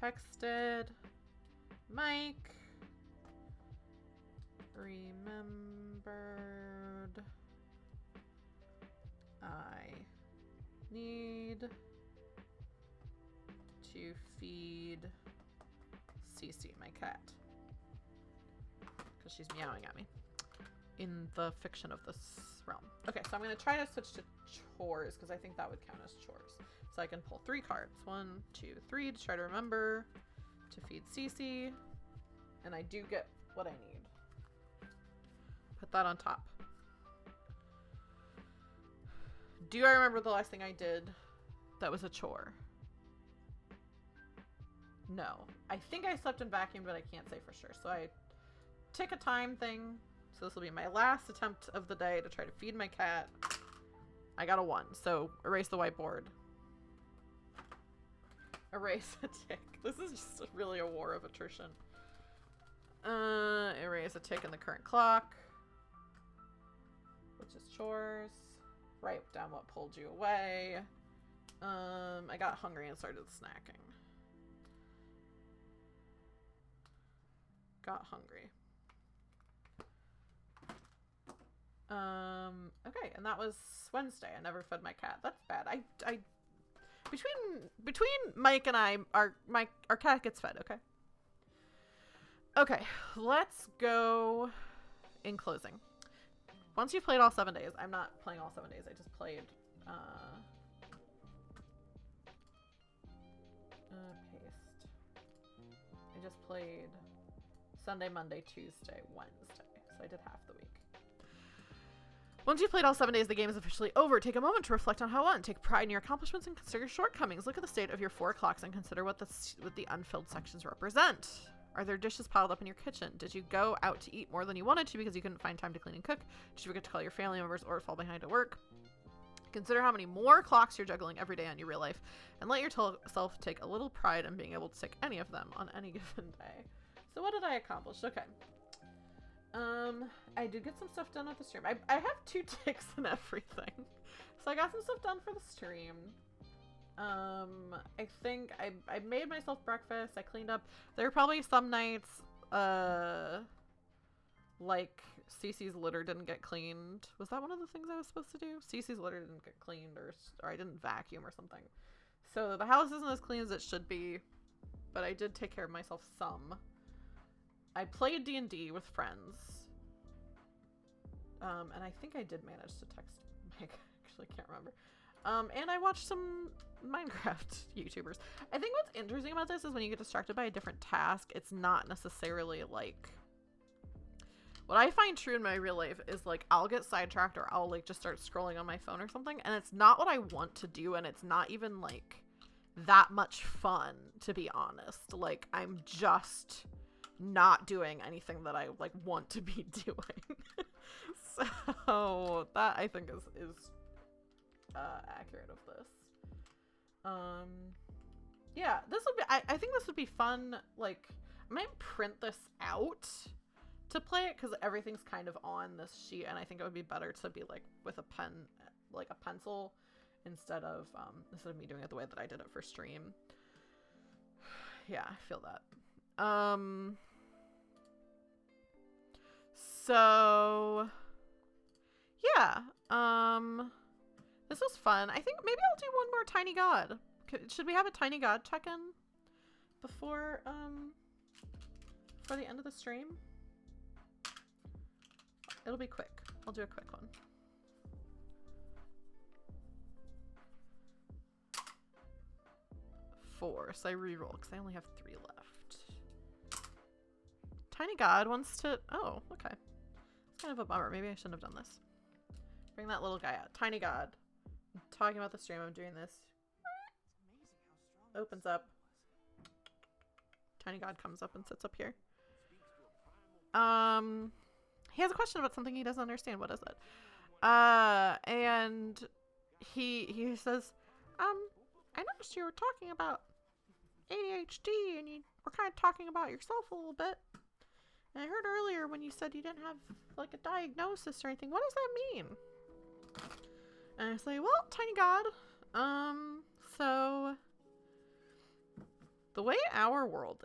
Texted Mike. Remembered I need to feed Cece, my cat, because she's meowing at me in the fiction of this realm. Okay, so I'm going to try to switch to chores because I think that would count as chores. So I can pull 3 cards. 1, 2, 3 to try to remember to feed Cece. And I do get what I need. Put that on top. Do I remember the last thing I did that was a chore? No. I think I slept and vacuumed, but I can't say for sure. So I tick a time thing. So this will be my last attempt of the day to try to feed my cat. I got a 1. So erase the whiteboard. Erase a tick. This is just really a war of attrition. Erase a tick in the current clock. Which is chores. Write down what pulled you away. I got hungry and started snacking. Got hungry. Okay, and that was Wednesday. I never fed my cat. That's bad. I between Mike and I, our cat gets fed, okay? Okay, let's go in closing. Once you've played all 7 days, I'm not playing all 7 days. I just played paste. I just played Sunday, Monday, Tuesday, Wednesday. So I did half the week. Once you've played all 7 days, the game is officially over. Take a moment to reflect on how it went. Take pride in your accomplishments and consider your shortcomings. Look at the state of your 4 clocks and consider what the unfilled sections represent. Are there dishes piled up in your kitchen? Did you go out to eat more than you wanted to because you couldn't find time to clean and cook? Did you forget to call your family members or fall behind at work? Consider how many more clocks you're juggling every day on your real life and let yourself take a little pride in being able to tick any of them on any given day. So what did I accomplish? Okay. I did get some stuff done with the stream. I have 2 ticks and everything. So I got some stuff done for the stream. I think I made myself breakfast. I cleaned up. There were probably some nights, like Cece's litter didn't get cleaned. Was that one of the things I was supposed to do? Cece's litter didn't get cleaned or I didn't vacuum or something. So the house isn't as clean as it should be, but I did take care of myself some. I played D&D with friends. And I think I did manage to text Mike. Actually, can't remember. And I watched some Minecraft YouTubers. I think what's interesting about this is when you get distracted by a different task, it's not necessarily like... What I find true in my real life is like I'll get sidetracked or I'll like just start scrolling on my phone or something, and it's not what I want to do, and it's not even like that much fun, to be honest. Like I'm just not doing anything that I like want to be doing. So that I think is accurate of this. Yeah, this would be I think this would be fun. Like I might print this out to play it because everything's kind of on this sheet, and I think it would be better to be like with a pen, like a pencil, instead of me doing it the way that I did it for stream. Yeah, I feel that. So yeah. This was fun. I think maybe I'll do one more Tiny God. Should we have a Tiny God check-in before for the end of the stream? It'll be quick. I'll do a quick one. Four, so I re-roll because I only have 3 left. Tiny God wants to... Oh, okay. It's kind of a bummer. Maybe I shouldn't have done this. Bring that little guy out. Tiny God. I'm talking about the stream. I'm doing this. Opens up. Tiny God comes up and sits up here. He has a question about something he doesn't understand. What is it? And he says, I noticed you were talking about ADHD and you were kind of talking about yourself a little bit. And I heard earlier when you said you didn't have like a diagnosis or anything. What does that mean? And I say, well, Tiny God, so the way our world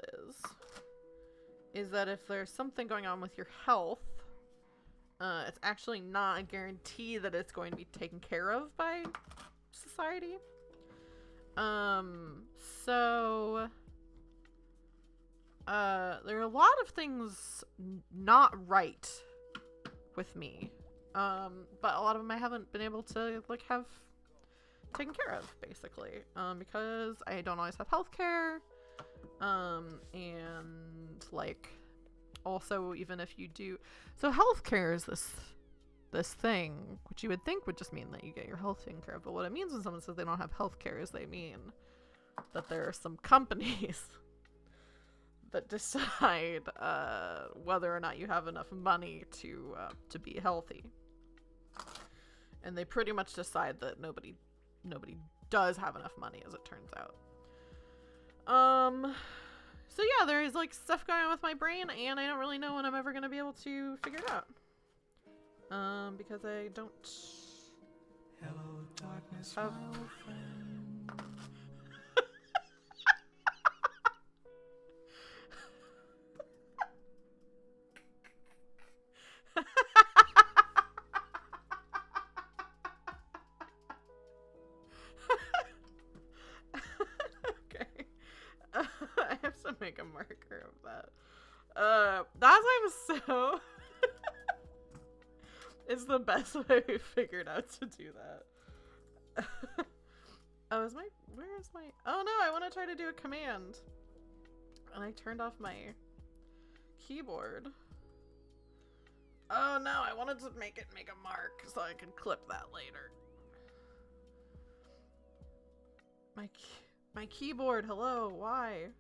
is that if there's something going on with your health, it's actually not a guarantee that it's going to be taken care of by society. So there are a lot of things not right with me. But a lot of them I haven't been able to like have taken care of, basically, because I don't always have healthcare, and like also even if you do, so healthcare is this thing which you would think would just mean that you get your health taken care of, but what it means when someone says they don't have healthcare is they mean that there are some companies that decide whether or not you have enough money to be healthy. And they pretty much decide that nobody does have enough money, as it turns out. So yeah, there's like stuff going on with my brain, and I don't really know when I'm ever gonna be able to figure it out. Because I don't Hello, darkness, have... my old friend. Okay. I have to make a marker of that. That's why I'm so... It's the best way we figured out to do that. Oh, where is my... Oh no, I want to try to do a command. And I turned off my keyboard. Oh no, I wanted to make a mark so I could clip that later. My keyboard, hello, why?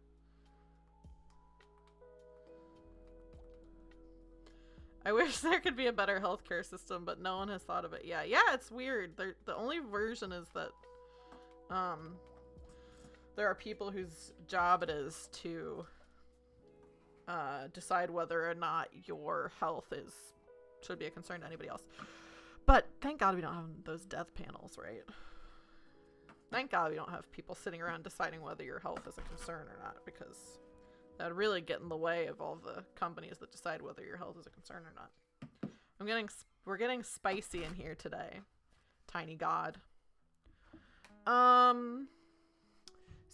I wish there could be a better healthcare system, but no one has thought of it. Yeah, it's weird. The only version is that there are people whose job it is to decide whether or not your health should be a concern to anybody else. But thank God we don't have those death panels, right? Thank God we don't have people sitting around deciding whether your health is a concern or not, because that would really get in the way of all the companies that decide whether your health is a concern or not. We're getting spicy in here today, Tiny God. So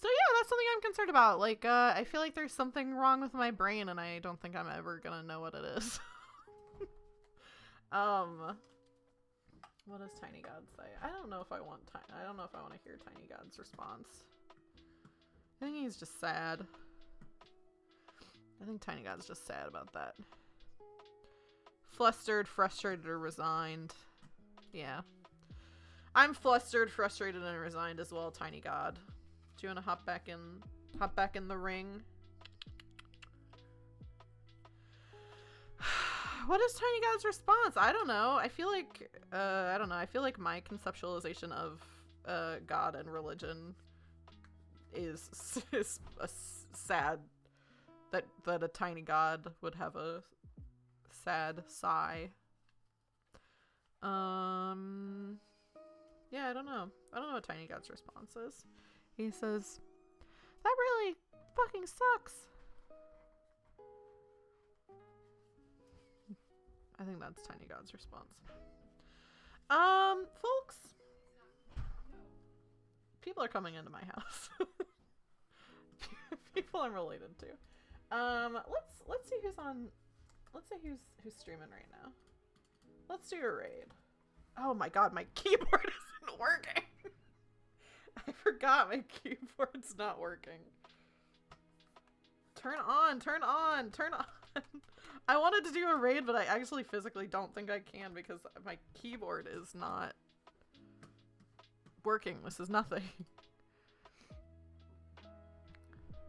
yeah, that's something I'm concerned about. Like, I feel like there's something wrong with my brain, and I don't think I'm ever gonna know what it is. What does Tiny God say? I don't know if I want to hear Tiny God's response. I think he's just sad. I think Tiny God's just sad about that. Flustered, frustrated, or resigned. Yeah. I'm flustered, frustrated, and resigned as well, Tiny God. Do you want to hop back in the ring? What is Tiny God's response? I don't know. I feel like I feel like my conceptualization of God and religion is a sad that a tiny God would have a sad sigh. Yeah, I don't know. I don't know what Tiny God's response is. He says, "That really fucking sucks." I think that's Tiny God's response. Folks, people are coming into my house. People I'm related to. Let's see who's on. Let's see who's streaming right now. Let's do a raid. Oh my god, my keyboard isn't working. I forgot my keyboard's not working. Turn on. I wanted to do a raid, but I actually physically don't think I can because my keyboard is not working. This is nothing.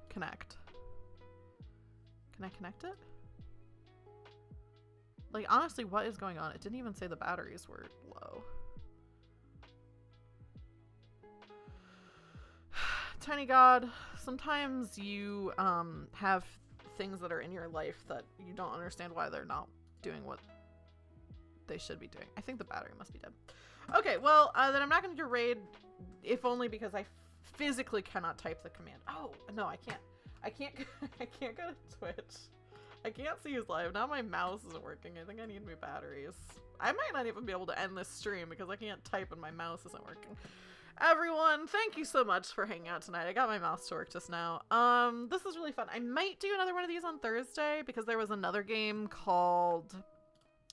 Connect. Can I connect it? Like, honestly, what is going on? It didn't even say the batteries were low. Tiny God, sometimes you have things that are in your life that you don't understand why they're not doing what they should be doing. I think the battery must be dead. Okay, well, then I'm not going to do raid, if only because I physically cannot type the command. Oh, no, I can't. I can't go to Twitch. I can't see who's live. Now my mouse isn't working. I think I need new batteries. I might not even be able to end this stream because I can't type and my mouse isn't working. Everyone, thank you so much for hanging out tonight. I got my mouse to work just now. This is really fun. I might do another one of these on Thursday because there was another game called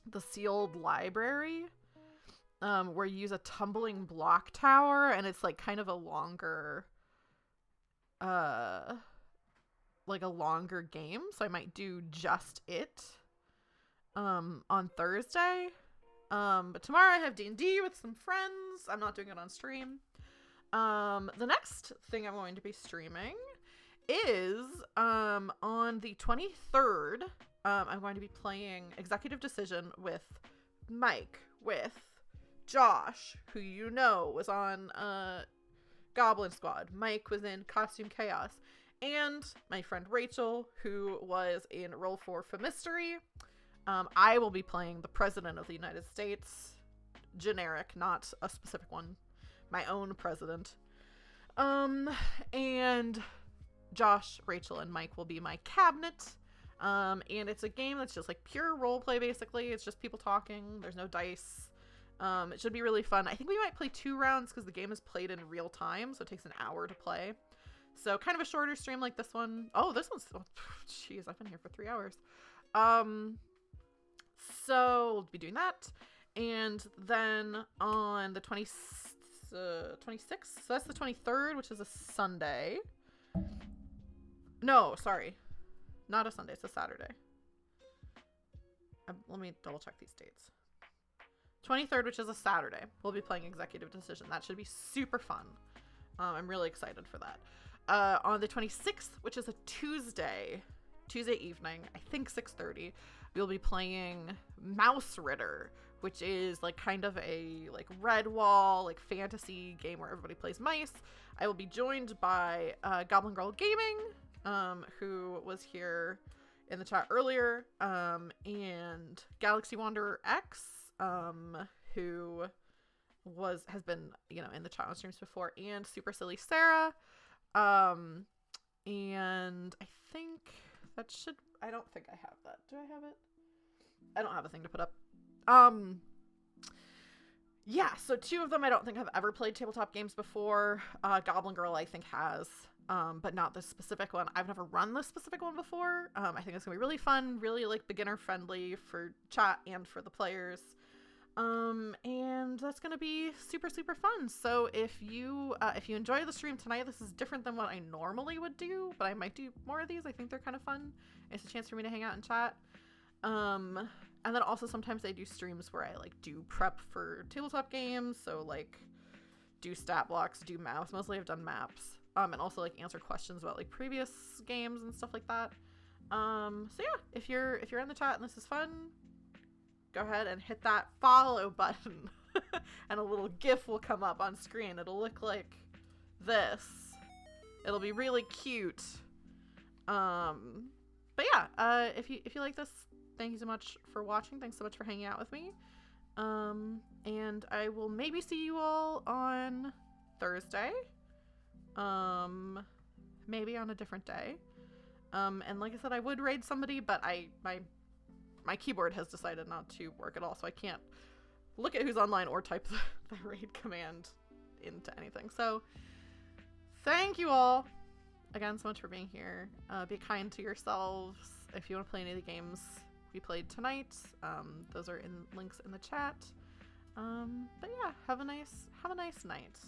The Sealed Library, where you use a tumbling block tower, and it's like kind of a longer, game. So I might do just it, on Thursday. But tomorrow I have D&D with some friends. I'm not doing it on stream. The next thing I'm going to be streaming is, on the 23rd, I'm going to be playing Executive Decision with Mike, with Josh, who you know was on, Goblin Squad. Mike was in Costume Chaos. And my friend Rachel, who was in Roll for Mystery. I will be playing the President of the United States. Generic, not a specific one. My own president. And Josh, Rachel, and Mike will be my cabinet. And it's a game that's just like pure roleplay, basically. It's just people talking. There's no dice. It should be really fun. I think we might play 2 rounds because the game is played in real time, so it takes an hour to play. So kind of a shorter stream like this one. Oh, this one's... Jeez, I've been here for 3 hours. So we'll be doing that. And then on the 26th, so that's the 23rd, which is a Sunday. No, sorry. Not a Sunday, it's a Saturday. Let me double check these dates. 23rd, which is a Saturday, we'll be playing Executive Decision. That should be super fun. I'm really excited for that. On the 26th, which is a Tuesday evening, I think 6:30, we'll be playing Mouse Ritter, which is like kind of a like Redwall, like fantasy game where everybody plays mice. I will be joined by Goblin Girl Gaming, who was here in the chat earlier, and Galaxy Wanderer X, who has been, in the chat on streams before, and Super Silly Sarah. And I think that should... I don't think I have that. Do I have it? I don't have a thing to put up. Yeah, so 2 of them I don't think have ever played tabletop games before. Goblin Girl I think has, but not this specific one. I've never run this specific one before. I think it's gonna be really fun, really like beginner friendly for chat and for the players. And that's gonna be super, super fun. So if you enjoy the stream tonight, this is different than what I normally would do, but I might do more of these. I think they're kind of fun. It's a chance for me to hang out and chat. And then also sometimes I do streams where I like do prep for tabletop games. So like do stat blocks, do maps. Mostly I've done maps. And also like answer questions about like previous games and stuff like that. So yeah, if you're in the chat and this is fun, go ahead and hit that follow button and a little GIF will come up on screen. It'll look like this. It'll be really cute. But yeah, if you like this, thank you so much for watching. Thanks so much for hanging out with me. And I will maybe see you all on Thursday. Maybe on a different day. And like I said, I would raid somebody, but my keyboard has decided not to work at all, so I can't look at who's online or type the raid command into anything. So thank you all again so much for being here. Be kind to yourselves. If you want to play any of the games we played tonight, those are in links in the chat. But yeah, have a nice night.